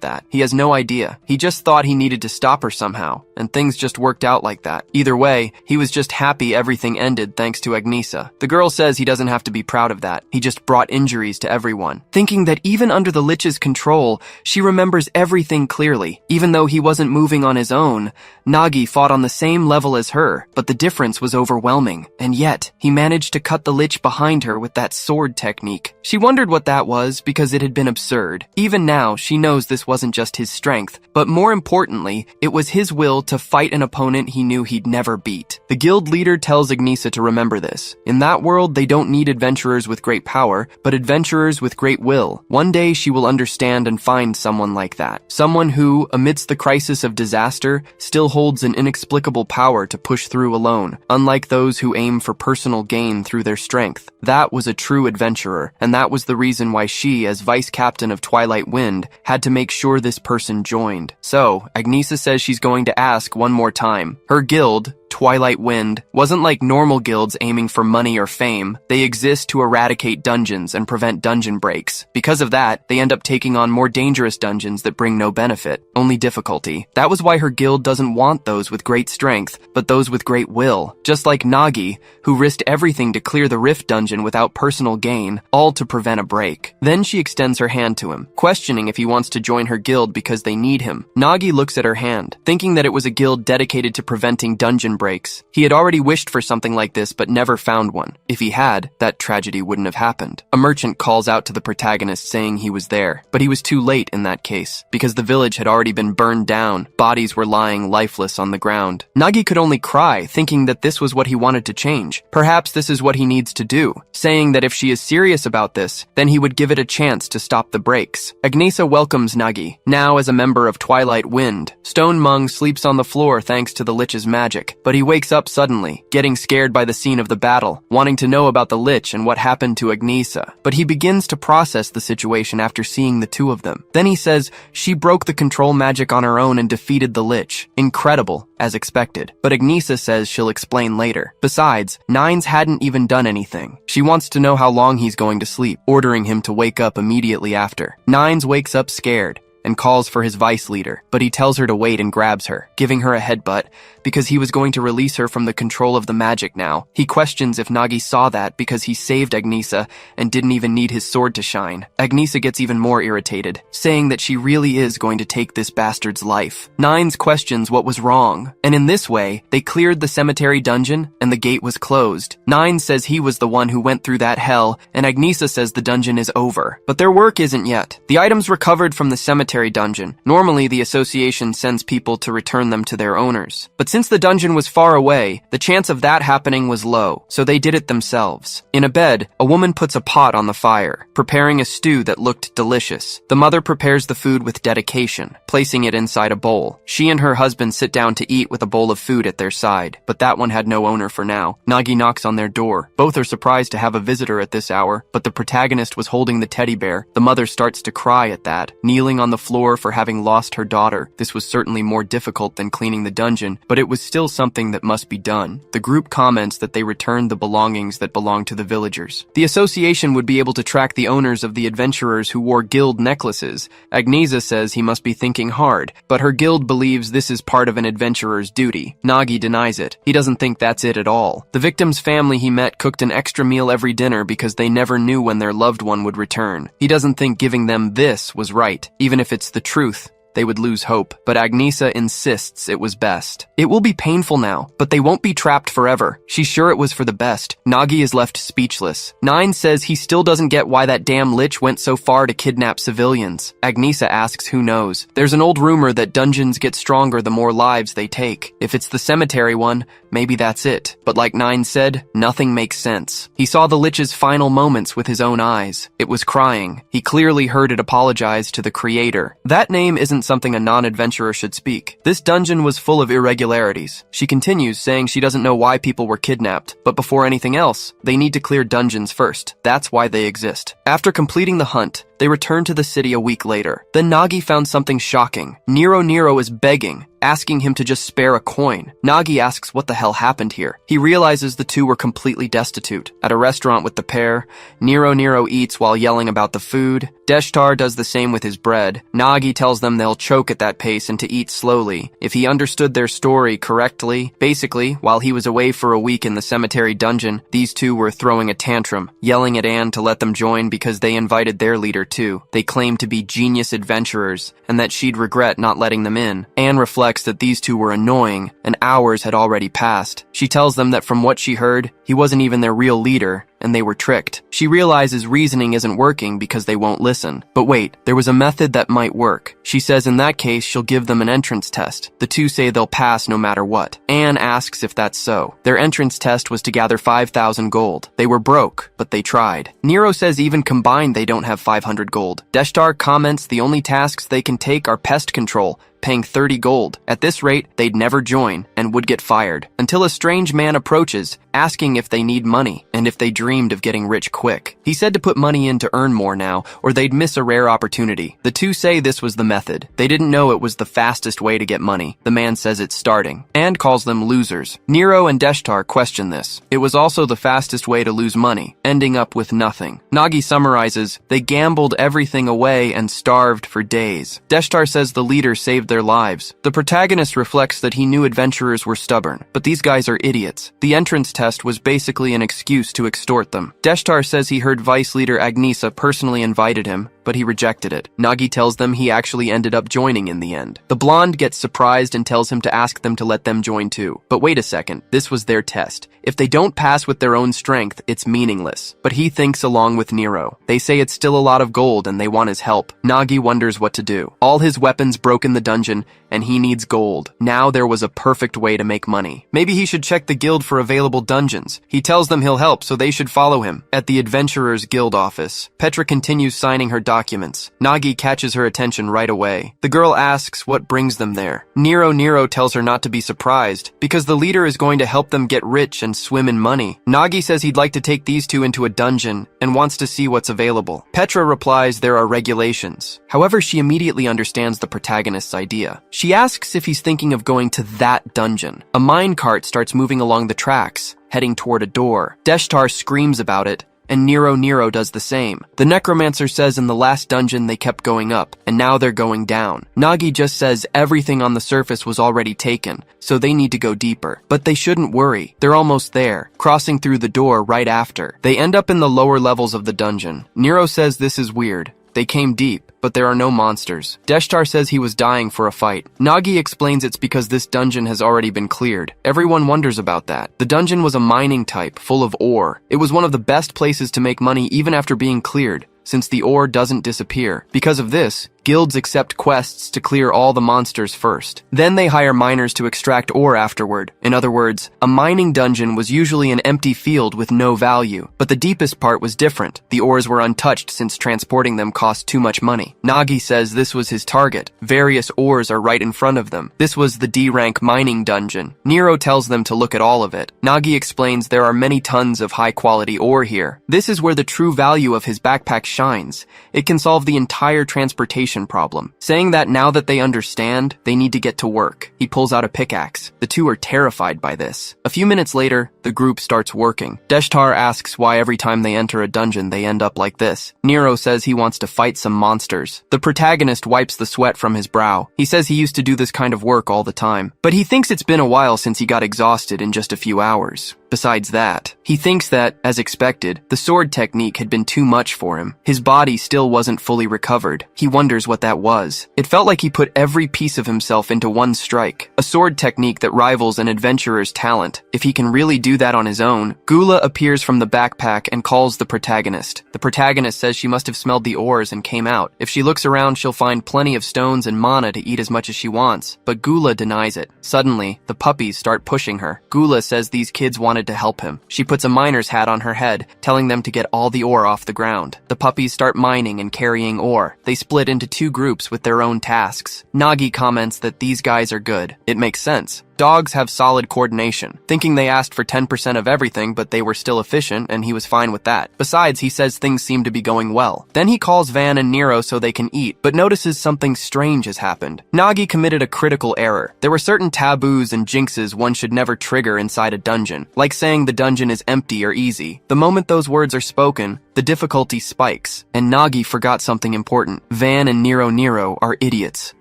that. He has no idea. He just thought he needed to stop her somehow, and things just worked out like that. Either way, he was just happy everything ended thanks to Agnesa. The girl says he doesn't have to be proud of that. He just brought injuries to everyone. Thinking that even under the Lich's control, she remembers everything clearly. Even though he wasn't moving on his own, Nagi fought on the same level as her, but the difference was overwhelming. And yet, he managed to cut the Lich behind her with that sword technique. She wondered what that was because it had been absurd. Even now, she knows this wasn't just his strength, but more importantly, it was his will to fight an opponent he knew he'd never beat. The guild leader tells Agnesa to remember this. In that world, they don't need adventurers with great power, but adventurers with great will. One day she will understand and find someone like that. Someone who, amidst the crisis of disaster, still holds an inexplicable power to push through alone, unlike those who aim for personal gain through their strength. That was a true adventurer, and that was the reason why she, as vice captain of Twilight Wind, had to make sure this person joined. So, Agnesa says she's going to ask one more time. Her guild, Twilight Wind, wasn't like normal guilds aiming for money or fame. They exist to eradicate dungeons and prevent dungeon breaks. Because of that, they end up taking on more dangerous dungeons that bring no benefit, only difficulty. That was why her guild doesn't want those with great strength, but those with great will. Just like Nagi, who risked everything to clear the Rift dungeon without personal gain, all to prevent a break. Then she extends her hand to him, questioning if he wants to join her guild because they need him. Nagi looks at her hand, thinking that it was a guild dedicated to preventing dungeon breaks. He had already wished for something like this but never found one. If he had, that tragedy wouldn't have happened. A merchant calls out to the protagonist saying he was there, but he was too late in that case, because the village had already been burned down. Bodies were lying lifeless on the ground. Nagi could only cry, thinking that this was what he wanted to change. Perhaps this is what he needs to do, saying that if she is serious about this, then he would give it a chance to stop the breaks. Agnesa welcomes Nagi, now as a member of Twilight Wind. Stone Mung sleeps on the floor thanks to the Lich's magic, but he wakes up suddenly, getting scared by the scene of the battle, wanting to know about the Lich and what happened to Agnesa. But he begins to process the situation after seeing the two of them. Then he says she broke the control magic on her own and defeated the Lich. Incredible, as expected. But Agnesa says she'll explain later. Besides, Nines hadn't even done anything. She wants to know how long he's going to sleep, ordering him to wake up immediately after. Nines wakes up scared and calls for his vice leader, but he tells her to wait and grabs her, giving her a headbutt because he was going to release her from the control of the magic now. He questions if Nagi saw that because he saved Agnesa and didn't even need his sword to shine. Agnesa gets even more irritated, saying that she really is going to take this bastard's life. Nines questions what was wrong, and in this way, they cleared the cemetery dungeon and the gate was closed. Nines says he was the one who went through that hell, and Agnesa says the dungeon is over. But their work isn't yet. The items recovered from the cemetery dungeon. Normally, the association sends people to return them to their owners. But since the dungeon was far away, the chance of that happening was low, so they did it themselves. In a bed, a woman puts a pot on the fire, preparing a stew that looked delicious. The mother prepares the food with dedication, placing it inside a bowl. She and her husband sit down to eat with a bowl of food at their side, but that one had no owner for now. Nagi knocks on their door. Both are surprised to have a visitor at this hour, but the protagonist was holding the teddy bear. The mother starts to cry at that, kneeling on the floor for having lost her daughter. This was certainly more difficult than cleaning the dungeon, but it was still something that must be done. The group comments that they returned the belongings that belonged to the villagers. The association would be able to track the owners of the adventurers who wore guild necklaces. Agnesa says he must be thinking hard, but her guild believes this is part of an adventurer's duty. Nagi denies it. He doesn't think that's it at all. The victim's family he met cooked an extra meal every dinner because they never knew when their loved one would return. He doesn't think giving them this was right, even if it's the truth. They would lose hope, but Agnesa insists it was best. It will be painful now, but they won't be trapped forever. She's sure it was for the best. Nagi is left speechless. Nine says he still doesn't get why that damn Lich went so far to kidnap civilians. Agnesa asks who knows. There's an old rumor that dungeons get stronger the more lives they take. If it's the cemetery one, maybe that's it. But like Nine said, nothing makes sense. He saw the Lich's final moments with his own eyes. It was crying. He clearly heard it apologize to the creator. That name isn't something a non-adventurer should speak. This dungeon was full of irregularities. She continues, saying she doesn't know why people were kidnapped, but before anything else, they need to clear dungeons first. That's why they exist. After completing the hunt, they returned to the city a week later. Then Nagi found something shocking. Nero is begging, asking him to just spare a coin. Nagi asks what the hell happened here. He realizes the two were completely destitute. At a restaurant with the pair, Nero eats while yelling about the food. Deshtar does the same with his bread. Nagi tells them they'll choke at that pace and to eat slowly. If he understood their story correctly, basically, while he was away for a week in the cemetery dungeon, these two were throwing a tantrum, yelling at Anne to let them join because they invited their leader too. They claimed to be genius adventurers, and that she'd regret not letting them in. Anne reflects that these two were annoying, and hours had already passed. She tells them that from what she heard, he wasn't even their real leader, and they were tricked. She realizes reasoning isn't working because they won't listen. But wait, there was a method that might work. She says in that case she'll give them an entrance test. The two say they'll pass no matter what. Anne asks if that's so. Their entrance test was to gather 5,000 gold. They were broke, but they tried. Nero says even combined they don't have 500 gold. Deshtar comments the only tasks they can take are pest control, paying 30 gold. At this rate, they'd never join and would get fired, until a strange man approaches, asking if they need money and if they dreamed of getting rich quick. He said to put money in to earn more now, or they'd miss a rare opportunity. The two say this was the method. They didn't know it was the fastest way to get money. The man says it's starting, and calls them losers. Nero and Deshtar question this. It was also the fastest way to lose money, ending up with nothing. Nagi summarizes, they gambled everything away and starved for days. Deshtar says the leader saved their lives. The protagonist reflects that he knew adventurers were stubborn, but these guys are idiots. The entrance test was basically an excuse to extort them. Deshtar says he heard Vice Leader Agnisa personally invited him, but he rejected it. Nagi tells them he actually ended up joining in the end. The blonde gets surprised and tells him to ask them to let them join too. But wait a second, this was their test. If they don't pass with their own strength, it's meaningless. But he thinks along with Nero. They say it's still a lot of gold and they want his help. Nagi wonders what to do. All his weapons broke in the dungeon, and he needs gold. Now there was a perfect way to make money. Maybe he should check the guild for available dungeons. He tells them he'll help, so they should follow him. At the Adventurers Guild office, Petra continues signing her documents. Nagi catches her attention right away. The girl asks what brings them there. Nero tells her not to be surprised, because the leader is going to help them get rich and swim in money. Nagi says he'd like to take these two into a dungeon and wants to see what's available. Petra replies there are regulations. However, she immediately understands the protagonist's idea. She asks if he's thinking of going to that dungeon. A minecart starts moving along the tracks, heading toward a door. Deshtar screams about it, and Nero does the same. The necromancer says in the last dungeon they kept going up, and now they're going down. Nagi just says everything on the surface was already taken, so they need to go deeper. But they shouldn't worry, they're almost there, crossing through the door right after. They end up in the lower levels of the dungeon. Nero says this is weird. They came deep, but there are no monsters. Deshtar says he was dying for a fight. Nagi explains it's because this dungeon has already been cleared. Everyone wonders about that. The dungeon was a mining type, full of ore. It was one of the best places to make money even after being cleared, since the ore doesn't disappear. Because of this, guilds accept quests to clear all the monsters first. Then they hire miners to extract ore afterward. In other words, a mining dungeon was usually an empty field with no value. But the deepest part was different. The ores were untouched since transporting them cost too much money. Nagi says this was his target. Various ores are right in front of them. This was the D-rank mining dungeon. Nero tells them to look at all of it. Nagi explains there are many tons of high-quality ore here. This is where the true value of his backpack shines. It can solve the entire transportation problem. Saying that now that they understand, they need to get to work. He pulls out a pickaxe. The two are terrified by this. A few minutes later, the group starts working. Deshtar asks why every time they enter a dungeon they end up like this. Nero says he wants to fight some monsters. The protagonist wipes the sweat from his brow. He says he used to do this kind of work all the time, but he thinks it's been a while since he got exhausted in just a few hours. Besides that, he thinks that, as expected, the sword technique had been too much for him. His body still wasn't fully recovered. He wonders what that was. It felt like he put every piece of himself into one strike, a sword technique that rivals an adventurer's talent. If he can really do that on his own, Gula appears from the backpack and calls the protagonist. The protagonist says she must have smelled the ores and came out. If she looks around, she'll find plenty of stones and mana to eat as much as she wants, but Gula denies it. Suddenly, the puppies start pushing her. Gula says these kids wanted to help him. She puts a miner's hat on her head, telling them to get all the ore off the ground. The puppies start mining and carrying ore. They split into two groups with their own tasks. Nagi comments that these guys are good. It makes sense. Dogs have solid coordination, thinking they asked for 10% of everything, but they were still efficient, and he was fine with that. Besides, he says things seem to be going well. Then he calls Van and Nero so they can eat, but notices something strange has happened. Nagi committed a critical error. There were certain taboos and jinxes one should never trigger inside a dungeon, like saying the dungeon is empty or easy. The moment those words are spoken, the difficulty spikes, and Nagi forgot something important. Van and Nero are idiots.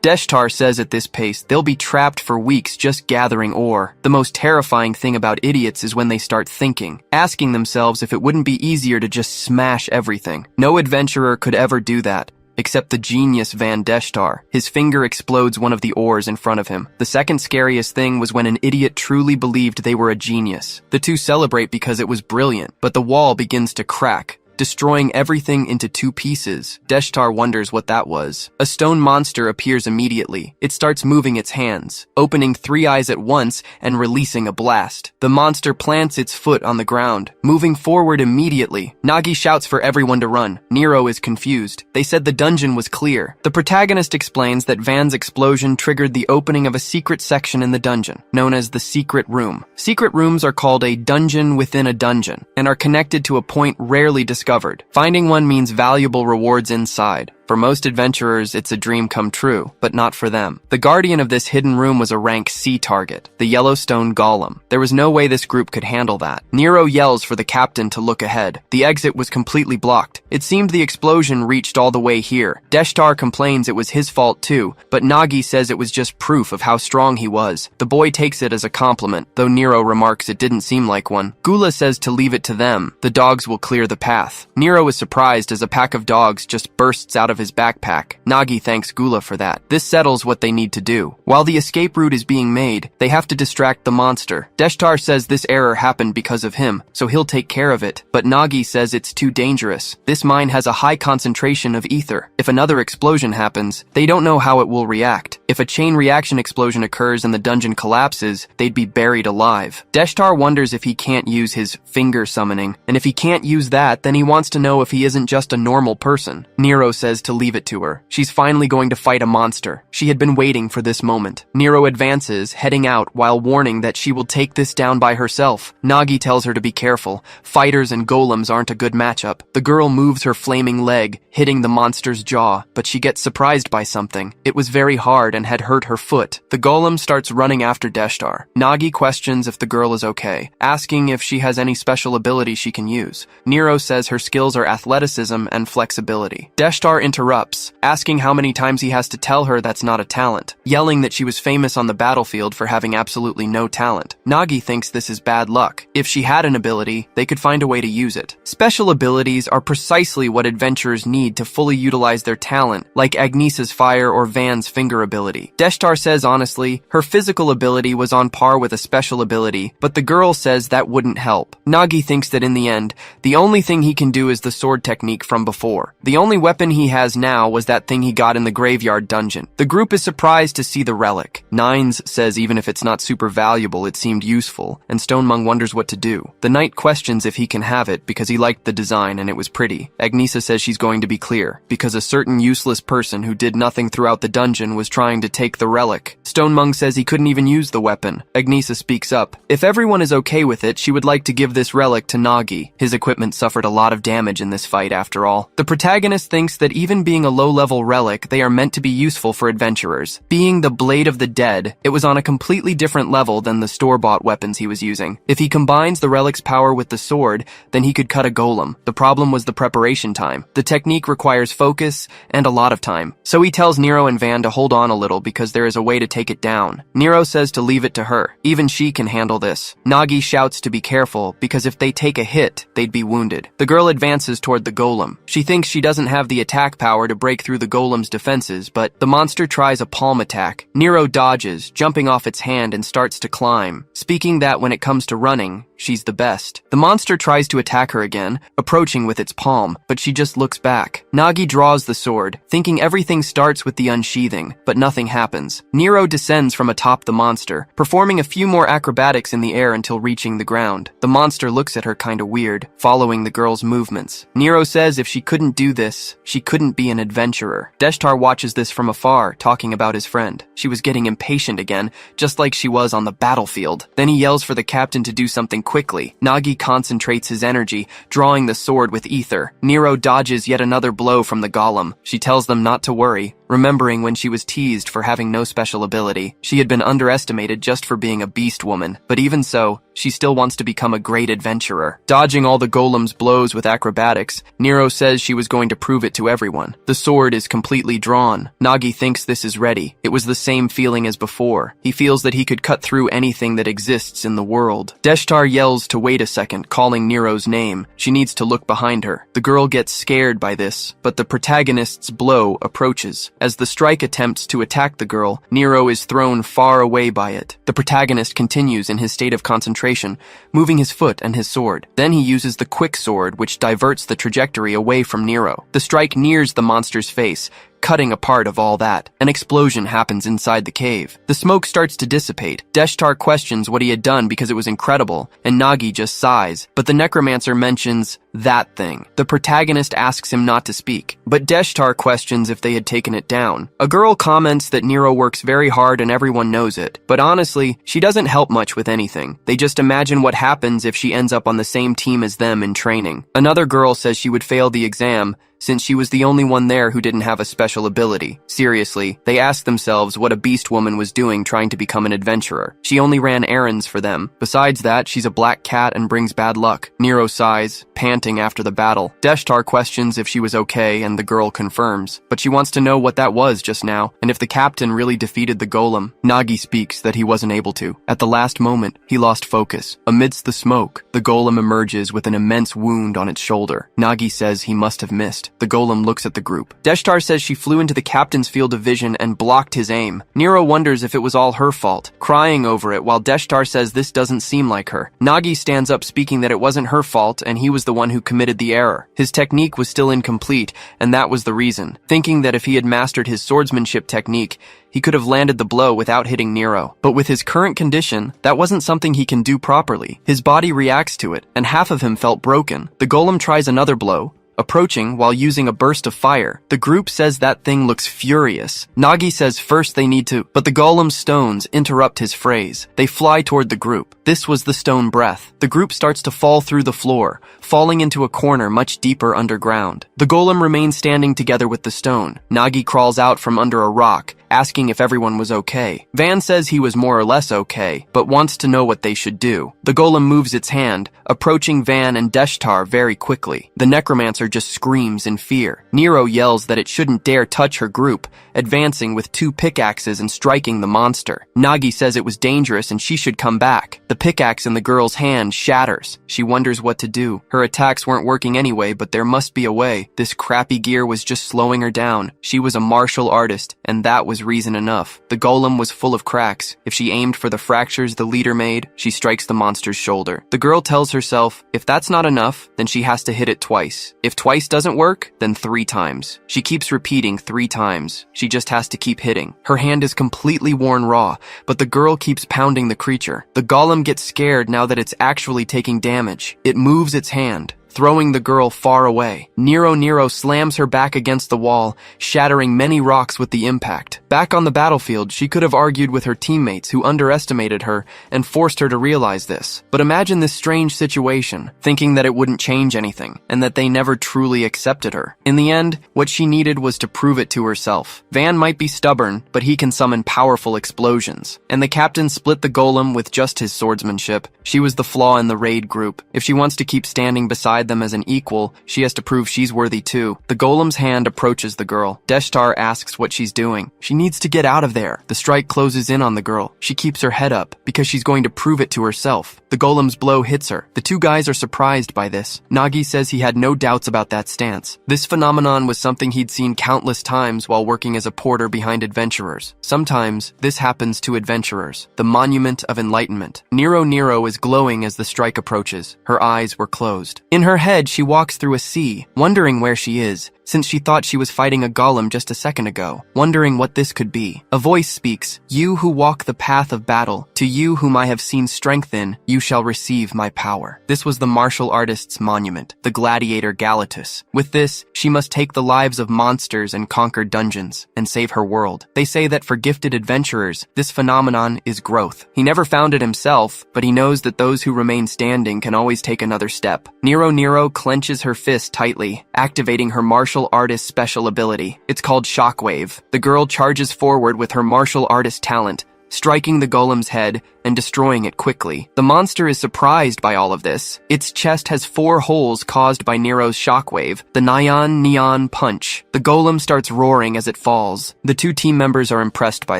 Deshtar says at this pace, they'll be trapped for weeks just gathering ore. The most terrifying thing about idiots is when they start thinking, asking themselves if it wouldn't be easier to just smash everything. No adventurer could ever do that, except the genius Van Deshtar. His finger explodes one of the ores in front of him. The second scariest thing was when an idiot truly believed they were a genius. The two celebrate because it was brilliant, but the wall begins to crack. destroying everything into 2 pieces. Deshtar wonders what that was. A stone monster appears immediately. It starts moving its hands, opening 3 eyes at once and releasing a blast. The monster plants its foot on the ground, moving forward immediately. Nagi shouts for everyone to run. Nero is confused. They said the dungeon was clear. The protagonist explains that Van's explosion triggered the opening of a secret section in the dungeon, known as the Secret Room. Secret rooms are called a dungeon within a dungeon, and are connected to a point rarely discovered. Finding one means valuable rewards inside. For most adventurers, it's a dream come true, but not for them. The guardian of this hidden room was a rank C target, the Yellowstone Golem. There was no way this group could handle that. Nero yells for the captain to look ahead. The exit was completely blocked. It seemed the explosion reached all the way here. Deshtar complains it was his fault too, but Nagi says it was just proof of how strong he was. The boy takes it as a compliment, though Nero remarks it didn't seem like one. Gula says to leave it to them. The dogs will clear the path. Nero is surprised as a pack of dogs just bursts out of his backpack. Nagi thanks Gula for that. This settles what they need to do. While the escape route is being made, they have to distract the monster. Deshtar says this error happened because of him, so he'll take care of it, but Nagi says it's too dangerous. This mine has a high concentration of ether. If another explosion happens, they don't know how it will react. If a chain reaction explosion occurs and the dungeon collapses, they'd be buried alive. Deshtar wonders if he can't use his finger summoning, and if he can't use that, then he wants to know if he isn't just a normal person. Nero says to leave it to her. She's finally going to fight a monster. She had been waiting for this moment. Nero advances, heading out, while warning that she will take this down by herself. Nagi tells her to be careful. Fighters and golems aren't a good matchup. The girl moves her flaming leg, hitting the monster's jaw, but she gets surprised by something. It was very hard and had hurt her foot. The golem starts running after Deshtar. Nagi questions if the girl is okay, asking if she has any special ability she can use. Nero says her skills are athleticism and flexibility. Deshtar interrupts, asking how many times he has to tell her that's not a talent, yelling that she was famous on the battlefield for having absolutely no talent. Nagi thinks this is bad luck. If she had an ability, they could find a way to use it. Special abilities are precisely what adventurers need to fully utilize their talent, like Agnesa's fire or Van's finger ability. Deshtar says honestly, her physical ability was on par with a special ability, but the girl says that wouldn't help. Nagi thinks that in the end, the only thing he can do is the sword technique from before. The only weapon he has now was that thing he got in the graveyard dungeon. The group is surprised to see the relic. Nines says even if it's not super valuable, it seemed useful, and Stonemung wonders what to do. The knight questions if he can have it because he liked the design and it was pretty. Agnesa says she's going to be clear, because a certain useless person who did nothing throughout the dungeon was trying to take the relic. Stonemung says he couldn't even use the weapon. Agnesa speaks up. If everyone is okay with it, she would like to give this relic to Nagi. His equipment suffered a lot of damage in this fight after all. The protagonist thinks that even being a low-level relic, they are meant to be useful for adventurers. Being the Blade of the Dead, it was on a completely different level than the store-bought weapons he was using. If he combines the relic's power with the sword, then he could cut a golem. The problem was the preparation time. The technique requires focus and a lot of time. So he tells Nero and Van to hold on a little because there is a way to take it down. Nero says to leave it to her. Even she can handle this. Nagi shouts to be careful because if they take a hit, they'd be wounded. The girl advances toward the golem. She thinks she doesn't have the attack power to break through the golem's defenses, but the monster tries a palm attack. Nero dodges, jumping off its hand and starts to climb, speaking that when it comes to running, she's the best. The monster tries to attack her again, approaching with its palm, but she just looks back. Nagi draws the sword, thinking everything starts with the unsheathing, but nothing happens. Nero descends from atop the monster, performing a few more acrobatics in the air until reaching the ground. The monster looks at her kinda weird, following the girl's movements. Nero says if she couldn't do this, she couldn't be an adventurer. Deshtar watches this from afar, talking about his friend. She was getting impatient again, just like she was on the battlefield. Then he yells for the captain to do something quickly. Nagi concentrates his energy, drawing the sword with ether. Nero dodges yet another blow from the golem. She tells them not to worry, remembering when she was teased for having no special ability. She had been underestimated just for being a beast woman, but even so, she still wants to become a great adventurer. Dodging all the golem's blows with acrobatics, Nero says she was going to prove it to everyone. The sword is completely drawn. Nagi thinks this is ready. It was the same feeling as before. He feels that he could cut through anything that exists in the world. Deshtar yells to wait a second, calling Nero's name. She needs to look behind her. The girl gets scared by this, but the protagonist's blow approaches. As the strike attempts to attack the girl, Nero is thrown far away by it. The protagonist continues in his state of concentration, concentration, moving his foot and his sword. Then he uses the quick sword, which diverts the trajectory away from Nero. The strike nears the monster's face, cutting a part of all that. An explosion happens inside the cave. The smoke starts to dissipate. Deshtar questions what he had done because it was incredible, and Nagi just sighs, but the necromancer mentions that thing. The protagonist asks him not to speak, but Deshtar questions if they had taken it down. A girl comments that Nero works very hard and everyone knows it, but honestly, she doesn't help much with anything. They just imagine what happens if she ends up on the same team as them in training. Another girl says she would fail the exam, since she was the only one there who didn't have a special ability. Seriously, they asked themselves what a beast woman was doing trying to become an adventurer. She only ran errands for them. Besides that, she's a black cat and brings bad luck. Nero sighs, panting after the battle. Deshtar questions if she was okay, and the girl confirms, but she wants to know what that was just now, and if the captain really defeated the golem. Nagi speaks that he wasn't able to. At the last moment, he lost focus. Amidst the smoke, the golem emerges with an immense wound on its shoulder. Nagi says he must have missed. The golem looks at the group. Deshtar says she flew into the captain's field of vision and blocked his aim. Nero wonders if it was all her fault, crying over it while Deshtar says this doesn't seem like her. Nagi stands up speaking that it wasn't her fault and he was the one who committed the error. His technique was still incomplete, and that was the reason. Thinking that if he had mastered his swordsmanship technique, he could have landed the blow without hitting Nero. But with his current condition, that wasn't something he can do properly. His body reacts to it, and half of him felt broken. The golem tries another blow, approaching while using a burst of fire. The group says that thing looks furious. Nagi says first they need to, but the golem's stones interrupt his phrase. They fly toward the group. This was the stone breath. The group starts to fall through the floor, falling into a corner much deeper underground. The golem remains standing together with the stone. Nagi crawls out from under a rock, asking if everyone was okay. Van says he was more or less okay, but wants to know what they should do. The golem moves its hand, approaching Van and Deshtar very quickly. The necromancer just screams in fear. Nero yells that it shouldn't dare touch her group, advancing with 2 pickaxes and striking the monster. Nagi says it was dangerous and she should come back. The pickaxe in the girl's hand shatters. She wonders what to do. Her attacks weren't working anyway, but there must be a way. This crappy gear was just slowing her down. She was a martial artist, and that was reason enough. The golem was full of cracks. If she aimed for the fractures the leader made, she strikes the monster's shoulder. The girl tells herself, if that's not enough, then she has to hit it twice. If twice doesn't work, then 3 times. She keeps repeating 3 times. She just has to keep hitting. Her hand is completely worn raw, but the girl keeps pounding the creature. The golem gets scared now that it's actually taking damage. It moves its hand, throwing the girl far away. Nero slams her back against the wall, shattering many rocks with the impact. Back on the battlefield, she could have argued with her teammates who underestimated her and forced her to realize this. But imagine this strange situation, thinking that it wouldn't change anything, and that they never truly accepted her. In the end, what she needed was to prove it to herself. Van might be stubborn, but he can summon powerful explosions. And the captain split the golem with just his swordsmanship. She was the flaw in the raid group. If she wants to keep standing beside them as an equal, she has to prove she's worthy too. The golem's hand approaches the girl. Deshtar asks what she's doing. She needs to get out of there. The strike closes in on the girl. She keeps her head up because she's going to prove it to herself. The golem's blow hits her. The 2 guys are surprised by this. Nagi says he had no doubts about that stance. This phenomenon was something he'd seen countless times while working as a porter behind adventurers. Sometimes this happens to adventurers. The Monument of Enlightenment. Nero is glowing as the strike approaches. Her eyes were closed. In her head, she walks through a sea, wondering where she is, since she thought she was fighting a golem just a second ago, wondering what this could be. A voice speaks, "You who walk the path of battle, to you whom I have seen strength in, you shall receive my power." This was the martial artist's monument, the gladiator Galatus. With this, she must take the lives of monsters and conquer dungeons, and save her world. They say that for gifted adventurers, this phenomenon is growth. He never found it himself, but he knows that those who remain standing can always take another step. Nero clenches her fist tightly, activating her martial artist special ability. It's called Shockwave. The girl charges forward with her martial artist talent, striking the golem's head and destroying it quickly. The monster is surprised by all of this. Its chest has 4 holes caused by Nero's shockwave, the neon punch. The golem starts roaring as it falls. The 2 team members are impressed by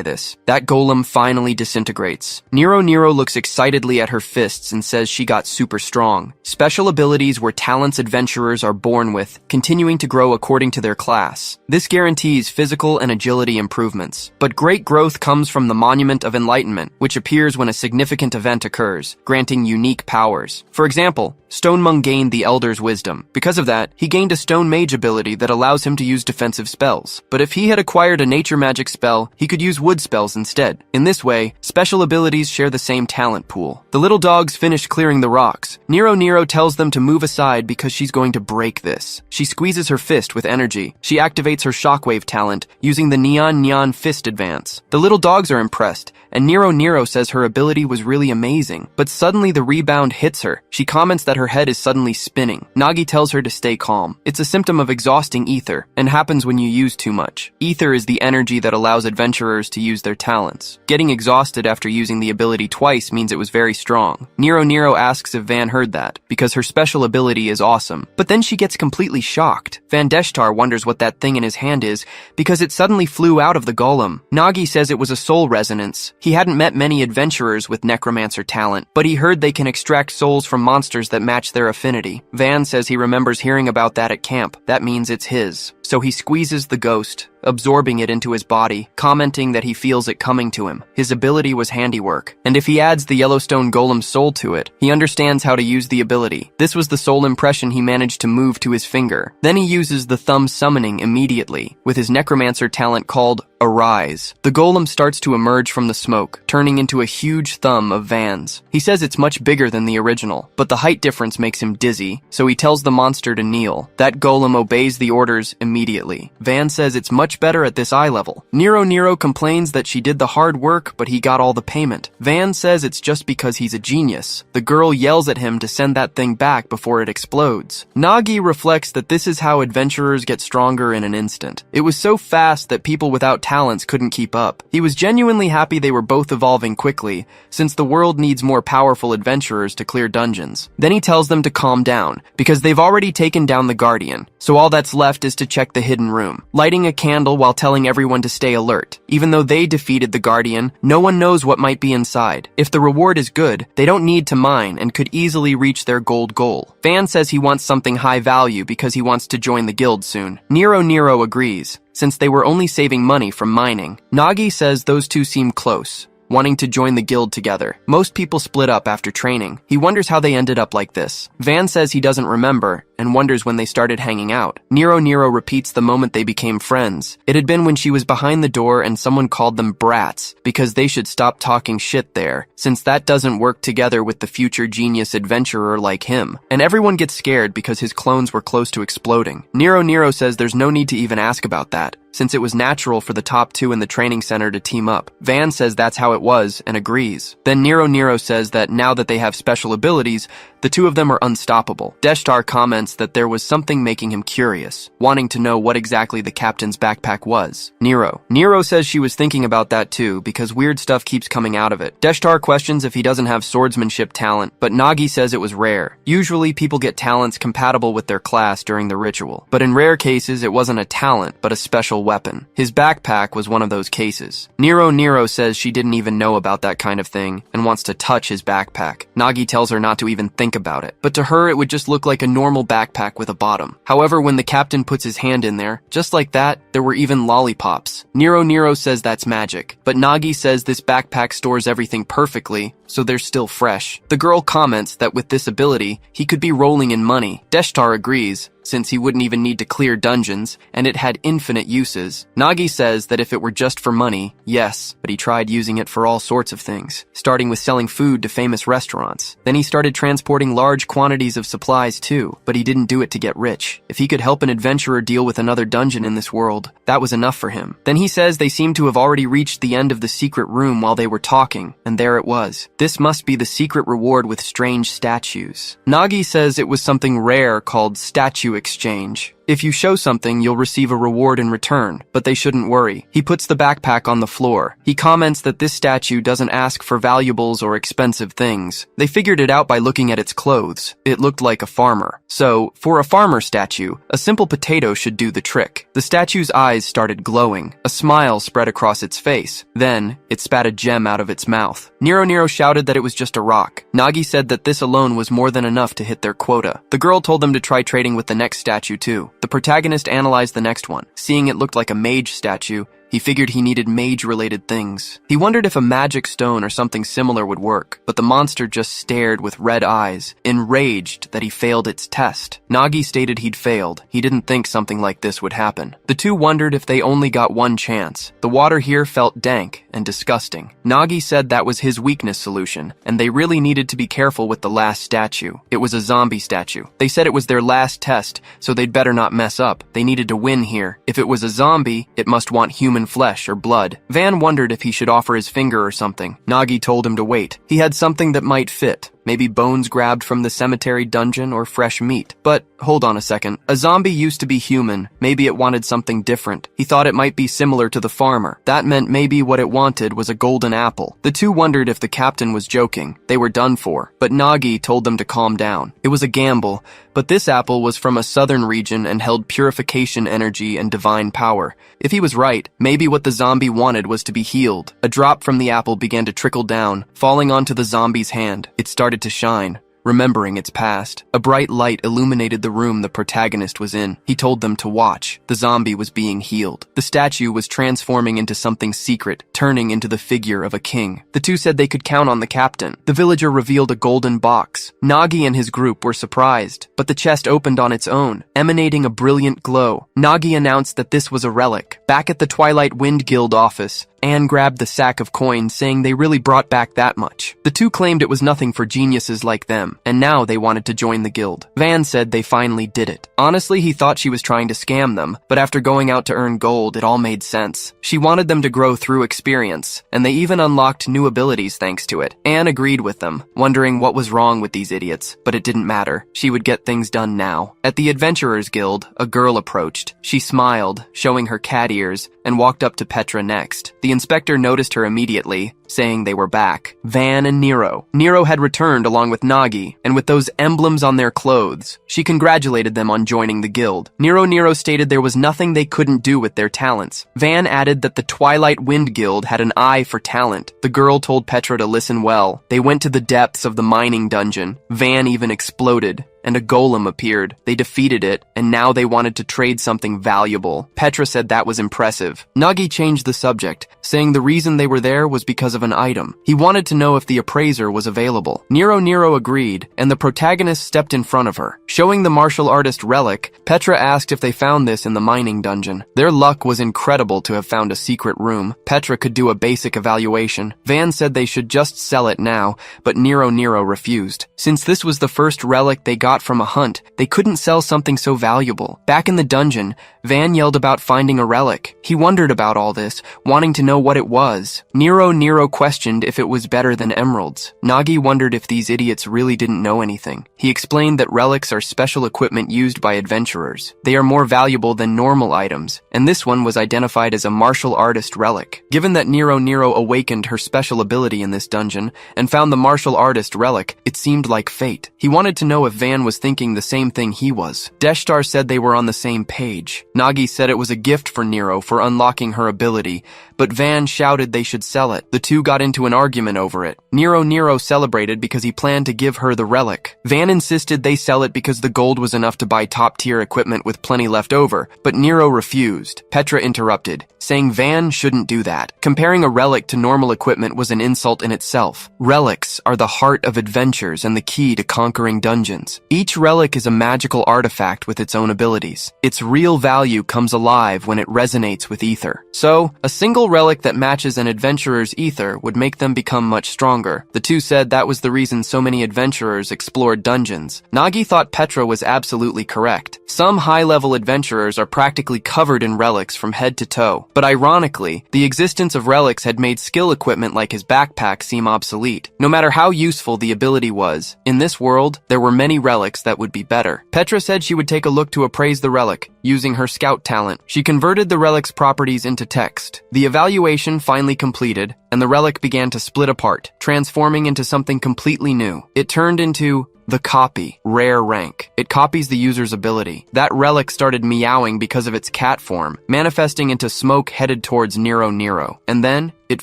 this. That golem finally disintegrates. Nero looks excitedly at her fists and says she got super strong. Special abilities were talents adventurers are born with, continuing to grow according to their class. This guarantees physical and agility improvements. But great growth comes from the Monument of Enlightenment, which appears when a significant event occurs, granting unique powers. For example, Stone Mung gained the Elder's Wisdom. Because of that, he gained a Stone Mage ability that allows him to use defensive spells. But if he had acquired a nature magic spell, he could use wood spells instead. In this way, special abilities share the same talent pool. The little dogs finish clearing the rocks. Nero tells them to move aside because she's going to break this. She squeezes her fist with energy. She activates her shockwave talent using the Neon Fist advance. The little dogs are impressed, and Nero says her ability was really amazing. But suddenly the rebound hits her. She comments that her head is suddenly spinning. Nagi tells her to stay calm. It's a symptom of exhausting ether, and happens when you use too much. Ether is the energy that allows adventurers to use their talents. Getting exhausted after using the ability twice means it was very strong. Nero asks if Van heard that, because her special ability is awesome. But then she gets completely shocked. Van Deshtar wonders what that thing in his hand is, because it suddenly flew out of the golem. Nagi says it was a soul resonance. He hadn't met many adventurers with necromancer talent, but he heard they can extract souls from monsters that match their affinity. Van says he remembers hearing about that at camp. That means it's his. So he squeezes the ghost, absorbing it into his body, commenting that he feels it coming to him. His ability was handiwork, and if he adds the Yellowstone Golem's soul to it, he understands how to use the ability. This was the soul impression he managed to move to his finger. Then he uses the thumb summoning immediately, with his necromancer talent called Arise. The golem starts to emerge from the smoke, turning into a huge thumb of Van's. He says it's much bigger than the original, but the height difference makes him dizzy, so he tells the monster to kneel. That golem obeys the orders immediately. Van says it's much better at this eye level. Nero complains that she did the hard work, but he got all the payment. Van says it's just because he's a genius. The girl yells at him to send that thing back before it explodes. Nagi reflects that this is how adventurers get stronger in an instant. It was so fast that people without talents couldn't keep up. He was genuinely happy they were both evolving quickly, since the world needs more powerful adventurers to clear dungeons. Then he tells them to calm down, because they've already taken down the Guardian, so all that's left is to check the hidden room, lighting a candle while telling everyone to stay alert. Even though they defeated the Guardian, no one knows what might be inside. If the reward is good, they don't need to mine and could easily reach their gold goal. Van says he wants something high value because he wants to join the guild soon. Nero agrees, since they were only saving money from mining. Nagi says those two seem close, wanting to join the guild together. Most people split up after training. He wonders how they ended up like this. Van says he doesn't remember, and wonders when they started hanging out. Nero repeats the moment they became friends. It had been when she was behind the door and someone called them brats, because they should stop talking shit there, since that doesn't work together with the future genius adventurer like him. And everyone gets scared because his clones were close to exploding. Nero says there's no need to even ask about that, since it was natural for the top two in the training center to team up. Van says that's how it was, and agrees. Then Nero says that now that they have special abilities, the two of them are unstoppable. Deshtar comments that there was something making him curious, wanting to know what exactly the captain's backpack was. Nero says she was thinking about that too, because weird stuff keeps coming out of it. Deshtar questions if he doesn't have swordsmanship talent, but Nagi says it was rare. Usually people get talents compatible with their class during the ritual, but in rare cases it wasn't a talent, but a special weapon. His backpack was one of those cases. Nero says she didn't even know about that kind of thing, and wants to touch his backpack. Nagi tells her not to even think about it, but to her it would just look like a normal backpack with a bottom. However, when the captain puts his hand in there, just like that, there were even lollipops. Nero says that's magic, but Nagi says this backpack stores everything perfectly, so they're still fresh. The girl comments that with this ability, he could be rolling in money. Deshtar agrees, since he wouldn't even need to clear dungeons, and it had infinite uses. Nagi says that if it were just for money, yes, but he tried using it for all sorts of things, starting with selling food to famous restaurants. Then he started transporting large quantities of supplies too, but he didn't do it to get rich. If he could help an adventurer deal with another dungeon in this world, that was enough for him. Then he says they seem to have already reached the end of the secret room while they were talking, and there it was. This must be the secret reward with strange statues. Nagi says it was something rare called statue exchange. If you show something, you'll receive a reward in return, but they shouldn't worry. He puts the backpack on the floor. He comments that this statue doesn't ask for valuables or expensive things. They figured it out by looking at its clothes. It looked like a farmer. So, for a farmer statue, a simple potato should do the trick. The statue's eyes started glowing. A smile spread across its face. Then, it spat a gem out of its mouth. Nero shouted that it was just a rock. Nagi said that this alone was more than enough to hit their quota. The girl told them to try trading with the next statue too. The protagonist analyzed the next one. Seeing it looked like a mage statue, He figured he needed mage-related things. He wondered if a magic stone or something similar would work, but the monster just stared with red eyes, enraged that he failed its test. Nagi stated he'd failed. He didn't think something like this would happen. The two wondered if they only got one chance. The water here felt dank and disgusting. Nagi said that was his weakness solution, and they really needed to be careful with the last statue. It was a zombie statue. They said it was their last test, so they'd better not mess up. They needed to win here. If it was a zombie, it must want human flesh or blood. Van wondered if he should offer his finger or something. Nagi told him to wait. He had something that might fit. Maybe bones grabbed from the cemetery dungeon or fresh meat. But, hold on a second. A zombie used to be human. Maybe it wanted something different. He thought it might be similar to the farmer. That meant maybe what it wanted was a golden apple. The two wondered if the captain was joking. They were done for. But Nagi told them to calm down. It was a gamble, but this apple was from a southern region and held purification energy and divine power. If he was right, maybe what the zombie wanted was to be healed. A drop from the apple began to trickle down, falling onto the zombie's hand. It started to shine, remembering its past. A bright light illuminated the room the protagonist was in. He told them to watch. The zombie was being healed. The statue was transforming into something secret, turning into the figure of a king. The two said they could count on the captain. The villager revealed a golden box. Nagi and his group were surprised, but the chest opened on its own, emanating a brilliant glow. Nagi announced that this was a relic. Back at the Twilight Wind Guild office, Anne grabbed the sack of coins, saying they really brought back that much. The two claimed it was nothing for geniuses like them, and now they wanted to join the guild. Van said they finally did it. Honestly, he thought she was trying to scam them, but after going out to earn gold, it all made sense. She wanted them to grow through experience, and they even unlocked new abilities thanks to it. Anne agreed with them, wondering what was wrong with these idiots, but it didn't matter. She would get things done now. At the Adventurers Guild, a girl approached. She smiled, showing her cat ears, and walked up to Petra next. The inspector noticed her immediately, saying they were back. Van and Nero. Nero had returned along with Nagi, and with those emblems on their clothes. She congratulated them on joining the guild. Nero stated there was nothing they couldn't do with their talents. Van added that the Twilight Wind Guild had an eye for talent. The girl told Petra to listen well. They went to the depths of the mining dungeon. Van even exploded, and a golem appeared. They defeated it, and now they wanted to trade something valuable. Petra said that was impressive. Nagi changed the subject, saying the reason they were there was because of an item. He wanted to know if the appraiser was available. Nero agreed, and the protagonist stepped in front of her. Showing the martial artist relic, Petra asked if they found this in the mining dungeon. Their luck was incredible to have found a secret room. Petra could do a basic evaluation. Van said they should just sell it now, but Nero refused. Since this was the first relic they got from a hunt, they couldn't sell something so valuable. Back in the dungeon, Van yelled about finding a relic. He wondered about all this, wanting to know what it was. Nero questioned if it was better than emeralds. Nagi wondered if these idiots really didn't know anything. He explained that relics are special equipment used by adventurers. They are more valuable than normal items, and this one was identified as a martial artist relic. Given that Nero awakened her special ability in this dungeon and found the martial artist relic, it seemed like fate. He wanted to know if Van was thinking the same thing he was. Deshtar said they were on the same page. Nagi said it was a gift for Nero for unlocking her ability, but Van shouted they should sell it. The two got into an argument over it. Nero celebrated because he planned to give her the relic. Van insisted they sell it because the gold was enough to buy top-tier equipment with plenty left over, but Nero refused. Petra interrupted, saying Van shouldn't do that. Comparing a relic to normal equipment was an insult in itself. Relics are the heart of adventures and the key to conquering dungeons. Each relic is a magical artifact with its own abilities. Its real value comes alive when it resonates with ether. So, a single relic that matches an adventurer's ether would make them become much stronger. The two said that was the reason so many adventurers explored dungeons. Nagi thought Petra was absolutely correct. Some high-level adventurers are practically covered in relics from head to toe. But ironically, the existence of relics had made skill equipment like his backpack seem obsolete. No matter how useful the ability was, in this world, there were many relics that would be better. Petra said she would take a look to appraise the relic, using her scout talent. She converted the relic's properties into text. The evaluation finally completed, and the relic began to split apart, transforming into something completely new. It turned into the copy, rare rank. It copies the user's ability. That relic started meowing because of its cat form, manifesting into smoke headed towards Nero. And then, It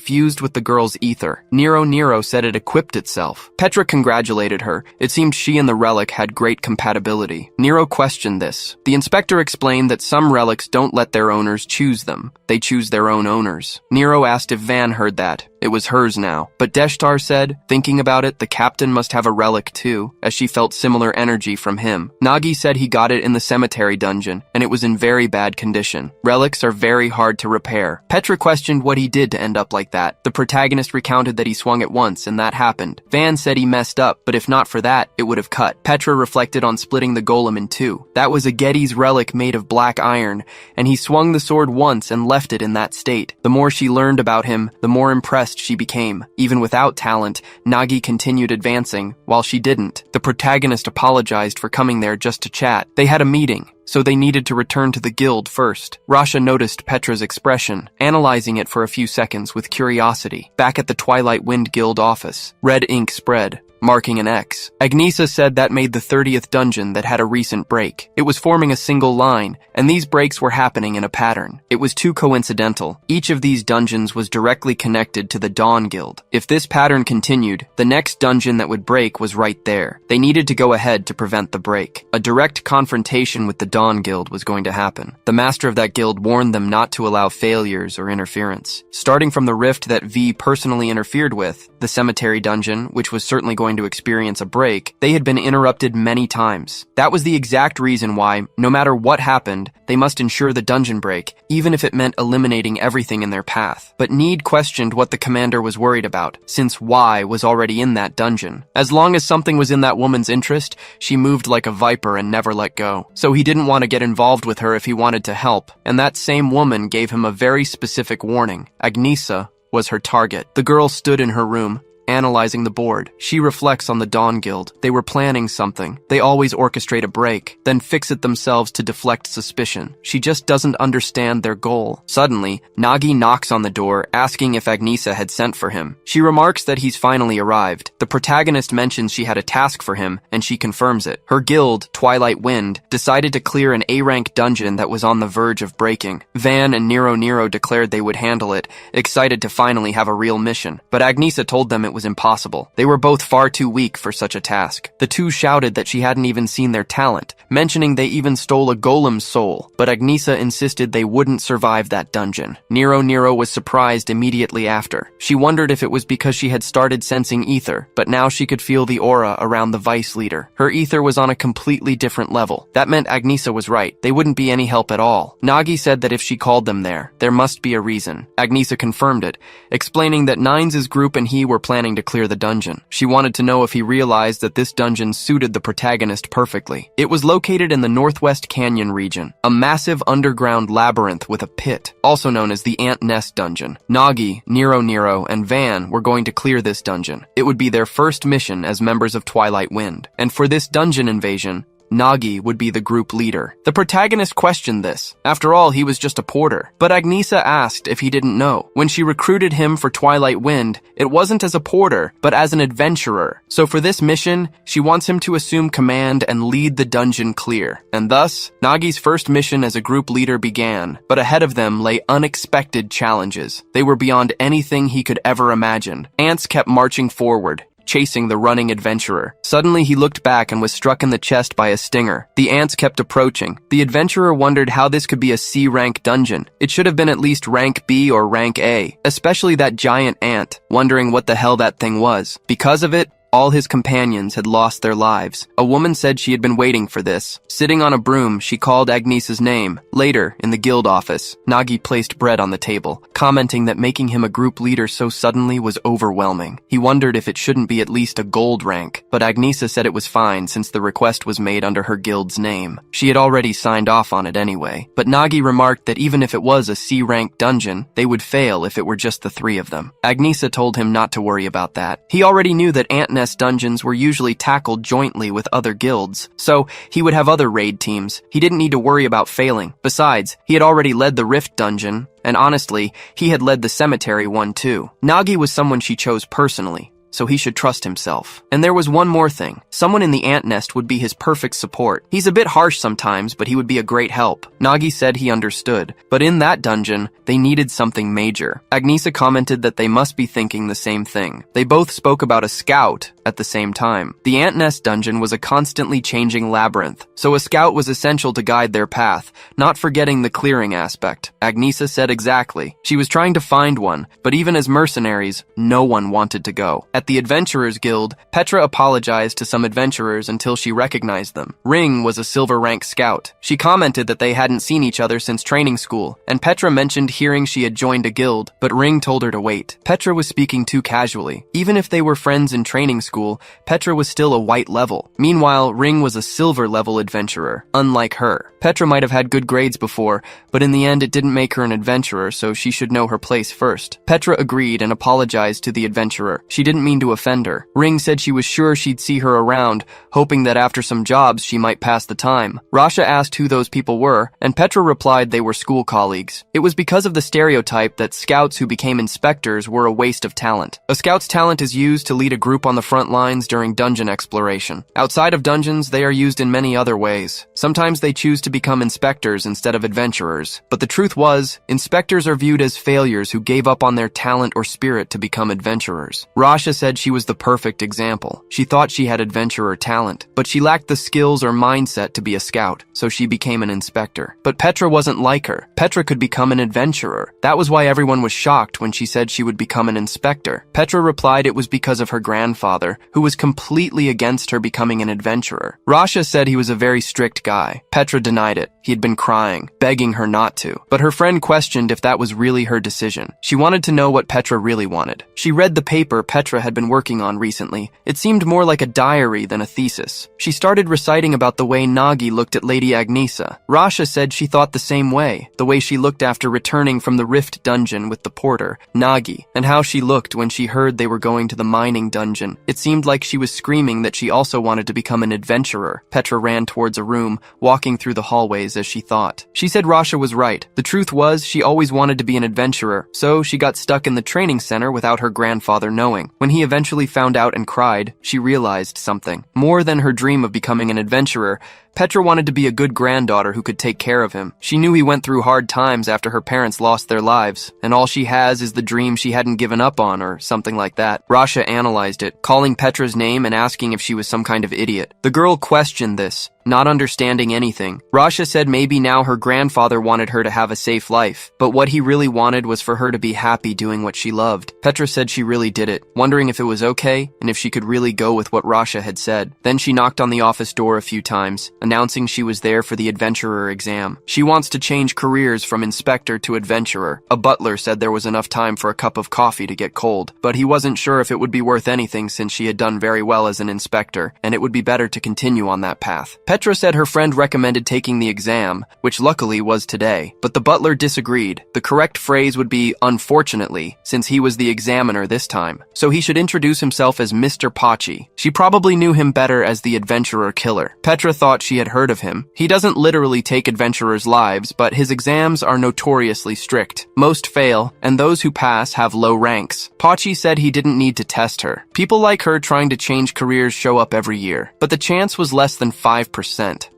fused with the girl's ether. Nero said it equipped itself. Petra congratulated her. It seemed she and the relic had great compatibility. Nero questioned this. The inspector explained that some relics don't let their owners choose them. They choose their own owners. Nero asked if Van heard that. It was hers now. But Deshtar said, thinking about it, the captain must have a relic too, as she felt similar energy from him. Nagi said he got it in the cemetery dungeon, and it was in very bad condition. Relics are very hard to repair. Petra questioned what he did to end up like that. The protagonist recounted that he swung it once, and that happened. Van said he messed up, but if not for that, it would have cut. Petra reflected on splitting the golem in two. That was a Geddes relic made of black iron, and he swung the sword once and left it in that state. The more she learned about him, the more impressed she became. Even without talent, Nagi continued advancing, while she didn't. The protagonist apologized for coming there just to chat. They had a meeting, so they needed to return to the guild first. Rasha noticed Petra's expression, analyzing it for a few seconds with curiosity. Back at the Twilight Wind Guild office, red ink spread, marking an X. Agnesa said that made the 30th dungeon that had a recent break. It was forming a single line, and these breaks were happening in a pattern. It was too coincidental. Each of these dungeons was directly connected to the Dawn Guild. If this pattern continued, the next dungeon that would break was right there. They needed to go ahead to prevent the break. A direct confrontation with the Dawn Guild was going to happen. The master of that guild warned them not to allow failures or interference. Starting from the rift that V personally interfered with, the cemetery dungeon, which was certainly going to experience a break, they had been interrupted many times. That was the exact reason why, no matter what happened, they must ensure the dungeon break, even if it meant eliminating everything in their path. But Need questioned what the commander was worried about, since Y was already in that dungeon. As long as something was in that woman's interest, she moved like a viper and never let go. So he didn't want to get involved with her if he wanted to help, and that same woman gave him a very specific warning. Agnesa was her target. The girl stood in her room, analyzing the board. She reflects on the Dawn Guild. They were planning something. They always orchestrate a break, then fix it themselves to deflect suspicion. She just doesn't understand their goal. Suddenly, Nagi knocks on the door, asking if Agnesa had sent for him. She remarks that he's finally arrived. The protagonist mentions she had a task for him, and she confirms it. Her guild, Twilight Wind, decided to clear an A-rank dungeon that was on the verge of breaking. Van and Nero declared they would handle it, excited to finally have a real mission. But Agnesa told them it was impossible. They were both far too weak for such a task. The two shouted that she hadn't even seen their talent, mentioning they even stole a golem's soul, but Agnesa insisted they wouldn't survive that dungeon. Nero was surprised immediately after. She wondered if it was because she had started sensing ether, but now she could feel the aura around the vice leader. Her ether was on a completely different level. That meant Agnesa was right. They wouldn't be any help at all. Nagi said that if she called them there must be a reason. Agnesa confirmed it, explaining that Nines' group and he were planning to clear the dungeon. She wanted to know if he realized that this dungeon suited the protagonist perfectly. It was located in the Northwest Canyon region, a massive underground labyrinth with a pit, also known as the Ant Nest Dungeon. Nagi, Nero, and Van were going to clear this dungeon. It would be their first mission as members of Twilight Wind. And for this dungeon invasion, Nagi would be the group leader. The protagonist questioned this. After all, he was just a porter. But Agnesa asked if he didn't know. When she recruited him for Twilight Wind, it wasn't as a porter, but as an adventurer. So for this mission, she wants him to assume command and lead the dungeon clear. And thus, Nagi's first mission as a group leader began, but ahead of them lay unexpected challenges. They were beyond anything he could ever imagine. Ants kept marching forward, chasing the running adventurer. Suddenly he looked back and was struck in the chest by a stinger. The ants kept approaching. The adventurer wondered how this could be a C-rank dungeon. It should have been at least rank B or rank A, especially that giant ant, wondering what the hell that thing was. Because of it, all his companions had lost their lives. A woman said she had been waiting for this. Sitting on a broom, she called Agnesa's name. Later, in the guild office, Nagi placed bread on the table, commenting that making him a group leader so suddenly was overwhelming. He wondered if it shouldn't be at least a gold rank, but Agnesa said it was fine since the request was made under her guild's name. She had already signed off on it anyway. But Nagi remarked that even if it was a C-rank dungeon, they would fail if it were just the three of them. Agnesa told him not to worry about that. He already knew that Ant Nest dungeons were usually tackled jointly with other guilds, so he would have other raid teams. He didn't need to worry about failing. Besides, he had already led the Rift dungeon, and honestly, he had led the cemetery one too. Nagi was someone she chose personally. so he should trust himself. And there was one more thing. Someone in the ant nest would be his perfect support. He's a bit harsh sometimes, but he would be a great help. Nagi said he understood, but in that dungeon, they needed something major. Agnesa commented that they must be thinking the same thing. They both spoke about a scout at the same time. The ant nest dungeon was a constantly changing labyrinth, so a scout was essential to guide their path, not forgetting the clearing aspect. Agnesa said exactly. She was trying to find one, but even as mercenaries, no one wanted to go. At the Adventurers Guild, Petra apologized to some adventurers until she recognized them. Ring was a silver rank scout. She commented that they hadn't seen each other since training school, and Petra mentioned hearing she had joined a guild, but Ring told her to wait. Petra was speaking too casually. Even if they were friends in training school, Petra was still a white level. Meanwhile, Ring was a silver level adventurer, unlike her. Petra might have had good grades before, but in the end it didn't make her an adventurer, so she should know her place first. Petra agreed and apologized to the adventurer. She didn't mean to offend her. Ring said she was sure she'd see her around, hoping that after some jobs she might pass the time. Rasha asked who those people were, and Petra replied they were school colleagues. It was because of the stereotype that scouts who became inspectors were a waste of talent. A scout's talent is used to lead a group on the front lines during dungeon exploration. Outside of dungeons, they are used in many other ways. Sometimes they choose to become inspectors instead of adventurers. But the truth was, inspectors are viewed as failures who gave up on their talent or spirit to become adventurers. Rasha said she was the perfect example. She thought she had adventurer talent, but she lacked the skills or mindset to be a scout, so she became an inspector. But Petra wasn't like her. Petra could become an adventurer. That was why everyone was shocked when she said she would become an inspector. Petra replied it was because of her grandfather, who was completely against her becoming an adventurer. Rasha said he was a very strict guy. Petra denied it. He had been crying, begging her not to. But her friend questioned if that was really her decision. She wanted to know what Petra really wanted. She read the paper Petra had been working on recently. It seemed more like a diary than a thesis. She started reciting about the way Nagi looked at Lady Agnesa. Rasha said she thought the same way, the way she looked after returning from the Rift dungeon with the porter, Nagi, and how she looked when she heard they were going to the mining dungeon. It seemed like she was screaming that she also wanted to become an adventurer. Petra ran towards a room, walking through the hallways as she thought. She said Rasha was right. The truth was, she always wanted to be an adventurer, so she got stuck in the training center without her grandfather knowing. When he eventually found out and cried, she realized something. More than her dream of becoming an adventurer, Petra wanted to be a good granddaughter who could take care of him. She knew he went through hard times after her parents lost their lives, and all she has is the dream she hadn't given up on, or something like that. Rasha analyzed it, calling Petra's name and asking if she was some kind of idiot. The girl questioned this, not understanding anything. Rasha said maybe now her grandfather wanted her to have a safe life, but what he really wanted was for her to be happy doing what she loved. Petra said she really did it, wondering if it was okay, and if she could really go with what Rasha had said. Then she knocked on the office door a few times, announcing she was there for the adventurer exam. She wants to change careers from inspector to adventurer. A butler said there was enough time for a cup of coffee to get cold, but he wasn't sure if it would be worth anything since she had done very well as an inspector, and it would be better to continue on that path. Petra said her friend recommended taking the exam, which luckily was today, but the butler disagreed. The correct phrase would be unfortunately, since he was the examiner this time. So he should introduce himself as Mr. Pachi. She probably knew him better as the adventurer killer. Petra thought she had heard of him. He doesn't literally take adventurers' lives, but his exams are notoriously strict. Most fail, and those who pass have low ranks. Pachi said he didn't need to test her. People like her trying to change careers show up every year, but the chance was less than 5%.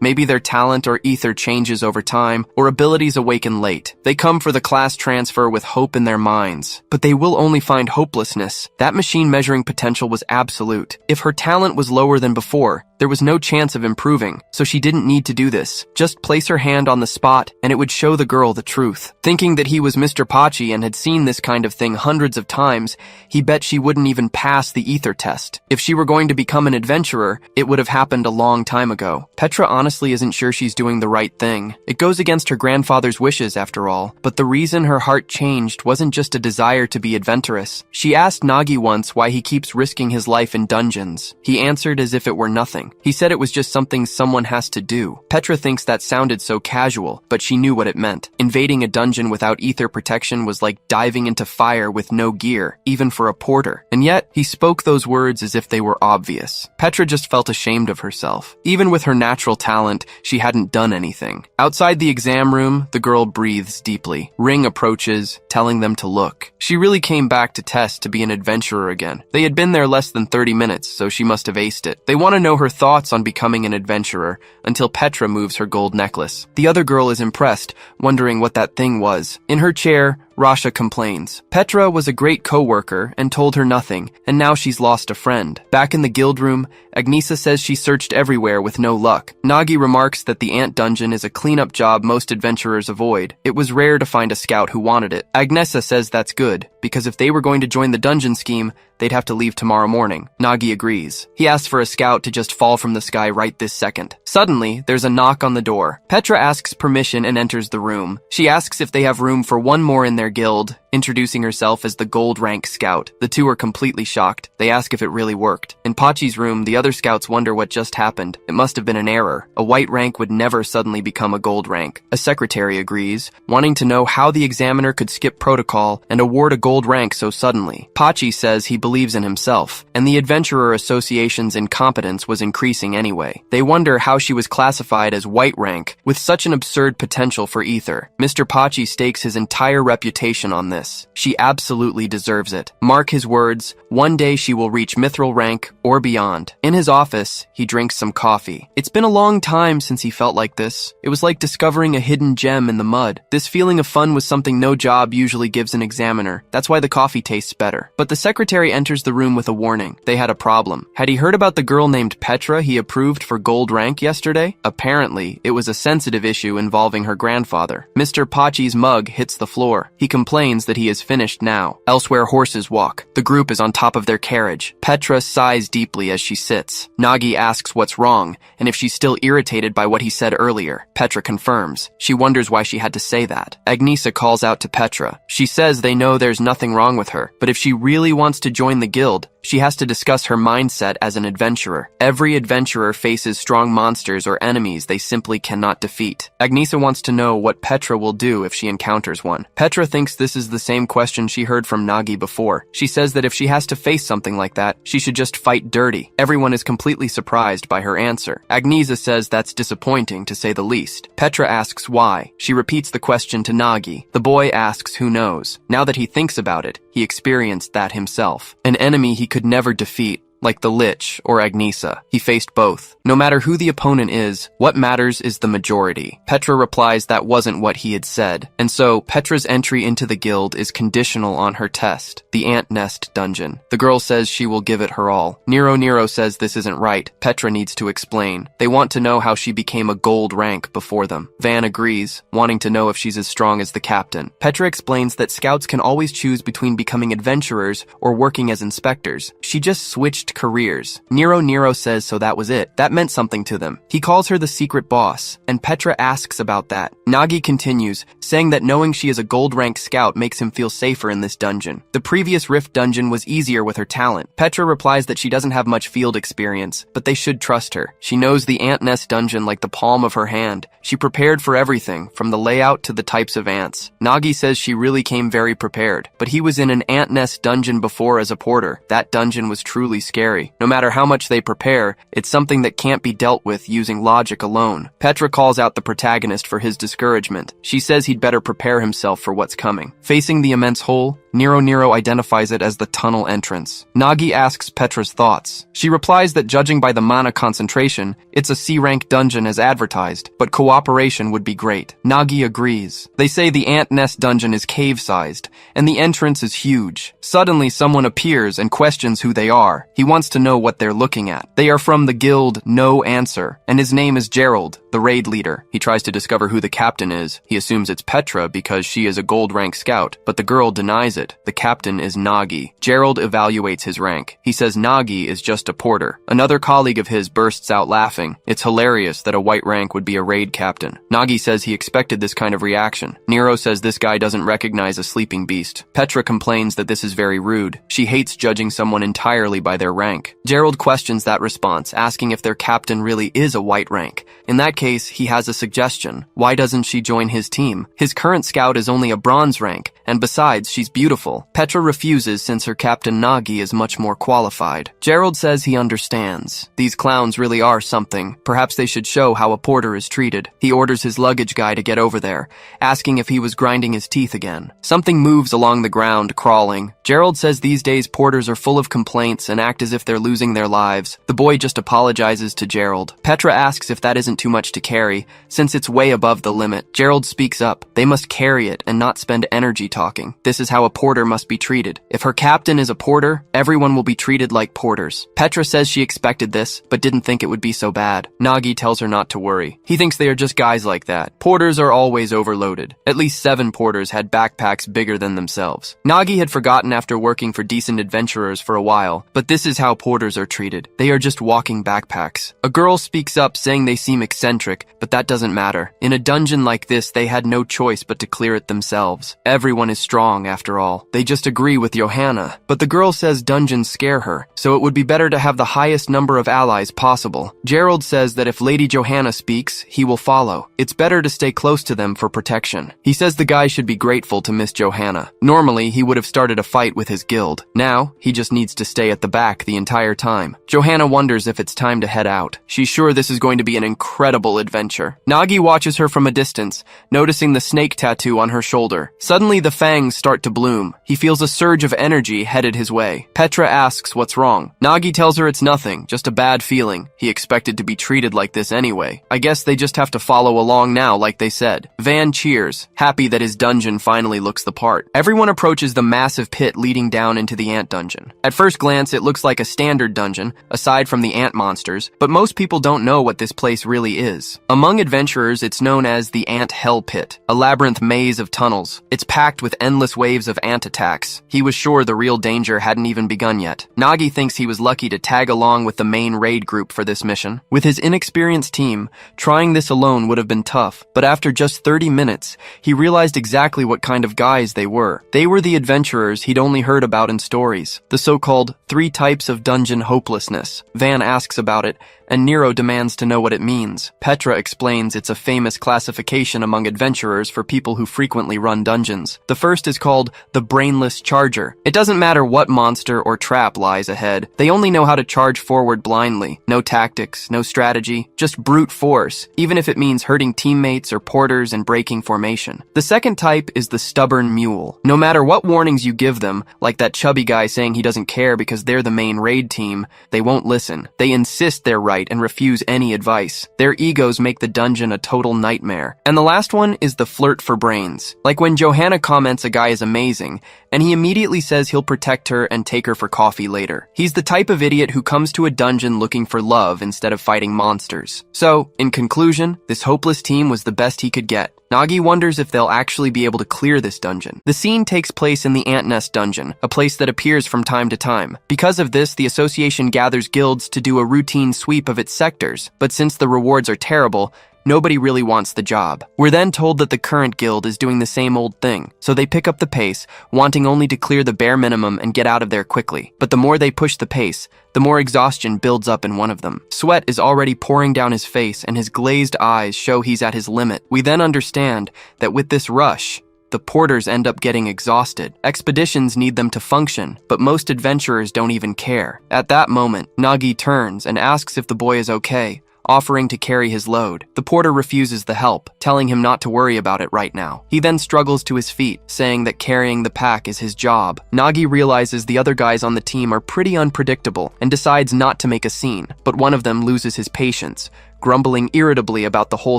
Maybe their talent or ether changes over time, or abilities awaken late. They come for the class transfer with hope in their minds, but they will only find hopelessness. That machine measuring potential was absolute. If her talent was lower than before, there was no chance of improving, so she didn't need to do this. Just place her hand on the spot, and it would show the girl the truth. Thinking that he was Mr. Pachi and had seen this kind of thing hundreds of times, he bet she wouldn't even pass the ether test. If she were going to become an adventurer, it would have happened a long time ago. Petra honestly isn't sure she's doing the right thing. It goes against her grandfather's wishes after all, but the reason her heart changed wasn't just a desire to be adventurous. She asked Nagi once why he keeps risking his life in dungeons. He answered as if it were nothing. anything. He said it was just something someone has to do. Petra thinks that sounded so casual, but she knew what it meant. Invading a dungeon without ether protection was like diving into fire with no gear, even for a porter. And yet, he spoke those words as if they were obvious. Petra just felt ashamed of herself. Even with her natural talent, she hadn't done anything. Outside the exam room, the girl breathes deeply. Ring approaches, telling them to look. She really came back to test to be an adventurer again. They had been there less than 30 minutes, so she must have aced it. They want to know her thoughts on becoming an adventurer until Petra moves her gold necklace. The other girl is impressed, wondering what that thing was. In her chair, Rasha complains. Petra was a great co-worker and told her nothing, and now she's lost a friend. Back in the guild room, Agnesa says she searched everywhere with no luck. Nagi remarks that the ant dungeon is a cleanup job most adventurers avoid. It was rare to find a scout who wanted it. Agnesa says that's good, because if they were going to join the dungeon scheme, they'd have to leave tomorrow morning. Nagi agrees. He asks for a scout to just fall from the sky right this second. Suddenly, there's a knock on the door. Petra asks permission and enters the room. She asks if they have room for one more in their guild, introducing herself as the gold rank scout. The two are completely shocked. They ask if it really worked. In Pachi's room, the other scouts wonder what just happened. It must have been an error. A white rank would never suddenly become a gold rank. A secretary agrees, wanting to know how the examiner could skip protocol and award a gold rank so suddenly. Pachi says he believes in himself, and the Adventurer Association's incompetence was increasing anyway. They wonder how she was classified as white rank with such an absurd potential for ether. Mr. Pachi stakes his entire reputation on this. She absolutely deserves it. Mark his words, one day she will reach mithril rank or beyond. In his office, he drinks some coffee. It's been a long time since he felt like this. It was like discovering a hidden gem in the mud. This feeling of fun was something no job usually gives an examiner. That's why the coffee tastes better. But the secretary enters the room with a warning. They had a problem. Had he heard about the girl named Petra he approved for gold rank yesterday? Apparently, it was a sensitive issue involving her grandfather. Mr. Pachi's mug hits the floor. He complains that he is finished now. Elsewhere, horses walk. The group is on top of their carriage. Petra sighs deeply as she sits. Nagi asks what's wrong, and if she's still irritated by what he said earlier. Petra confirms. She wonders why she had to say that. Agnesa calls out to Petra. She says they know there's nothing wrong with her, but if she really wants to join the guild, she has to discuss her mindset as an adventurer. Every adventurer faces strong monsters or enemies they simply cannot defeat. Agnesa wants to know what Petra will do if she encounters one. Petra thinks this is the same question she heard from Nagi before. She says that if she has to face something like that, she should just fight dirty. Everyone is completely surprised by her answer. Agnesa says that's disappointing to say the least. Petra asks why. She repeats the question to Nagi. The boy asks who knows. Now that he thinks about it, he experienced that himself. An enemy he could never defeat, like the Lich or Agnesa. He faced both. No matter who the opponent is, what matters is the majority. Petra replies that wasn't what he had said, and so Petra's entry into the guild is conditional on her test, the ant nest dungeon. The girl says she will give it her all. Nero says this isn't right. Petra needs to explain. They want to know how she became a gold rank before them. Van agrees, wanting to know if she's as strong as the captain. Petra explains that scouts can always choose between becoming adventurers or working as inspectors. She just switched careers. Nero says so that was it. That meant something to them. He calls her the secret boss, and Petra asks about that. Nagi continues, saying that knowing she is a gold rank scout makes him feel safer in this dungeon. The previous Rift dungeon was easier with her talent. Petra replies that she doesn't have much field experience, but they should trust her. She knows the ant nest dungeon like the palm of her hand. She prepared for everything, from the layout to the types of ants. Nagi says she really came very prepared, but he was in an ant nest dungeon before as a porter. That dungeon was truly scary. No matter how much they prepare, it's something that can't be dealt with using logic alone. Petra calls out the protagonist for his discouragement. She says he'd better prepare himself for what's coming. Facing the immense hole, Nero identifies it as the tunnel entrance. Nagi asks Petra's thoughts. She replies that judging by the mana concentration, it's a C-rank dungeon as advertised, but cooperation would be great. Nagi agrees. They say the ant nest dungeon is cave-sized, and the entrance is huge. Suddenly, someone appears and questions who they are. He wants to know what they're looking at. They are from the guild No Answer, and his name is Gerald, the raid leader. He tries to discover who the captain is. He assumes it's Petra because she is a gold rank scout, but the girl denies it. it. The captain is Nagi. Gerald evaluates his rank. He says Nagi is just a porter. Another colleague of his bursts out laughing. It's hilarious that a white rank would be a raid captain. Nagi says he expected this kind of reaction. Nero says this guy doesn't recognize a sleeping beast. Petra complains that this is very rude. She hates judging someone entirely by their rank. Gerald questions that response, asking if their captain really is a white rank. In that case, he has a suggestion. Why doesn't she join his team? His current scout is only a bronze rank, and besides, she's beautiful. Petra refuses since her captain Nagi is much more qualified. Gerald says he understands. These clowns really are something. Perhaps they should show how a porter is treated. He orders his luggage guy to get over there, asking if he was grinding his teeth again. Something moves along the ground, crawling. Gerald says these days porters are full of complaints and act as if they're losing their lives. The boy just apologizes to Gerald. Petra asks if that isn't too much to carry, since it's way above the limit. Gerald speaks up. They must carry it and not spend energy talking. This is how a porter must be treated. If her captain is a porter, everyone will be treated like porters. Petra says she expected this, but didn't think it would be so bad. Nagi tells her not to worry. He thinks they are just guys like that. Porters are always overloaded. At least 7 porters had backpacks bigger than themselves. Nagi had forgotten after working for decent adventurers for a while, but this is how porters are treated. They are just walking backpacks. A girl speaks up saying they seem eccentric, but that doesn't matter. In a dungeon like this, they had no choice but to clear it themselves. Everyone is strong after all. They just agree with Johanna. But the girl says dungeons scare her, so it would be better to have the highest number of allies possible. Gerald says that if Lady Johanna speaks, he will follow. It's better to stay close to them for protection. He says the guy should be grateful to Miss Johanna. Normally, he would have started a fight with his guild. Now, he just needs to stay at the back the entire time. Johanna wonders if it's time to head out. She's sure this is going to be an incredible adventure. Nagi watches her from a distance, noticing the snake tattoo on her shoulder. Suddenly, the fangs start to bloom. He feels a surge of energy headed his way. Petra asks what's wrong. Nagi tells her it's nothing, just a bad feeling. He expected to be treated like this anyway. I guess they just have to follow along now, like they said. Van cheers, happy that his dungeon finally looks the part. Everyone approaches the massive pit leading down into the ant dungeon. At first glance, it looks like a standard dungeon, aside from the ant monsters, but most people don't know what this place really is. Among adventurers, it's known as the Ant Hell Pit, a labyrinth maze of tunnels. It's packed with endless waves of ant attacks. He was sure the real danger hadn't even begun yet. Nagi thinks he was lucky to tag along with the main raid group for this mission. With his inexperienced team, trying this alone would have been tough, but after just 30 minutes, he realized exactly what kind of guys they were. They were the adventurers he'd only heard about in stories, the so-called 3 types of dungeon hopelessness. Van asks about it, and Nero demands to know what it means. Petra explains it's a famous classification among adventurers for people who frequently run dungeons. The first is called the Brainless Charger. It doesn't matter what monster or trap lies ahead. They only know how to charge forward blindly. No tactics, no strategy, just brute force, even if it means hurting teammates or porters and breaking formation. The second type is the Stubborn Mule. No matter what warnings you give them, like that chubby guy saying he doesn't care because they're the main raid team, they won't listen. They insist they're right and refuse any advice. Their egos make the dungeon a total nightmare. And the last one is the Flirt for Brains. Like when Johanna comments a guy is amazing, and he immediately says he'll protect her and take her for coffee later. He's the type of idiot who comes to a dungeon looking for love instead of fighting monsters. So, in conclusion, this hopeless team was the best he could get. Nagi wonders if they'll actually be able to clear this dungeon. The scene takes place in the Ant Nest dungeon, a place that appears from time to time. Because of this, the association gathers guilds to do a routine sweep of its sectors, but since the rewards are terrible, nobody really wants the job. We're then told that the current guild is doing the same old thing, so they pick up the pace, wanting only to clear the bare minimum and get out of there quickly. But the more they push the pace, the more exhaustion builds up in one of them. Sweat is already pouring down his face, and his glazed eyes show he's at his limit. We then understand that with this rush, the porters end up getting exhausted. Expeditions need them to function, but most adventurers don't even care. At that moment, Nagi turns and asks if the boy is okay, offering to carry his load. The porter refuses the help, telling him not to worry about it right now. He then struggles to his feet, saying that carrying the pack is his job. Nagi realizes the other guys on the team are pretty unpredictable and decides not to make a scene, but one of them loses his patience, grumbling irritably about the whole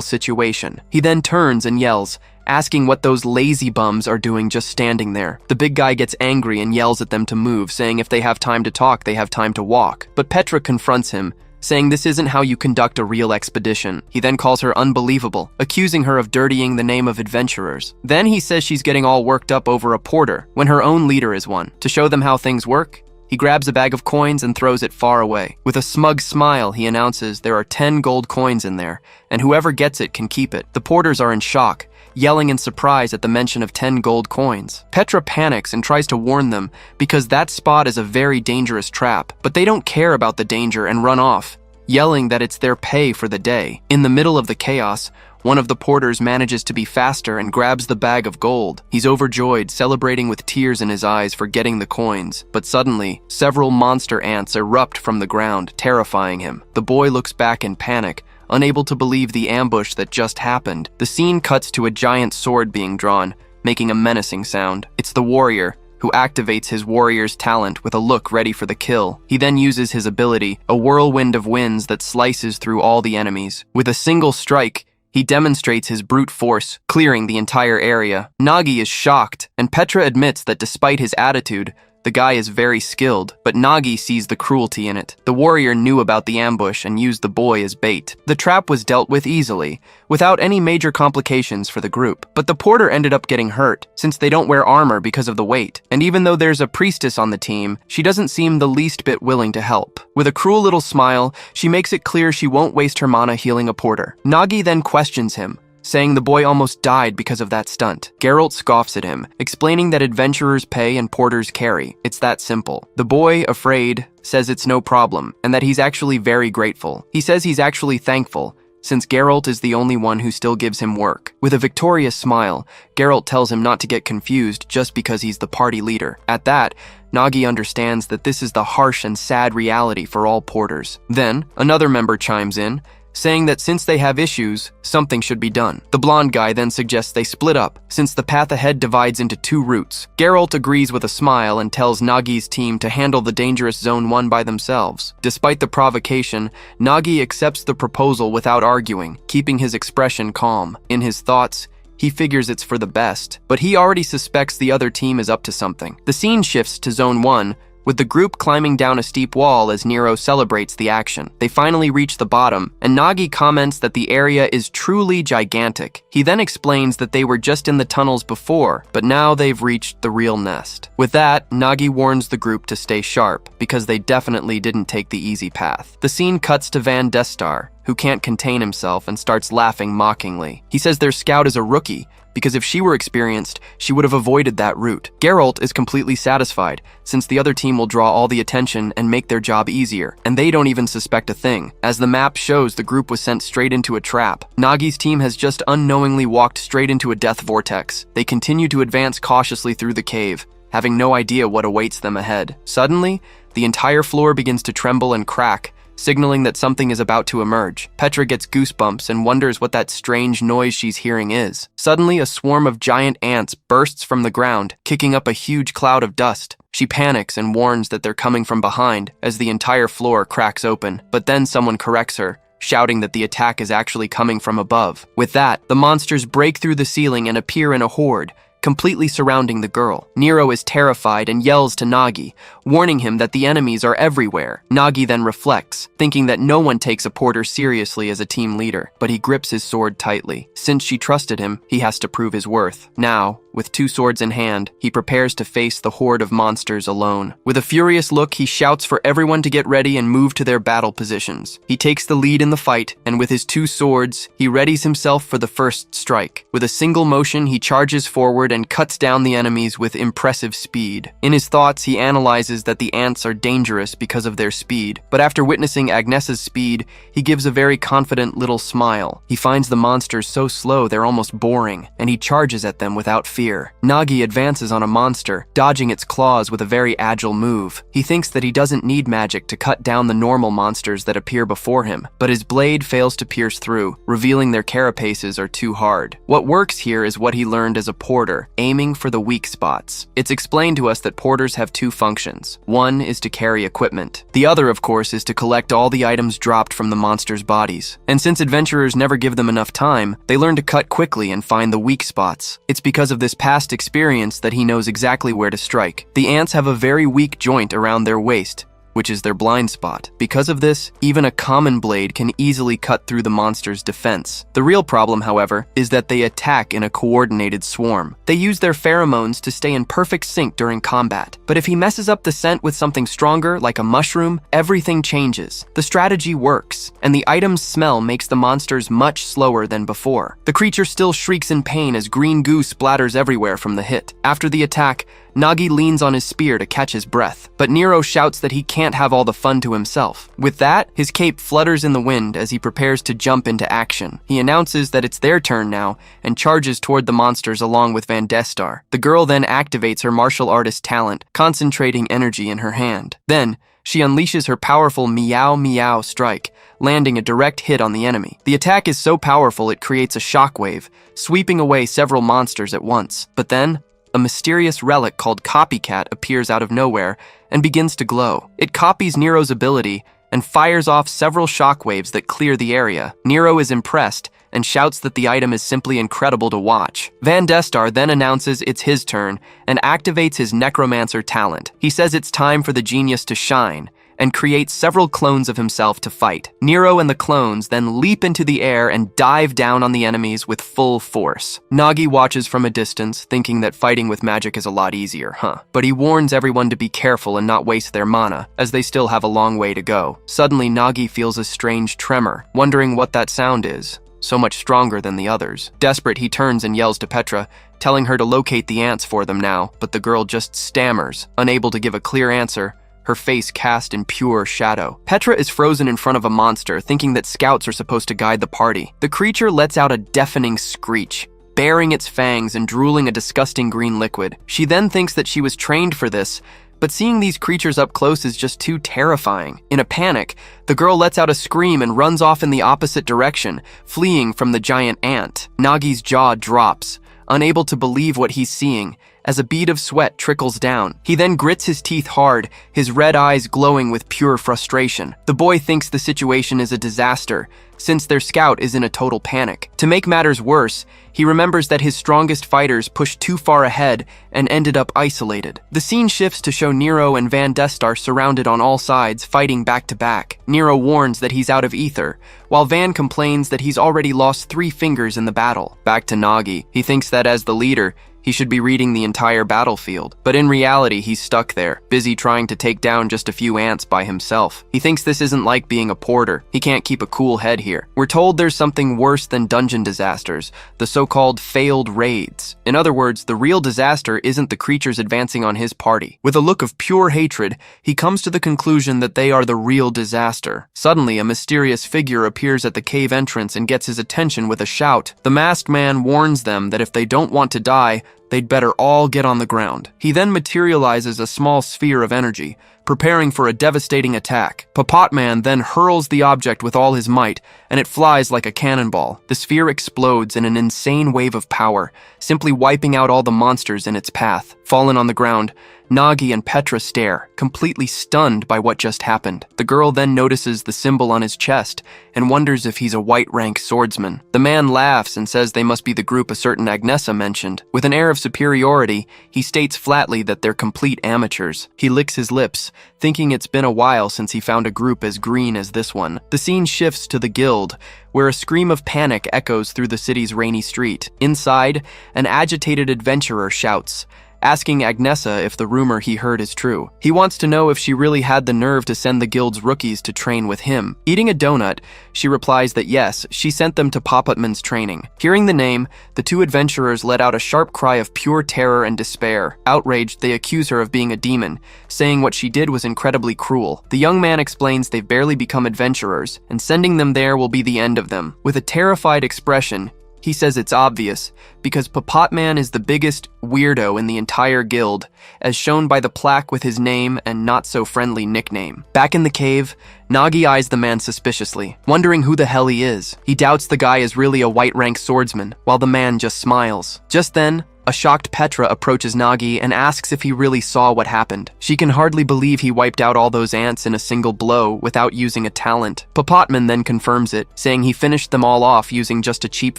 situation. He then turns and yells, asking what those lazy bums are doing just standing there. The big guy gets angry and yells at them to move, saying if they have time to talk, they have time to walk. But Petra confronts him, saying this isn't how you conduct a real expedition. He then calls her unbelievable, accusing her of dirtying the name of adventurers. Then he says she's getting all worked up over a porter, when her own leader is one. To show them how things work, he grabs a bag of coins and throws it far away. With a smug smile, he announces there are 10 gold coins in there, and whoever gets it can keep it. The porters are in shock, yelling in surprise at the mention of 10 gold coins. Petra panics and tries to warn them because that spot is a very dangerous trap, but they don't care about the danger and run off, yelling that it's their pay for the day. In the middle of the chaos, one of the porters manages to be faster and grabs the bag of gold. He's overjoyed, celebrating with tears in his eyes for getting the coins. But suddenly, several monster ants erupt from the ground, terrifying him. The boy looks back in panic, unable to believe the ambush that just happened. The scene cuts to a giant sword being drawn, making a menacing sound. It's the warrior, who activates his warrior's talent with a look ready for the kill. He then uses his ability, a whirlwind of winds that slices through all the enemies. With a single strike, he demonstrates his brute force, clearing the entire area. Nagi is shocked, and Petra admits that despite his attitude, the guy is very skilled, but Nagi sees the cruelty in it. The warrior knew about the ambush and used the boy as bait. The trap was dealt with easily, without any major complications for the group. But the porter ended up getting hurt, since they don't wear armor because of the weight. And even though there's a priestess on the team, she doesn't seem the least bit willing to help. With a cruel little smile, she makes it clear she won't waste her mana healing a porter. Nagi then questions him, saying the boy almost died because of that stunt. Geralt scoffs at him, explaining that adventurers pay and porters carry. It's that simple. The boy, afraid, says it's no problem, and that he's actually very grateful. He says he's actually thankful, since Geralt is the only one who still gives him work. With a victorious smile, Geralt tells him not to get confused just because he's the party leader. At that, Nagi understands that this is the harsh and sad reality for all porters. Then, another member chimes in, saying that since they have issues, something should be done. The blonde guy then suggests they split up, since the path ahead divides into 2 routes. Geralt agrees with a smile and tells Nagi's team to handle the dangerous Zone 1 by themselves. Despite the provocation, Nagi accepts the proposal without arguing, keeping his expression calm. In his thoughts, he figures it's for the best, but he already suspects the other team is up to something. The scene shifts to Zone 1, with the group climbing down a steep wall as Nero celebrates the action. They finally reach the bottom, and Nagi comments that the area is truly gigantic. He then explains that they were just in the tunnels before, but now they've reached the real nest. With that, Nagi warns the group to stay sharp, because they definitely didn't take the easy path. The scene cuts to Van Destar, who can't contain himself and starts laughing mockingly. He says their scout is a rookie, because if she were experienced, she would have avoided that route. Geralt is completely satisfied, since the other team will draw all the attention and make their job easier, and they don't even suspect a thing. As the map shows, the group was sent straight into a trap. Nagi's team has just unknowingly walked straight into a death vortex. They continue to advance cautiously through the cave, having no idea what awaits them ahead. Suddenly, the entire floor begins to tremble and crack, signaling that something is about to emerge. Petra gets goosebumps and wonders what that strange noise she's hearing is. Suddenly, a swarm of giant ants bursts from the ground, kicking up a huge cloud of dust. She panics and warns that they're coming from behind as the entire floor cracks open. But then someone corrects her, shouting that the attack is actually coming from above. With that, the monsters break through the ceiling and appear in a horde, completely surrounding the girl. Nero is terrified and yells to Nagi, warning him that the enemies are everywhere. Nagi then reflects, thinking that no one takes a porter seriously as a team leader, but he grips his sword tightly. Since she trusted him, he has to prove his worth. Now, with 2 swords in hand, he prepares to face the horde of monsters alone. With a furious look, he shouts for everyone to get ready and move to their battle positions. He takes the lead in the fight, and with his 2 swords, he readies himself for the first strike. With a single motion, he charges forward and cuts down the enemies with impressive speed. In his thoughts, he analyzes that the ants are dangerous because of their speed, but after witnessing Agnes's speed, he gives a very confident little smile. He finds the monsters so slow they're almost boring, and he charges at them without fear. Nagi advances on a monster, dodging its claws with a very agile move. He thinks that he doesn't need magic to cut down the normal monsters that appear before him, but his blade fails to pierce through, revealing their carapaces are too hard. What works here is what he learned as a porter, aiming for the weak spots. It's explained to us that porters have 2 functions. One is to carry equipment. The other, of course, is to collect all the items dropped from the monsters' bodies. And since adventurers never give them enough time, they learn to cut quickly and find the weak spots. It's because of this past experience that he knows exactly where to strike. The ants have a very weak joint around their waist, which is their blind spot. Because of this, even a common blade can easily cut through the monster's defense. The real problem, however, is that they attack in a coordinated swarm. They use their pheromones to stay in perfect sync during combat. But if he messes up the scent with something stronger, like a mushroom, everything changes. The strategy works, and the item's smell makes the monsters much slower than before. The creature still shrieks in pain as green goo splatters everywhere from the hit. After the attack, Nagi leans on his spear to catch his breath, but Nero shouts that he can't have all the fun to himself. With that, his cape flutters in the wind as he prepares to jump into action. He announces that it's their turn now and charges toward the monsters along with Vandestar. The girl then activates her martial artist talent, concentrating energy in her hand. Then, she unleashes her powerful meow meow strike, landing a direct hit on the enemy. The attack is so powerful it creates a shockwave, sweeping away several monsters at once. But then, a mysterious relic called Copycat appears out of nowhere and begins to glow. It copies Nero's ability and fires off several shockwaves that clear the area. Nero is impressed and shouts that the item is simply incredible to watch. Vandestar then announces it's his turn and activates his necromancer talent. He says it's time for the genius to shine and creates several clones of himself to fight. Nero and the clones then leap into the air and dive down on the enemies with full force. Nagi watches from a distance, thinking that fighting with magic is a lot easier, But he warns everyone to be careful and not waste their mana, as they still have a long way to go. Suddenly, Nagi feels a strange tremor, wondering what that sound is. So much stronger than the others. Desperate, he turns and yells to Petra, telling her to locate the ants for them now, but the girl just stammers, unable to give a clear answer, her face cast in pure shadow. Petra is frozen in front of a monster, thinking that scouts are supposed to guide the party. The creature lets out a deafening screech, baring its fangs and drooling a disgusting green liquid. She then thinks that she was trained for this, but seeing these creatures up close is just too terrifying. In a panic, the girl lets out a scream and runs off in the opposite direction, fleeing from the giant ant. Nagi's jaw drops, unable to believe what he's seeing, as a bead of sweat trickles down. He then grits his teeth hard, his red eyes glowing with pure frustration. The boy thinks the situation is a disaster, since their scout is in a total panic. To make matters worse, he remembers that his strongest fighters pushed too far ahead and ended up isolated. The scene shifts to show Nero and Vandestar surrounded on all sides, fighting back to back. Nero warns that he's out of ether, while Van complains that he's already lost 3 fingers in the battle. Back to Nagi, he thinks that as the leader, he should be reading the entire battlefield. But in reality, he's stuck there, busy trying to take down just a few ants by himself. He thinks this isn't like being a porter. He can't keep a cool head here. We're told there's something worse than dungeon disasters, the so-called failed raids. In other words, the real disaster isn't the creatures advancing on his party. With a look of pure hatred, he comes to the conclusion that they are the real disaster. Suddenly, a mysterious figure appears at the cave entrance and gets his attention with a shout. The masked man warns them that if they don't want to die, they'd better all get on the ground. He then materializes a small sphere of energy, preparing for a devastating attack. Papotman then hurls the object with all his might, and it flies like a cannonball. The sphere explodes in an insane wave of power, simply wiping out all the monsters in its path. Fallen on the ground, Nagi and Petra stare, completely stunned by what just happened. The girl then notices the symbol on his chest and wonders if he's a white-rank swordsman. The man laughs and says they must be the group a certain Agnesa mentioned. With an air of superiority, he states flatly that they're complete amateurs. He licks his lips, thinking it's been a while since he found a group as green as this one. The scene shifts to the guild, where a scream of panic echoes through the city's rainy street. Inside, an agitated adventurer shouts, asking Agnesa if the rumor he heard is true. He wants to know if she really had the nerve to send the guild's rookies to train with him. Eating a donut, she replies that yes, she sent them to Papotman's training. Hearing the name, the 2 adventurers let out a sharp cry of pure terror and despair. Outraged, they accuse her of being a demon, saying what she did was incredibly cruel. The young man explains they've barely become adventurers, and sending them there will be the end of them. With a terrified expression, he says it's obvious, because Papotman is the biggest weirdo in the entire guild, as shown by the plaque with his name and not-so-friendly nickname. Back in the cave, Nagi eyes the man suspiciously, wondering who the hell he is. He doubts the guy is really a white-rank swordsman, while the man just smiles. Just then, a shocked Petra approaches Nagi and asks if he really saw what happened. She can hardly believe he wiped out all those ants in a single blow without using a talent. Papotman then confirms it, saying he finished them all off using just a cheap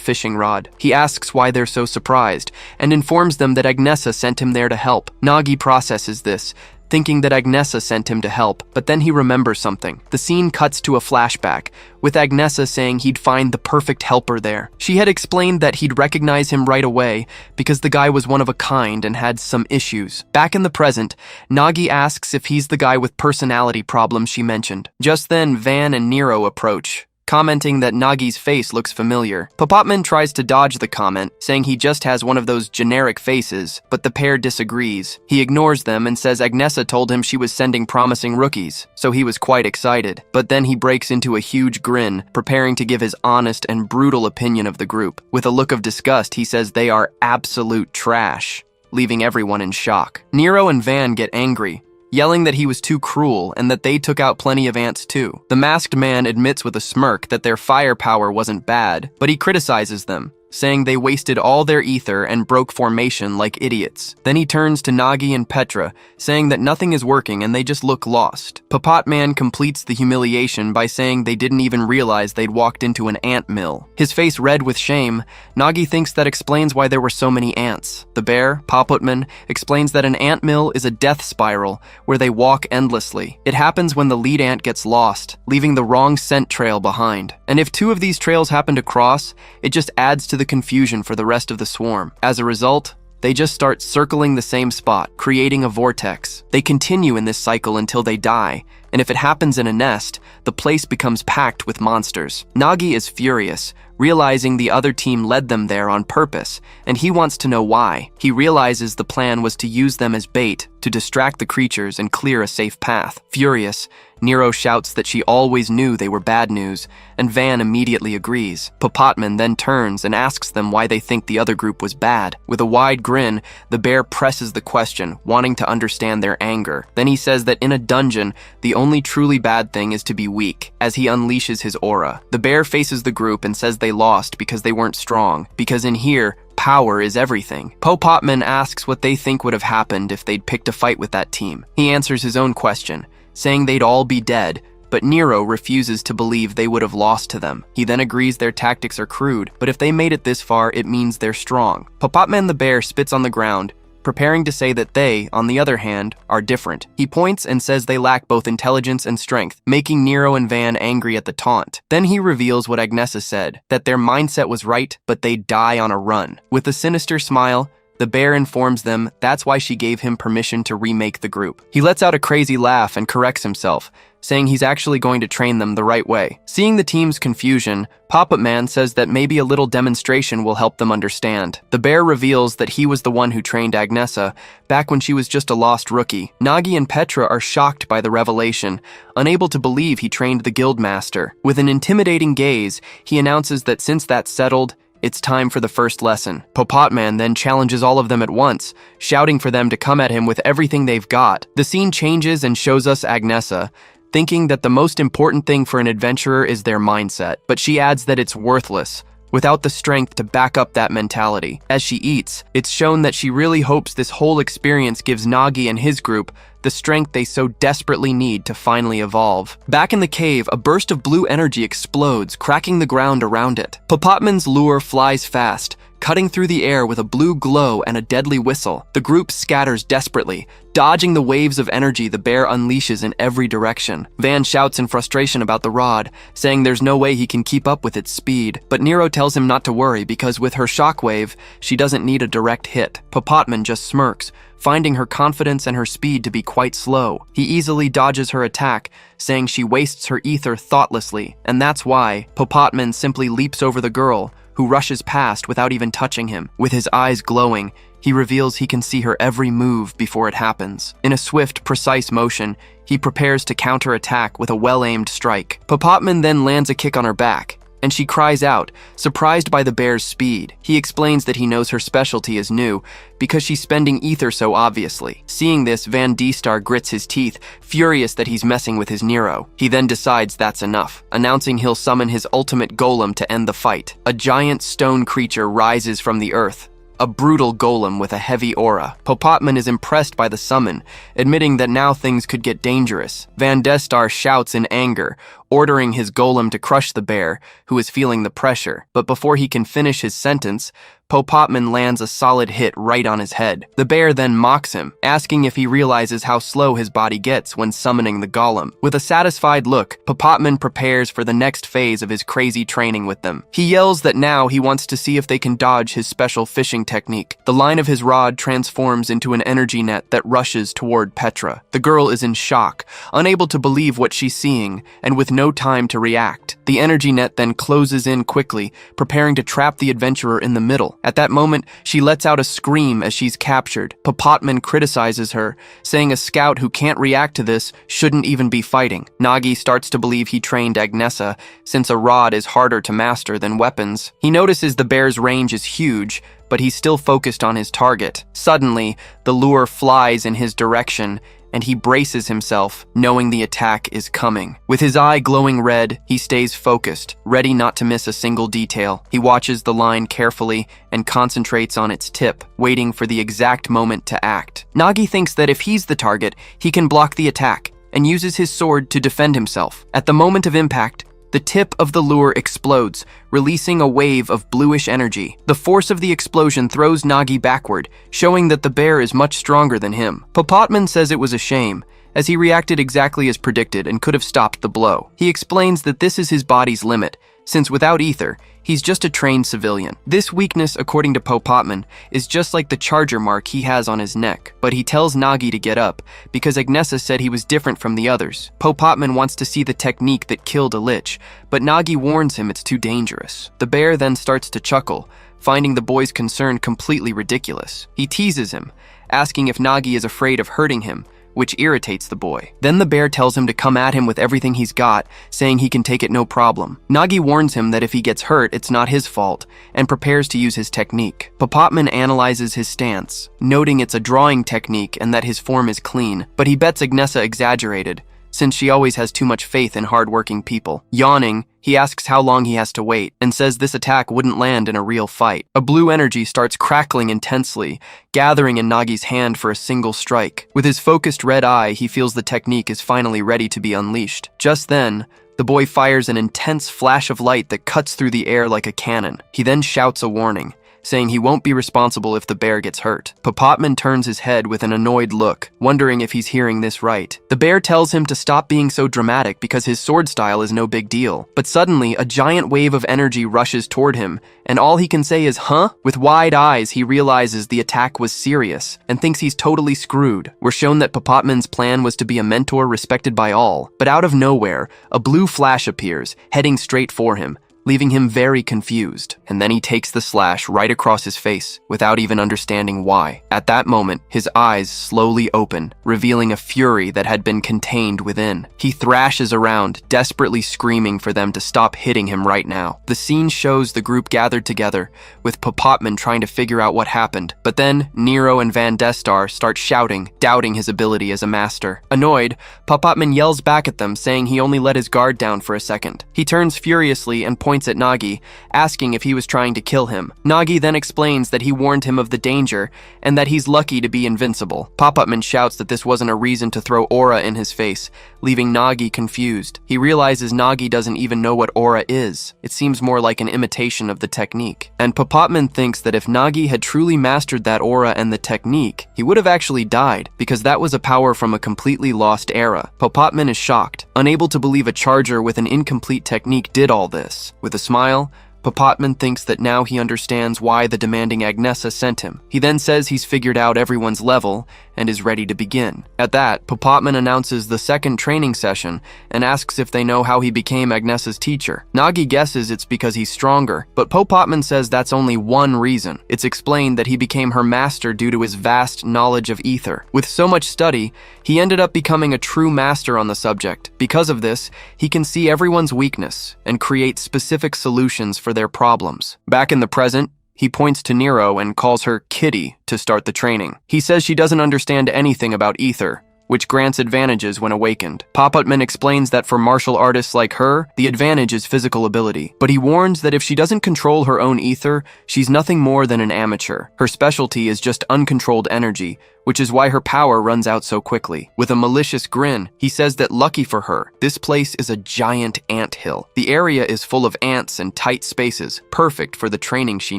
fishing rod. He asks why they're so surprised, and informs them that Agnesa sent him there to help. Nagi processes this, thinking that Agnesa sent him to help, but then he remembers something. The scene cuts to a flashback, with Agnesa saying he'd find the perfect helper there. She had explained that he'd recognize him right away because the guy was one of a kind and had some issues. Back in the present, Nagi asks if he's the guy with personality problems she mentioned. Just then, Van and Nero approach, commenting that Nagi's face looks familiar. Papotman tries to dodge the comment, saying he just has one of those generic faces, but the pair disagrees. He ignores them and says Agnesa told him she was sending promising rookies, so he was quite excited. But then he breaks into a huge grin, preparing to give his honest and brutal opinion of the group. With a look of disgust, he says they are absolute trash, leaving everyone in shock. Nero and Van get angry, yelling that he was too cruel and that they took out plenty of ants too. The masked man admits with a smirk that their firepower wasn't bad, but he criticizes them, saying they wasted all their ether and broke formation like idiots. Then he turns to Nagi and Petra, saying that nothing is working and they just look lost. Papotman completes the humiliation by saying they didn't even realize they'd walked into an ant mill. His face red with shame, Nagi thinks that explains why there were so many ants. The bear, Papotman, explains that an ant mill is a death spiral where they walk endlessly. It happens when the lead ant gets lost, leaving the wrong scent trail behind. And if two of these trails happen to cross, it just adds to the confusion for the rest of the swarm. As a result, they just start circling the same spot, creating a vortex. They continue in this cycle until they die, and if it happens in a nest, the place becomes packed with monsters. Nagi is furious, realizing the other team led them there on purpose, and he wants to know why. He realizes the plan was to use them as bait to distract the creatures and clear a safe path. Furious, Nero shouts that she always knew they were bad news, and Van immediately agrees. Papotman then turns and asks them why they think the other group was bad. With a wide grin, the bear presses the question, wanting to understand their anger. Then he says that in a dungeon, the only truly bad thing is to be weak, as he unleashes his aura. The bear faces the group and says they lost because they weren't strong, because in here, power is everything. Papotman asks what they think would have happened if they'd picked a fight with that team. He answers his own question, saying they'd all be dead, but Nero refuses to believe they would have lost to them. He then agrees their tactics are crude, but if they made it this far, it means they're strong. Papotman the bear spits on the ground, preparing to say that they, on the other hand, are different. He points and says they lack both intelligence and strength, making Nero and Van angry at the taunt. Then he reveals what Agnesa said, that their mindset was right, but they'd die on a run. With a sinister smile, the bear informs them that's why she gave him permission to remake the group. He lets out a crazy laugh and corrects himself, saying he's actually going to train them the right way. Seeing the team's confusion, Papotman says that maybe a little demonstration will help them understand. The bear reveals that he was the one who trained Agnesa back when she was just a lost rookie. Nagi and Petra are shocked by the revelation, unable to believe he trained the guildmaster. With an intimidating gaze, he announces that since that's settled, it's time for the first lesson. Papotman then challenges all of them at once, shouting for them to come at him with everything they've got. The scene changes and shows us Agnesa, thinking that the most important thing for an adventurer is their mindset, but she adds that it's worthless without the strength to back up that mentality. As she eats, it's shown that she really hopes this whole experience gives Nagi and his group the strength they so desperately need to finally evolve. Back in the cave, a burst of blue energy explodes, cracking the ground around it. Papotman's lure flies fast, cutting through the air with a blue glow and a deadly whistle. The group scatters desperately, dodging the waves of energy the bear unleashes in every direction. Van shouts in frustration about the rod, saying there's no way he can keep up with its speed. But Nero tells him not to worry because with her shockwave, she doesn't need a direct hit. Papotman just smirks, finding her confidence and her speed to be quite slow. He easily dodges her attack, saying she wastes her ether thoughtlessly, and that's why Papotman simply leaps over the girl, who rushes past without even touching him. With his eyes glowing, he reveals he can see her every move before it happens. In a swift, precise motion, he prepares to counterattack with a well-aimed strike. Papotman then lands a kick on her back, and she cries out, surprised by the bear's speed. He explains that he knows her specialty is new, because she's spending ether so obviously. Seeing this, Van D-Star grits his teeth, furious that he's messing with his Nero. He then decides that's enough, announcing he'll summon his ultimate golem to end the fight. A giant stone creature rises from the earth, a brutal golem with a heavy aura. Papotman is impressed by the summon, admitting that now things could get dangerous. Van D-Star shouts in anger, ordering his golem to crush the bear, who is feeling the pressure. But before he can finish his sentence, Papotman lands a solid hit right on his head. The bear then mocks him, asking if he realizes how slow his body gets when summoning the golem. With a satisfied look, Papotman prepares for the next phase of his crazy training with them. He yells that now he wants to see if they can dodge his special fishing technique. The line of his rod transforms into an energy net that rushes toward Petra. The girl is in shock, unable to believe what she's seeing, and with no time to react. The energy net then closes in quickly, preparing to trap the adventurer in the middle. At that moment, she lets out a scream as she's captured. Papotman criticizes her, saying a scout who can't react to this shouldn't even be fighting. Nagi starts to believe he trained Agnesa, since a rod is harder to master than weapons. He notices the bear's range is huge, but he's still focused on his target. Suddenly, the lure flies in his direction, and he braces himself, knowing the attack is coming. With his eye glowing red, he stays focused, ready not to miss a single detail. He watches the line carefully and concentrates on its tip, waiting for the exact moment to act. Nagi thinks that if he's the target, he can block the attack, and uses his sword to defend himself. At the moment of impact, the tip of the lure explodes, releasing a wave of bluish energy. The force of the explosion throws Nagi backward, showing that the bear is much stronger than him. Papotman says it was a shame, as he reacted exactly as predicted and could have stopped the blow. He explains that this is his body's limit, since without ether, he's just a trained civilian. This weakness, according to Papotman, is just like the charger mark he has on his neck, but he tells Nagi to get up, because Agnesa said he was different from the others. Papotman wants to see the technique that killed a lich, but Nagi warns him it's too dangerous. The bear then starts to chuckle, finding the boy's concern completely ridiculous. He teases him, asking if Nagi is afraid of hurting him, which irritates the boy. Then the bear tells him to come at him with everything he's got, saying he can take it no problem. Nagi warns him that if he gets hurt, it's not his fault, and prepares to use his technique. Papotman analyzes his stance, noting it's a drawing technique and that his form is clean, but he bets Agnesa exaggerated, since she always has too much faith in hard-working people. Yawning, he asks how long he has to wait, and says this attack wouldn't land in a real fight. A blue energy starts crackling intensely, gathering in Nagi's hand for a single strike. With his focused red eye, he feels the technique is finally ready to be unleashed. Just then, the boy fires an intense flash of light that cuts through the air like a cannon. He then shouts a warning, saying he won't be responsible if the bear gets hurt. Papotman turns his head with an annoyed look, wondering if he's hearing this right. The bear tells him to stop being so dramatic because his sword style is no big deal. But suddenly, a giant wave of energy rushes toward him, and all he can say is, "Huh?" With wide eyes, he realizes the attack was serious, and thinks he's totally screwed. We're shown that Papotman's plan was to be a mentor respected by all, but out of nowhere, a blue flash appears, heading straight for him, leaving him very confused, and then he takes the slash right across his face without even understanding why. At that moment, his eyes slowly open, revealing a fury that had been contained within. He thrashes around, desperately screaming for them to stop hitting him right now. The scene shows the group gathered together, with Papotman trying to figure out what happened, but then Nero and Van Destar start shouting, doubting his ability as a master. Annoyed, Papotman yells back at them, saying he only let his guard down for a second. He turns furiously and points at Nagi, asking if he was trying to kill him. Nagi then explains that he warned him of the danger and that he's lucky to be invincible. Papotman shouts that this wasn't a reason to throw aura in his face, leaving Nagi confused. He realizes Nagi doesn't even know what aura is. It seems more like an imitation of the technique. And Papotman thinks that if Nagi had truly mastered that aura and the technique, he would have actually died, because that was a power from a completely lost era. Papotman is shocked, unable to believe a charger with an incomplete technique did all this. With a smile, Papotman thinks that now he understands why the demanding Agnesa sent him. He then says he's figured out everyone's level and is ready to begin. At that, Papotman announces the second training session and asks if they know how he became Agnesa's teacher. Nagi guesses it's because he's stronger, but Papotman says that's only one reason. It's explained that he became her master due to his vast knowledge of ether. With so much study, he ended up becoming a true master on the subject. Because of this, he can see everyone's weakness and create specific solutions for their problems. Back in the present, he points to Nero and calls her Kitty to start the training. He says she doesn't understand anything about ether, which grants advantages when awakened. Papotman explains that for martial artists like her, the advantage is physical ability, but he warns that if she doesn't control her own ether, she's nothing more than an amateur. Her specialty is just uncontrolled energy, which is why her power runs out so quickly. With a malicious grin, he says that lucky for her, this place is a giant ant hill. The area is full of ants and tight spaces, perfect for the training she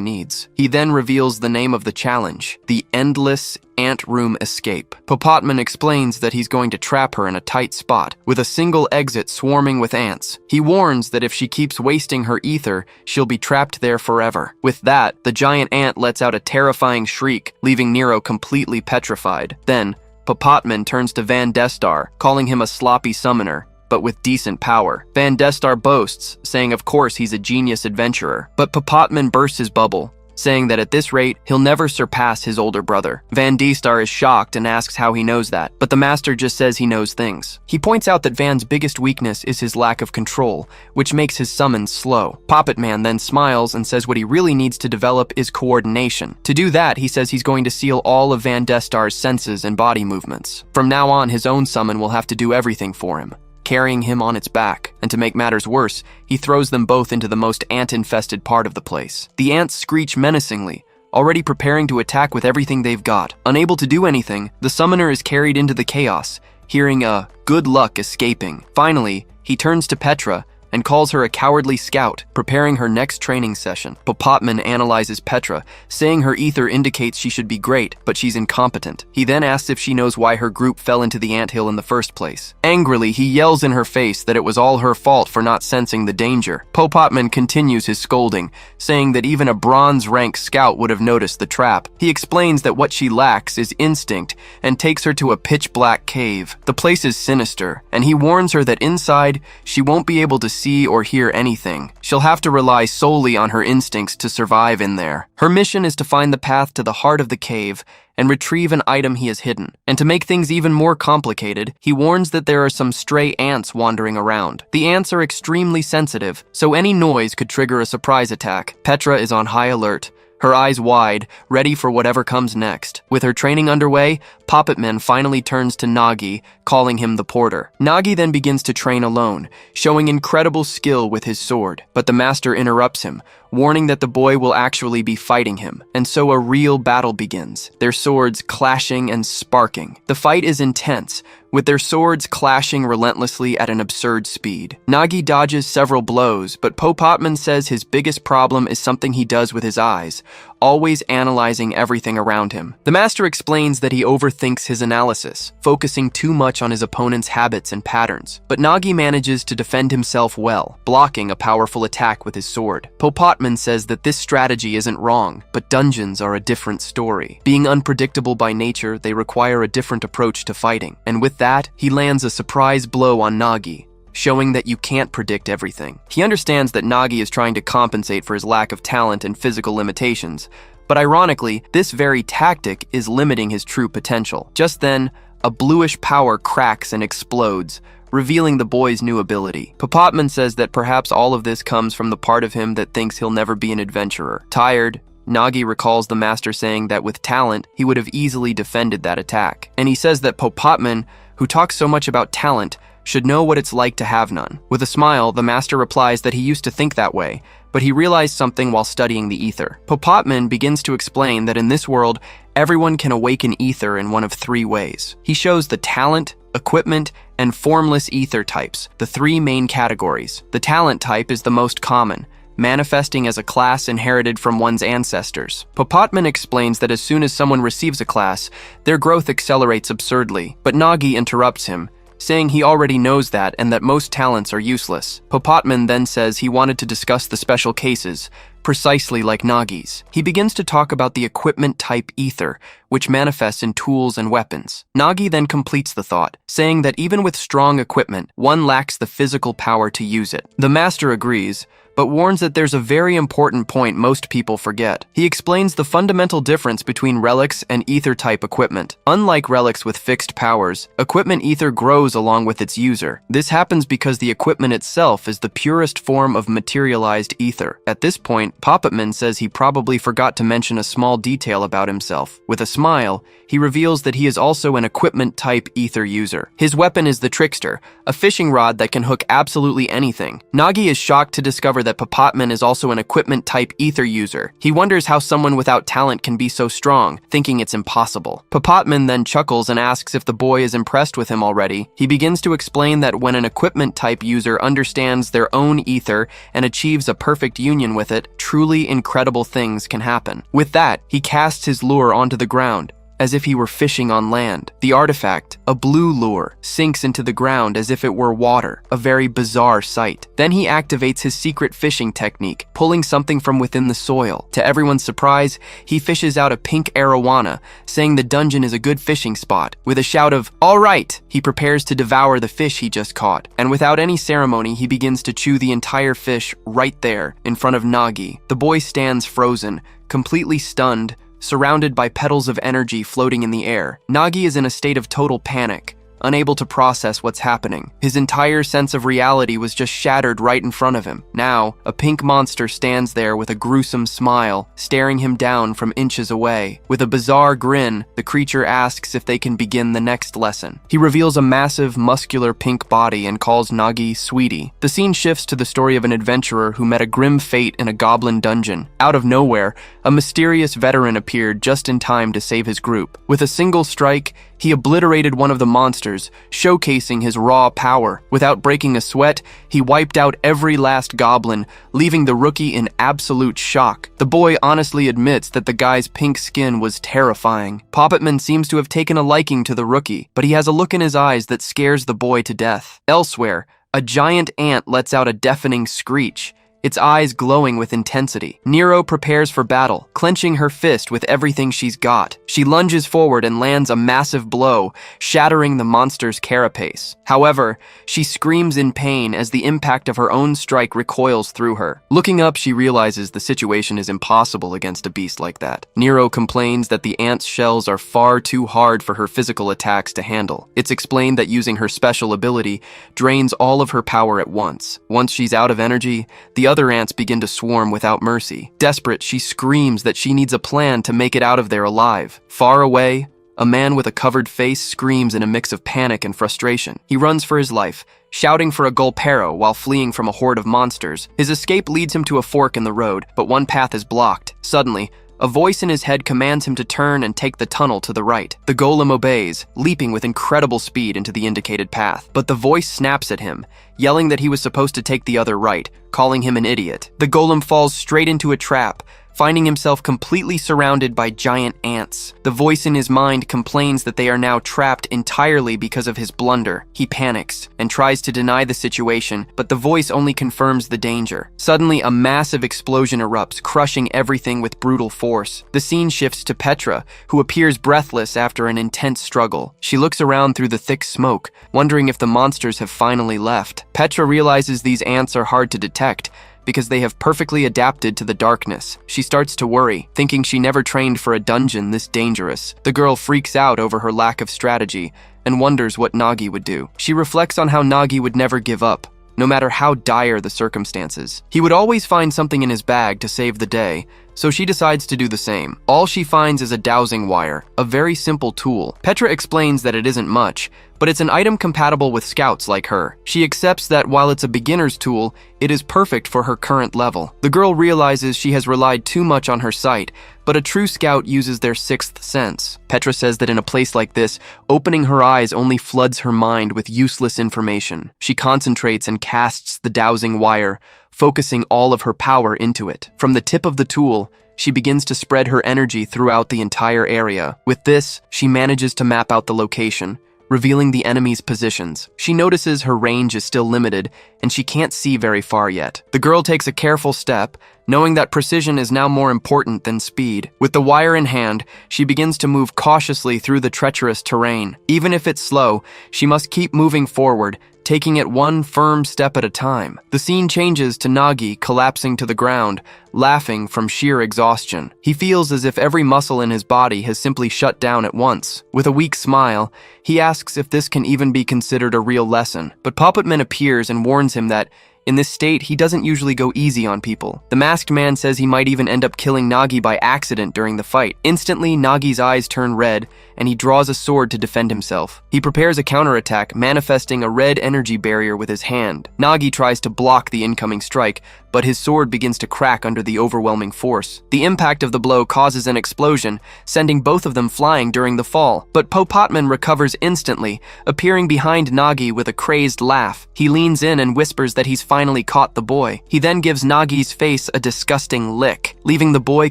needs. He then reveals the name of the challenge, the Endless Ant Room Escape. Papotman explains that he's going to trap her in a tight spot, with a single exit swarming with ants. He warns that if she keeps wasting her ether, she'll be trapped there forever. With that, the giant ant lets out a terrifying shriek, leaving Nero completely petrified. Then, Papotman turns to Van Destar, calling him a sloppy summoner, but with decent power. Van Destar boasts, saying of course he's a genius adventurer. But Papotman bursts his bubble, saying that at this rate, he'll never surpass his older brother. Van Destar is shocked and asks how he knows that, but the master just says he knows things. He points out that Van's biggest weakness is his lack of control, which makes his summons slow. Papotman then smiles and says what he really needs to develop is coordination. To do that, he says he's going to seal all of Van Destar's senses and body movements. From now on, his own summon will have to do everything for him, carrying him on its back, and to make matters worse, he throws them both into the most ant-infested part of the place. The ants screech menacingly, already preparing to attack with everything they've got. Unable to do anything, the summoner is carried into the chaos, hearing a good luck escaping. Finally, he turns to Petra and calls her a cowardly scout, preparing her next training session. Papotman analyzes Petra, saying her ether indicates she should be great, but she's incompetent. He then asks if she knows why her group fell into the anthill in the first place. Angrily, he yells in her face that it was all her fault for not sensing the danger. Papotman continues his scolding, saying that even a bronze-rank scout would have noticed the trap. He explains that what she lacks is instinct and takes her to a pitch-black cave. The place is sinister, and he warns her that inside, she won't be able to see or hear anything. She'll have to rely solely on her instincts to survive in there. Her mission is to find the path to the heart of the cave and retrieve an item he has hidden. And to make things even more complicated, he warns that there are some stray ants wandering around. The ants are extremely sensitive, so any noise could trigger a surprise attack. Petra is on high alert, her eyes wide, ready for whatever comes next. With her training underway, Papotman finally turns to Nagi, calling him the Porter. Nagi then begins to train alone, showing incredible skill with his sword. But the master interrupts him, warning that the boy will actually be fighting him. And so a real battle begins, their swords clashing and sparking. The fight is intense, with their swords clashing relentlessly at an absurd speed. Nagi dodges several blows, but Papotman says his biggest problem is something he does with his eyes, always analyzing everything around him. The master explains that he overthinks his analysis, focusing too much on his opponent's habits and patterns. But Nagi manages to defend himself well, blocking a powerful attack with his sword. Papotman says that this strategy isn't wrong, but dungeons are a different story. Being unpredictable by nature, they require a different approach to fighting. And with that, he lands a surprise blow on Nagi, showing that you can't predict everything. He understands that Nagi is trying to compensate for his lack of talent and physical limitations, but ironically, this very tactic is limiting his true potential. Just then, a bluish power cracks and explodes, revealing the boy's new ability. Papotman says that perhaps all of this comes from the part of him that thinks he'll never be an adventurer. Tired, Nagi recalls the master saying that with talent, he would have easily defended that attack. And he says that Papotman, who talks so much about talent, should know what it's like to have none. With a smile, the master replies that he used to think that way, but he realized something while studying the ether. Papotman begins to explain that in this world, everyone can awaken ether in one of three ways. He shows the talent, equipment, and formless ether types, the three main categories. The talent type is the most common, manifesting as a class inherited from one's ancestors. Papotman explains that as soon as someone receives a class, their growth accelerates absurdly, but Nagi interrupts him, saying he already knows that and that most talents are useless. Papotman then says he wanted to discuss the special cases, precisely like Nagi's. He begins to talk about the equipment type ether, which manifests in tools and weapons. Nagi then completes the thought, saying that even with strong equipment, one lacks the physical power to use it. The master agrees, but warns that there's a very important point most people forget. He explains the fundamental difference between relics and ether-type equipment. Unlike relics with fixed powers, equipment ether grows along with its user. This happens because the equipment itself is the purest form of materialized ether. At this point, Papotman says he probably forgot to mention a small detail about himself. With a smile, he reveals that he is also an equipment-type ether user. His weapon is the Trickster, a fishing rod that can hook absolutely anything. Nagi is shocked to discover that that Papotman is also an equipment-type ether user. He wonders how someone without talent can be so strong, thinking it's impossible. Papotman then chuckles and asks if the boy is impressed with him already. He begins to explain that when an equipment-type user understands their own ether and achieves a perfect union with it, truly incredible things can happen. With that, he casts his lure onto the ground, as if he were fishing on land. The artifact, a blue lure, sinks into the ground as if it were water, a very bizarre sight. Then he activates his secret fishing technique, pulling something from within the soil. To everyone's surprise, he fishes out a pink arowana, saying the dungeon is a good fishing spot. With a shout of, "All right!" he prepares to devour the fish he just caught. And without any ceremony, he begins to chew the entire fish right there, in front of Nagi. The boy stands frozen, completely stunned, surrounded by petals of energy floating in the air. Nagi is in a state of total panic, unable to process what's happening. His entire sense of reality was just shattered right in front of him. Now, a pink monster stands there with a gruesome smile, staring him down from inches away. With a bizarre grin, the creature asks if they can begin the next lesson. He reveals a massive, muscular pink body and calls Nagi Sweetie. The scene shifts to the story of an adventurer who met a grim fate in a goblin dungeon. Out of nowhere, a mysterious veteran appeared just in time to save his group. With a single strike, he obliterated one of the monsters, showcasing his raw power. Without breaking a sweat, he wiped out every last goblin, leaving the rookie in absolute shock. The boy honestly admits that the guy's pink skin was terrifying. Papotman seems to have taken a liking to the rookie, but he has a look in his eyes that scares the boy to death. Elsewhere, a giant ant lets out a deafening screech, its eyes glowing with intensity. Nero prepares for battle, clenching her fist with everything she's got. She lunges forward and lands a massive blow, shattering the monster's carapace. However, she screams in pain as the impact of her own strike recoils through her. Looking up, she realizes the situation is impossible against a beast like that. Nero complains that the ant's shells are far too hard for her physical attacks to handle. It's explained that using her special ability drains all of her power at once. Once she's out of energy, the other ants begin to swarm without mercy. Desperate, she screams that she needs a plan to make it out of there alive. Far away, a man with a covered face screams in a mix of panic and frustration. He runs for his life, shouting for a golpero while fleeing from a horde of monsters. His escape leads him to a fork in the road, but one path is blocked. Suddenly, a voice in his head commands him to turn and take the tunnel to the right. The golem obeys, leaping with incredible speed into the indicated path. But the voice snaps at him, yelling that he was supposed to take the other right, calling him an idiot. The golem falls straight into a trap, finding himself completely surrounded by giant ants. The voice in his mind complains that they are now trapped entirely because of his blunder. He panics and tries to deny the situation, but the voice only confirms the danger. Suddenly, a massive explosion erupts, crushing everything with brutal force. The scene shifts to Petra, who appears breathless after an intense struggle. She looks around through the thick smoke, wondering if the monsters have finally left. Petra realizes these ants are hard to detect, because they have perfectly adapted to the darkness. She starts to worry, thinking she never trained for a dungeon this dangerous. The girl freaks out over her lack of strategy and wonders what Nagi would do. She reflects on how Nagi would never give up, no matter how dire the circumstances. He would always find something in his bag to save the day, so she decides to do the same. All she finds is a dowsing wire, a very simple tool. Petra explains that it isn't much, but it's an item compatible with scouts like her. She accepts that while it's a beginner's tool, it is perfect for her current level. The girl realizes she has relied too much on her sight, but a true scout uses their sixth sense. Petra says that in a place like this, opening her eyes only floods her mind with useless information. She concentrates and casts the dowsing wire, focusing all of her power into it. From the tip of the tool, she begins to spread her energy throughout the entire area. With this, she manages to map out the location, revealing the enemy's positions. She notices her range is still limited, and she can't see very far yet. The girl takes a careful step, knowing that precision is now more important than speed. With the wire in hand, she begins to move cautiously through the treacherous terrain. Even if it's slow, she must keep moving forward, taking it one firm step at a time. The scene changes to Nagi collapsing to the ground, laughing from sheer exhaustion. He feels as if every muscle in his body has simply shut down at once. With a weak smile, he asks if this can even be considered a real lesson. But Papotman appears and warns him that in this state, he doesn't usually go easy on people. The masked man says he might even end up killing Nagi by accident during the fight. Instantly, Nagi's eyes turn red, and he draws a sword to defend himself. He prepares a counterattack, manifesting a red energy barrier with his hand. Nagi tries to block the incoming strike, but his sword begins to crack under the overwhelming force. The impact of the blow causes an explosion, sending both of them flying during the fall. But Papotman recovers instantly, appearing behind Nagi with a crazed laugh. He leans in and whispers that he's finally caught the boy. He then gives Nagi's face a disgusting lick, leaving the boy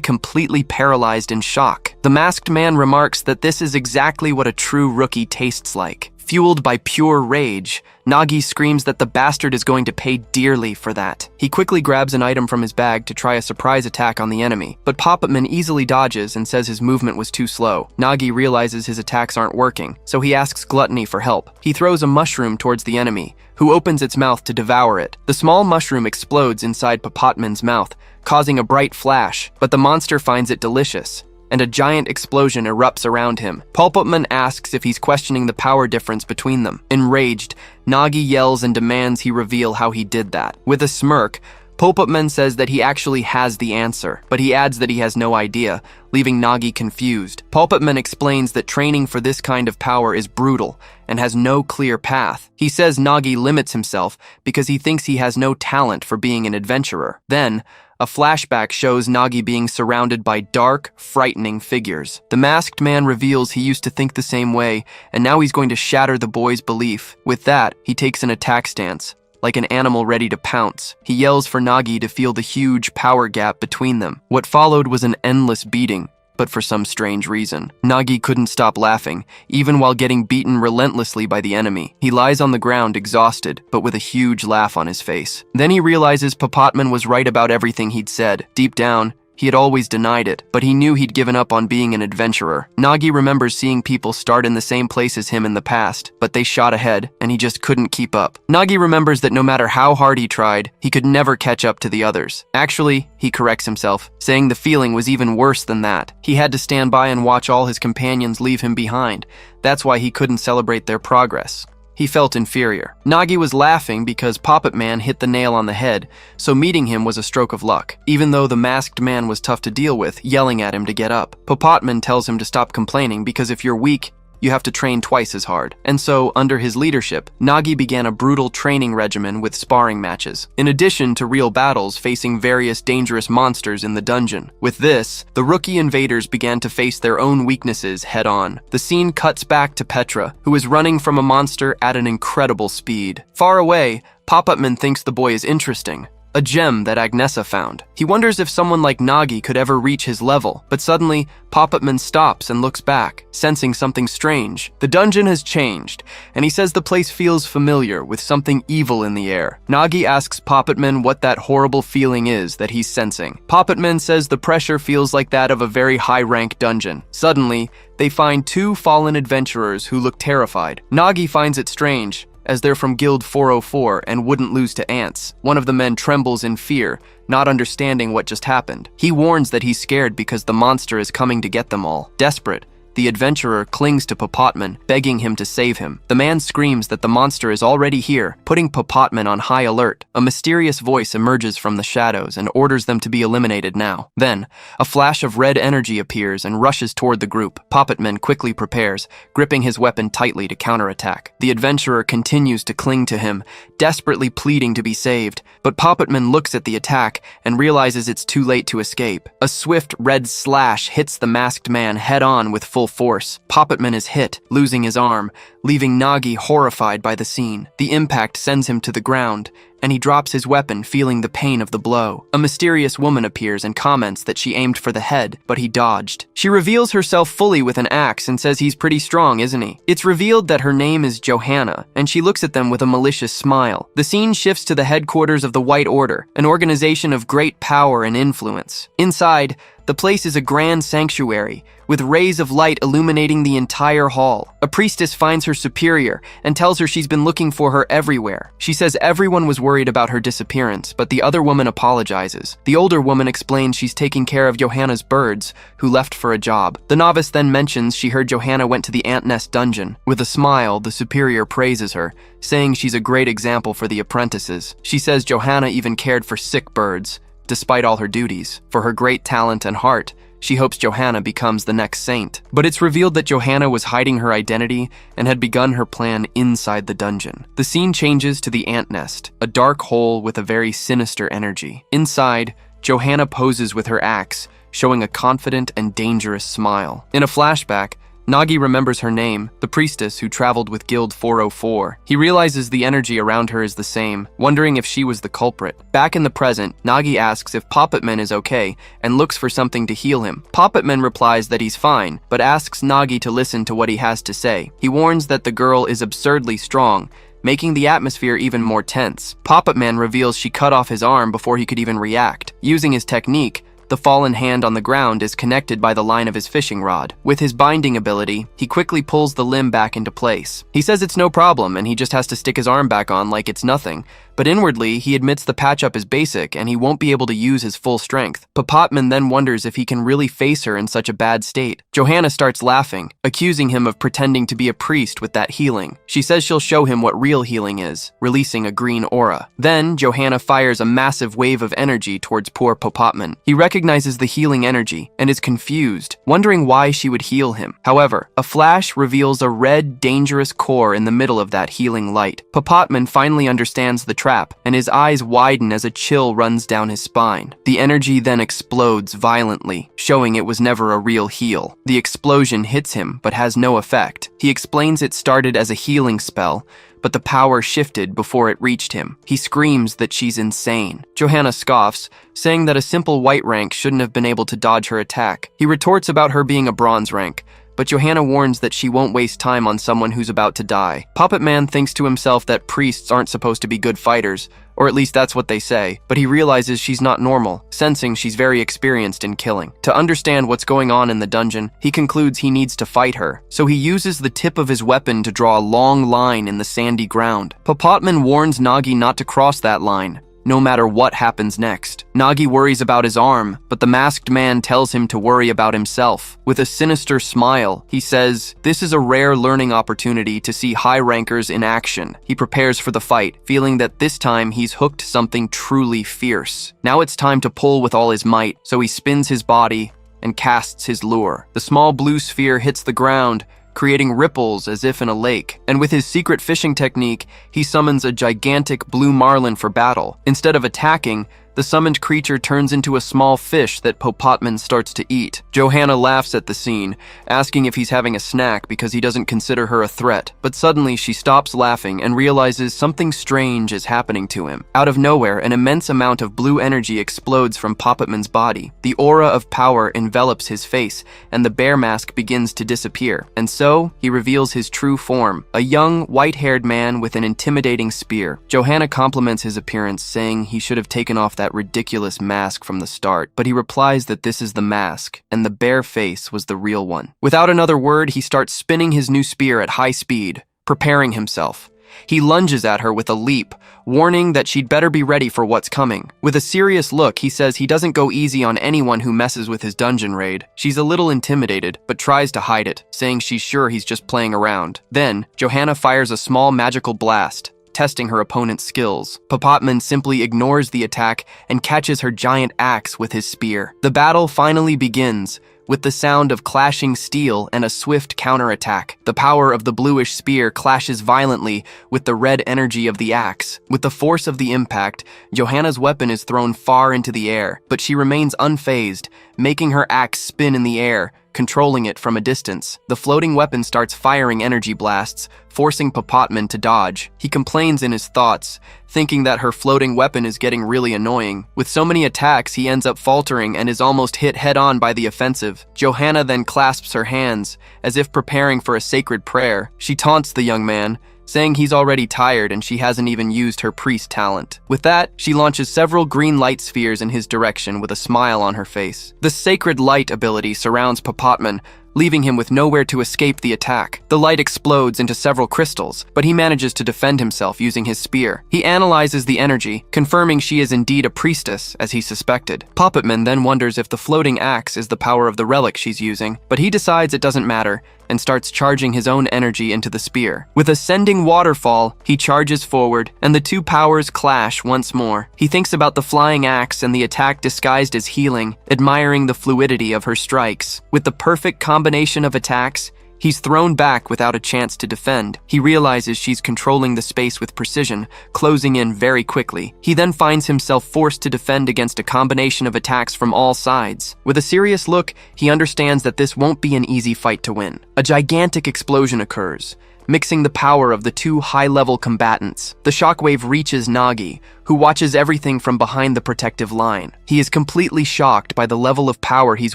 completely paralyzed in shock. The masked man remarks that this is exactly what a true rookie tastes like. Fueled by pure rage, Nagi screams that the bastard is going to pay dearly for that. He quickly grabs an item from his bag to try a surprise attack on the enemy, but Papotman easily dodges and says his movement was too slow. Nagi realizes his attacks aren't working, so he asks Gluttony for help. He throws a mushroom towards the enemy, who opens its mouth to devour it. The small mushroom explodes inside Papotman's mouth, causing a bright flash, but the monster finds it delicious, and a giant explosion erupts around him. Papotman asks if he's questioning the power difference between them. Enraged, Nagi yells and demands he reveal how he did that. With a smirk, Papotman says that he actually has the answer, but he adds that he has no idea, leaving Nagi confused. Papotman explains that training for this kind of power is brutal and has no clear path. He says Nagi limits himself because he thinks he has no talent for being an adventurer. Then, a flashback shows Nagi being surrounded by dark, frightening figures. The masked man reveals he used to think the same way, and now he's going to shatter the boy's belief. With that, he takes an attack stance, like an animal ready to pounce. He yells for Nagi to feel the huge power gap between them. What followed was an endless beating, but for some strange reason, Nagi couldn't stop laughing, even while getting beaten relentlessly by the enemy. He lies on the ground exhausted, but with a huge laugh on his face. Then he realizes Papotman was right about everything he'd said. Deep down, he had always denied it, but he knew he'd given up on being an adventurer. Nagi remembers seeing people start in the same place as him in the past, but they shot ahead, and he just couldn't keep up. Nagi remembers that no matter how hard he tried, he could never catch up to the others. Actually, he corrects himself, saying the feeling was even worse than that. He had to stand by and watch all his companions leave him behind. That's why he couldn't celebrate their progress. He felt inferior. Nagi was laughing because Papotman hit the nail on the head, so meeting him was a stroke of luck, even though the masked man was tough to deal with, yelling at him to get up. Papotman tells him to stop complaining because if you're weak, you have to train twice as hard. And so, under his leadership, Nagi began a brutal training regimen with sparring matches, in addition to real battles facing various dangerous monsters in the dungeon. With this, the rookie invaders began to face their own weaknesses head-on. The scene cuts back to Petra, who is running from a monster at an incredible speed. Far away, Papotman thinks the boy is interesting, a gem that Agnesa found. He wonders if someone like Nagi could ever reach his level, but suddenly, Papotman stops and looks back, sensing something strange. The dungeon has changed, and he says the place feels familiar, with something evil in the air. Nagi asks Papotman what that horrible feeling is that he's sensing. Papotman says the pressure feels like that of a very high-rank dungeon. Suddenly, they find two fallen adventurers who look terrified. Nagi finds it strange, as they're from Guild 404 and wouldn't lose to ants. One of the men trembles in fear, not understanding what just happened. He warns that he's scared because the monster is coming to get them all. Desperate, the adventurer clings to Papotman, begging him to save him. The man screams that the monster is already here, putting Papotman on high alert. A mysterious voice emerges from the shadows and orders them to be eliminated now. Then, a flash of red energy appears and rushes toward the group. Papotman quickly prepares, gripping his weapon tightly to counterattack. The adventurer continues to cling to him, desperately pleading to be saved, but Papotman looks at the attack and realizes it's too late to escape. A swift red slash hits the masked man head-on with full force. Papotman is hit, losing his arm, leaving Nagi horrified by the scene. The impact sends him to the ground, and he drops his weapon, feeling the pain of the blow. A mysterious woman appears and comments that she aimed for the head, but he dodged. She reveals herself fully with an axe and says he's pretty strong, isn't he? It's revealed that her name is Johanna, and she looks at them with a malicious smile. The scene shifts to the headquarters of the White Order, an organization of great power and influence. Inside, the place is a grand sanctuary, with rays of light illuminating the entire hall. A priestess finds her superior and tells her she's been looking for her everywhere. She says everyone was worried about her disappearance, but the other woman apologizes. The older woman explains she's taking care of Johanna's birds, who left for a job. The novice then mentions she heard Johanna went to the ant nest dungeon. With a smile, the superior praises her, saying she's a great example for the apprentices. She says Johanna even cared for sick birds, despite all her duties. For her great talent and heart, She hopes Johanna becomes the next saint. But it's revealed that Johanna was hiding her identity and had begun her plan inside the dungeon. The scene changes to the ant nest, a dark hole with a very sinister energy. Inside, Johanna poses with her axe, showing a confident and dangerous smile. In a flashback, Nagi remembers her name, the priestess who traveled with Guild 404. He realizes the energy around her is the same, wondering if she was the culprit. Back in the present, Nagi asks if Papotman is okay and looks for something to heal him. Papotman replies that he's fine, but asks Nagi to listen to what he has to say. He warns that the girl is absurdly strong, making the atmosphere even more tense. Papotman reveals she cut off his arm before he could even react. Using his technique, the fallen hand on the ground is connected by the line of his fishing rod. With his binding ability, he quickly pulls the limb back into place. He says it's no problem and he just has to stick his arm back on like it's nothing, but inwardly, he admits the patch-up is basic and he won't be able to use his full strength. Papotman then wonders if he can really face her in such a bad state. Johanna starts laughing, accusing him of pretending to be a priest with that healing. She says she'll show him what real healing is, releasing a green aura. Then, Johanna fires a massive wave of energy towards poor Papotman. He recognizes the healing energy and is confused, wondering why she would heal him. However, a flash reveals a red, dangerous core in the middle of that healing light. Papotman finally understands the trap, and his eyes widen as a chill runs down his spine. The energy then explodes violently, showing it was never a real heal. The explosion hits him, but has no effect. He explains it started as a healing spell, but the power shifted before it reached him. He screams that she's insane. Johanna scoffs, saying that a simple white rank shouldn't have been able to dodge her attack. He retorts about her being a bronze rank, but Johanna warns that she won't waste time on someone who's about to die. Papotman thinks to himself that priests aren't supposed to be good fighters, or at least that's what they say, but he realizes she's not normal, sensing she's very experienced in killing. To understand what's going on in the dungeon, he concludes he needs to fight her, so he uses the tip of his weapon to draw a long line in the sandy ground. Papotman warns Nagi not to cross that line, no matter what happens next. Nagi worries about his arm, but the masked man tells him to worry about himself. With a sinister smile, he says, "This is a rare learning opportunity to see high rankers in action." He prepares for the fight, feeling that this time he's hooked something truly fierce. Now it's time to pull with all his might, so he spins his body and casts his lure. The small blue sphere hits the ground, creating ripples as if in a lake. And with his secret fishing technique, he summons a gigantic blue marlin for battle. Instead of attacking, the summoned creature turns into a small fish that Papotman starts to eat. Johanna laughs at the scene, asking if he's having a snack because he doesn't consider her a threat. But suddenly she stops laughing and realizes something strange is happening to him. Out of nowhere, an immense amount of blue energy explodes from Papotman's body. The aura of power envelops his face, and the bear mask begins to disappear. And so, he reveals his true form, a young, white-haired man with an intimidating spear. Johanna compliments his appearance, saying he should have taken off that ridiculous mask from the start, but he replies that this is the mask, and the bare face was the real one. Without another word, he starts spinning his new spear at high speed, preparing himself. He lunges at her with a leap, warning that she'd better be ready for what's coming. With a serious look, he says he doesn't go easy on anyone who messes with his dungeon raid. She's a little intimidated, but tries to hide it, saying she's sure he's just playing around. Then, Johanna fires a small magical blast, testing her opponent's skills. Papotman simply ignores the attack and catches her giant axe with his spear. The battle finally begins, with the sound of clashing steel and a swift counterattack. The power of the bluish spear clashes violently with the red energy of the axe. With the force of the impact, Johanna's weapon is thrown far into the air, but she remains unfazed, making her axe spin in the air, controlling it from a distance. The floating weapon starts firing energy blasts, forcing Papotman to dodge. He complains in his thoughts, thinking that her floating weapon is getting really annoying. With so many attacks, he ends up faltering and is almost hit head-on by the offensive. Johanna then clasps her hands, as if preparing for a sacred prayer. She taunts the young man, saying he's already tired and she hasn't even used her priest talent. With that, she launches several green light spheres in his direction with a smile on her face. The Sacred Light ability surrounds Papotman, leaving him with nowhere to escape the attack. The light explodes into several crystals, but he manages to defend himself using his spear. He analyzes the energy, confirming she is indeed a priestess, as he suspected. Papotman then wonders if the floating axe is the power of the relic she's using, but he decides it doesn't matter, and starts charging his own energy into the spear. With ascending waterfall, he charges forward, and the two powers clash once more. He thinks about the flying axe and the attack disguised as healing, admiring the fluidity of her strikes. With the perfect combination of attacks, he's thrown back without a chance to defend. He realizes she's controlling the space with precision, closing in very quickly. He then finds himself forced to defend against a combination of attacks from all sides. With a serious look, he understands that this won't be an easy fight to win. A gigantic explosion occurs, mixing the power of the two high-level combatants. The shockwave reaches Nagi, who watches everything from behind the protective line. He is completely shocked by the level of power he's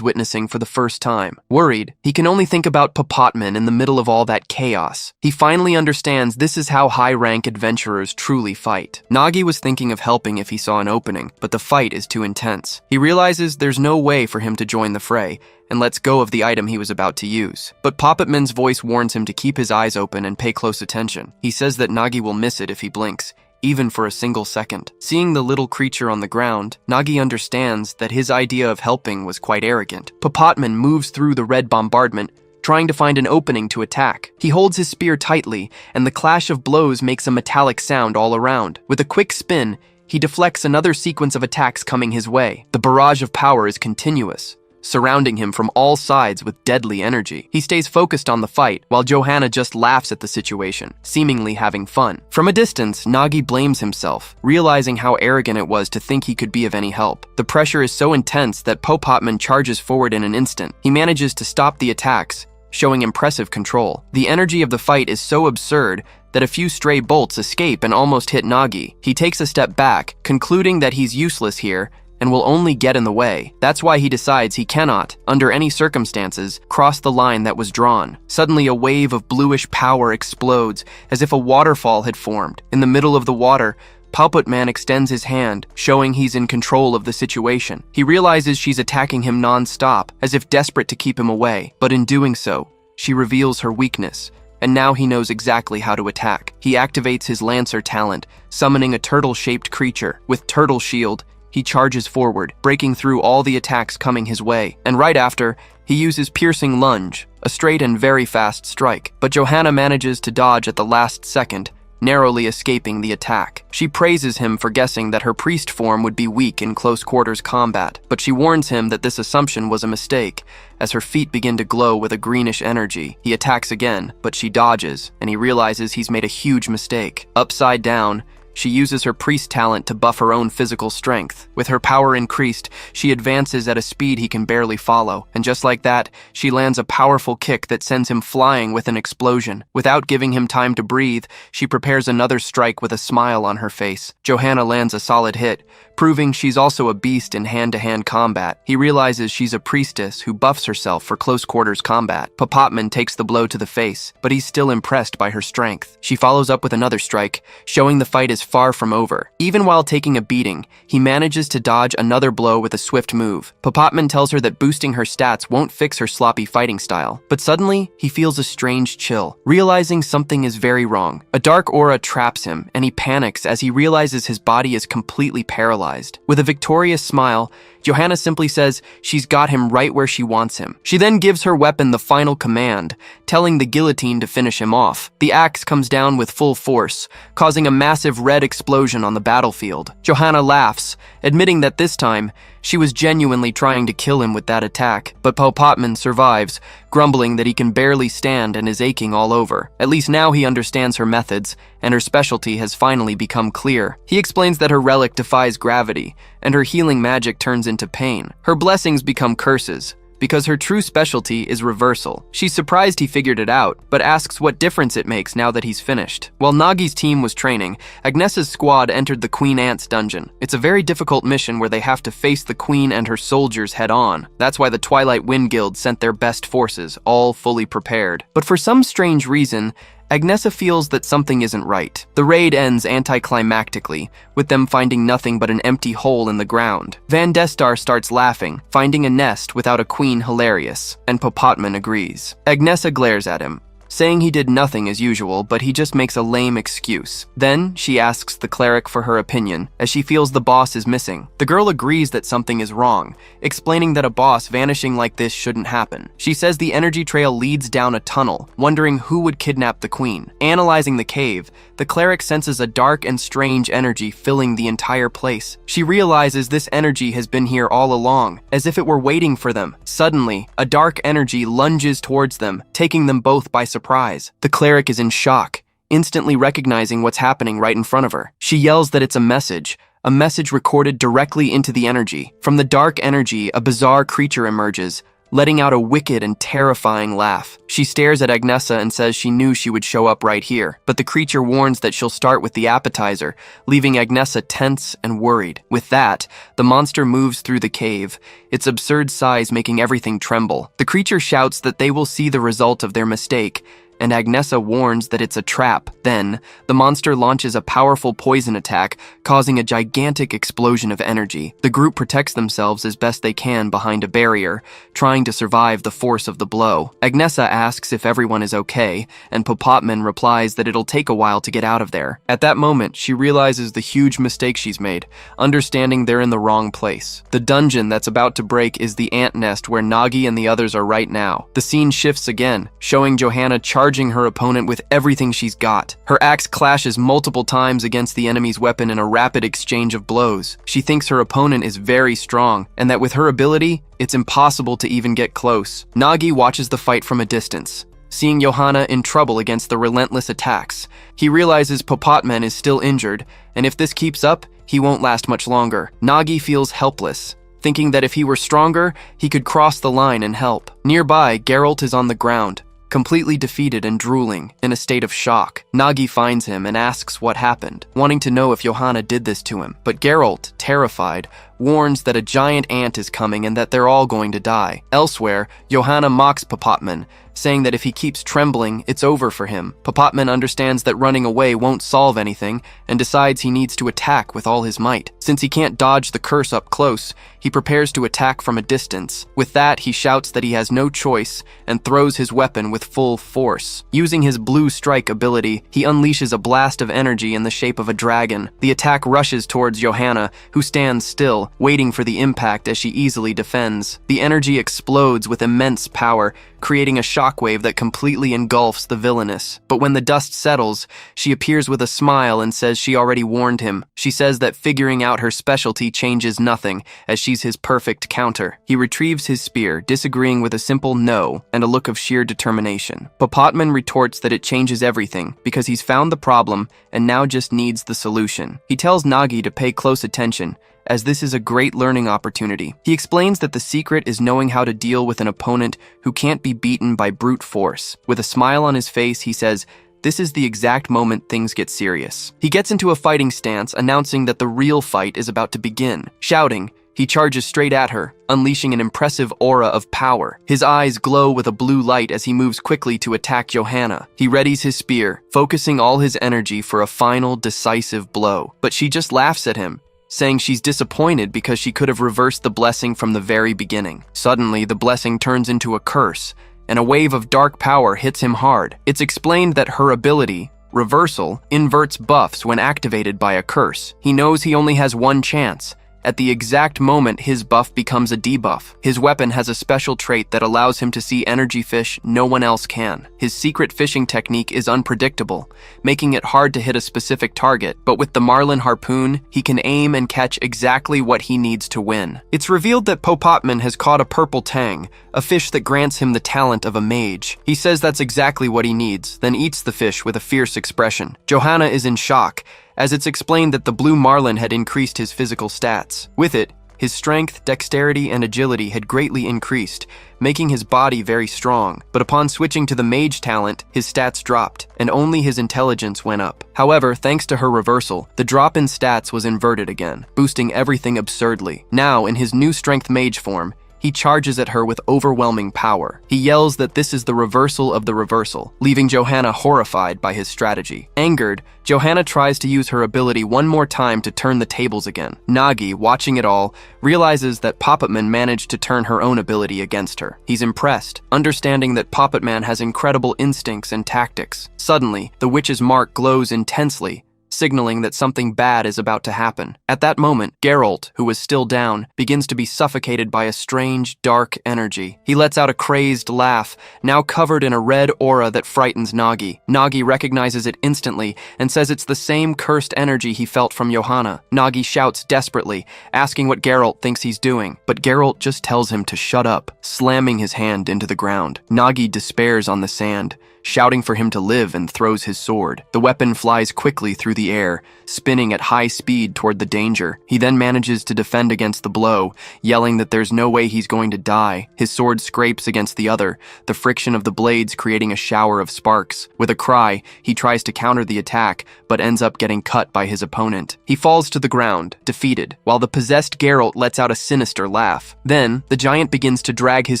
witnessing for the first time. Worried, he can only think about Papotman in the middle of all that chaos. He finally understands this is how high-rank adventurers truly fight. Nagi was thinking of helping if he saw an opening, but the fight is too intense. He realizes there's no way for him to join the fray, and lets go of the item he was about to use. But Papotman's voice warns him to keep his eyes open and pay close attention. He says that Nagi will miss it if he blinks, even for a single second. Seeing the little creature on the ground, Nagi understands that his idea of helping was quite arrogant. Papotman moves through the red bombardment, trying to find an opening to attack. He holds his spear tightly, and the clash of blows makes a metallic sound all around. With a quick spin, he deflects another sequence of attacks coming his way. The barrage of power is continuous, surrounding him from all sides with deadly energy. He stays focused on the fight, while Johanna just laughs at the situation, seemingly having fun. From a distance, Nagi blames himself, realizing how arrogant it was to think he could be of any help. The pressure is so intense that Papotman charges forward in an instant. He manages to stop the attacks, showing impressive control. The energy of the fight is so absurd that a few stray bolts escape and almost hit Nagi. He takes a step back, concluding that he's useless here and will only get in the way. That's why he decides he cannot, under any circumstances, cross the line that was drawn. Suddenly, a wave of bluish power explodes, as if a waterfall had formed. In the middle of the water, Papotman extends his hand, showing he's in control of the situation. He realizes she's attacking him non-stop, as if desperate to keep him away. But in doing so, she reveals her weakness, and now he knows exactly how to attack. He activates his Lancer talent, summoning a turtle-shaped creature. With Turtle Shield, he charges forward, breaking through all the attacks coming his way. And right after, he uses Piercing Lunge, a straight and very fast strike. But Johanna manages to dodge at the last second, narrowly escaping the attack. She praises him for guessing that her priest form would be weak in close quarters combat, but she warns him that this assumption was a mistake, as her feet begin to glow with a greenish energy. He attacks again, but she dodges, and he realizes he's made a huge mistake. Upside down, she uses her priest talent to buff her own physical strength. With her power increased, she advances at a speed he can barely follow, and just like that, she lands a powerful kick that sends him flying with an explosion. Without giving him time to breathe, she prepares another strike with a smile on her face. Johanna lands a solid hit, proving she's also a beast in hand-to-hand combat. He realizes she's a priestess who buffs herself for close quarters combat. Papotman takes the blow to the face, but he's still impressed by her strength. She follows up with another strike, showing the fight is far from over. Even while taking a beating, he manages to dodge another blow with a swift move. Papotman tells her that boosting her stats won't fix her sloppy fighting style, but suddenly, he feels a strange chill, realizing something is very wrong. A dark aura traps him, and he panics as he realizes his body is completely paralyzed. With a victorious smile, Johanna simply says she's got him right where she wants him. She then gives her weapon the final command, telling the guillotine to finish him off. The axe comes down with full force, causing a massive red explosion on the battlefield. Johanna laughs, admitting that this time, she was genuinely trying to kill him with that attack, but Papotman survives, grumbling that he can barely stand and is aching all over. At least now he understands her methods, and her specialty has finally become clear. He explains that her relic defies gravity, and her healing magic turns into pain. Her blessings become curses, because her true specialty is reversal. She's surprised he figured it out, but asks what difference it makes now that he's finished. While Nagi's team was training, Agnes's squad entered the Queen Ant's dungeon. It's a very difficult mission where they have to face the Queen and her soldiers head-on. That's why the Twilight Wind Guild sent their best forces, all fully prepared. But for some strange reason, Agnesa feels that something isn't right. The raid ends anticlimactically, with them finding nothing but an empty hole in the ground. Van Destar starts laughing, finding a nest without a queen hilarious, and Papotman agrees. Agnesa glares at him, saying he did nothing as usual, but he just makes a lame excuse. Then, she asks the cleric for her opinion, as she feels the boss is missing. The girl agrees that something is wrong, explaining that a boss vanishing like this shouldn't happen. She says the energy trail leads down a tunnel, wondering who would kidnap the queen. Analyzing the cave, the cleric senses a dark and strange energy filling the entire place. She realizes this energy has been here all along, as if it were waiting for them. Suddenly, a dark energy lunges towards them, taking them both by surprise. The cleric is in shock, instantly recognizing what's happening right in front of her. She yells that it's a message recorded directly into the energy. From the dark energy, a bizarre creature emerges, letting out a wicked and terrifying laugh. She stares at Agnesa and says she knew she would show up right here, but the creature warns that she'll start with the appetizer, leaving Agnesa tense and worried. With that, the monster moves through the cave, its absurd size making everything tremble. The creature shouts that they will see the result of their mistake, and Agnesa warns that it's a trap. Then, the monster launches a powerful poison attack, causing a gigantic explosion of energy. The group protects themselves as best they can behind a barrier, trying to survive the force of the blow. Agnesa asks if everyone is okay, and Papotman replies that it'll take a while to get out of there. At that moment, she realizes the huge mistake she's made, understanding they're in the wrong place. The dungeon that's about to break is the ant nest where Nagi and the others are right now. The scene shifts again, showing Johanna charging her opponent with everything she's got. Her axe clashes multiple times against the enemy's weapon in a rapid exchange of blows. She thinks her opponent is very strong, and that with her ability, it's impossible to even get close. Nagi watches the fight from a distance, seeing Johanna in trouble against the relentless attacks. He realizes Papotman is still injured, and if this keeps up, he won't last much longer. Nagi feels helpless, thinking that if he were stronger, he could cross the line and help. Nearby, Geralt is on the ground, completely defeated and drooling, in a state of shock. Nagi finds him and asks what happened, wanting to know if Johanna did this to him. But Geralt, terrified, warns that a giant ant is coming and that they're all going to die. Elsewhere, Johanna mocks Papotman, saying that if he keeps trembling, it's over for him. Papotman understands that running away won't solve anything and decides he needs to attack with all his might. Since he can't dodge the curse up close, he prepares to attack from a distance. With that, he shouts that he has no choice and throws his weapon with full force. Using his blue strike ability, he unleashes a blast of energy in the shape of a dragon. The attack rushes towards Johanna, who stands still, waiting for the impact as she easily defends. The energy explodes with immense power, creating a shockwave that completely engulfs the villainess. But when the dust settles, she appears with a smile and says she already warned him. She says that figuring out her specialty changes nothing, as she's his perfect counter. He retrieves his spear, disagreeing with a simple no and a look of sheer determination. Papotman retorts that it changes everything, because he's found the problem and now just needs the solution. He tells Nagi to pay close attention, as this is a great learning opportunity. He explains that the secret is knowing how to deal with an opponent who can't be beaten by brute force. With a smile on his face, he says, this is the exact moment things get serious. He gets into a fighting stance, announcing that the real fight is about to begin. Shouting, he charges straight at her, unleashing an impressive aura of power. His eyes glow with a blue light as he moves quickly to attack Johanna. He readies his spear, focusing all his energy for a final, decisive blow. But she just laughs at him, saying she's disappointed because she could have reversed the blessing from the very beginning. Suddenly, the blessing turns into a curse, and a wave of dark power hits him hard. It's explained that her ability, Reversal, inverts buffs when activated by a curse. He knows he only has one chance. At the exact moment, his buff becomes a debuff. His weapon has a special trait that allows him to see energy fish no one else can. His secret fishing technique is unpredictable, making it hard to hit a specific target, but with the Marlin harpoon, he can aim and catch exactly what he needs to win. It's revealed that Papotman has caught a purple tang, a fish that grants him the talent of a mage. He says that's exactly what he needs, then eats the fish with a fierce expression. Johanna is in shock, as it's explained that the blue marlin had increased his physical stats. With it, his strength, dexterity, and agility had greatly increased, making his body very strong. But upon switching to the mage talent, his stats dropped, and only his intelligence went up. However, thanks to her reversal, the drop in stats was inverted again, boosting everything absurdly. Now, in his new strength mage form, he charges at her with overwhelming power. He yells that this is the reversal of the reversal, leaving Johanna horrified by his strategy. Angered, Johanna tries to use her ability one more time to turn the tables again. Nagi, watching it all, realizes that Papotman managed to turn her own ability against her. He's impressed, understanding that Papotman has incredible instincts and tactics. Suddenly, the witch's mark glows intensely, signaling that something bad is about to happen. At that moment, Geralt, who was still down, begins to be suffocated by a strange, dark energy. He lets out a crazed laugh, now covered in a red aura that frightens Nagi. Nagi recognizes it instantly and says it's the same cursed energy he felt from Johanna. Nagi shouts desperately, asking what Geralt thinks he's doing, but Geralt just tells him to shut up, slamming his hand into the ground. Nagi despairs on the sand, shouting for him to live, and throws his sword. The weapon flies quickly through the air, spinning at high speed toward the danger. He then manages to defend against the blow, yelling that there's no way he's going to die. His sword scrapes against the other, the friction of the blades creating a shower of sparks. With a cry, he tries to counter the attack, but ends up getting cut by his opponent. He falls to the ground, defeated, while the possessed Geralt lets out a sinister laugh. Then, the giant begins to drag his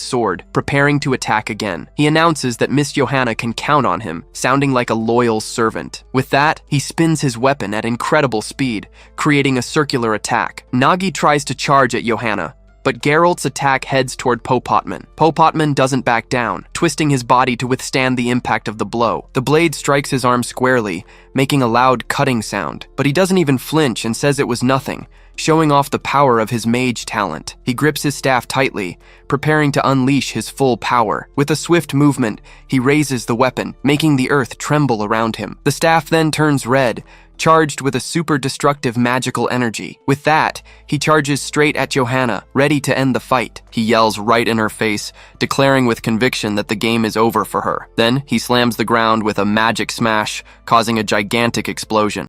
sword, preparing to attack again. He announces that Miss Johanna can count on him, sounding like a loyal servant. With that, he spins his weapon at incredible speed, creating a circular attack. Nagi tries to charge at Johanna, but Geralt's attack heads toward Papotman. Papotman doesn't back down, twisting his body to withstand the impact of the blow. The blade strikes his arm squarely, making a loud cutting sound, but he doesn't even flinch and says it was nothing, showing off the power of his mage talent. He grips his staff tightly, preparing to unleash his full power. With a swift movement, he raises the weapon, making the earth tremble around him. The staff then turns red, charged with a super destructive magical energy. With that, he charges straight at Johanna, ready to end the fight. He yells right in her face, declaring with conviction that the game is over for her. Then, he slams the ground with a magic smash, causing a gigantic explosion.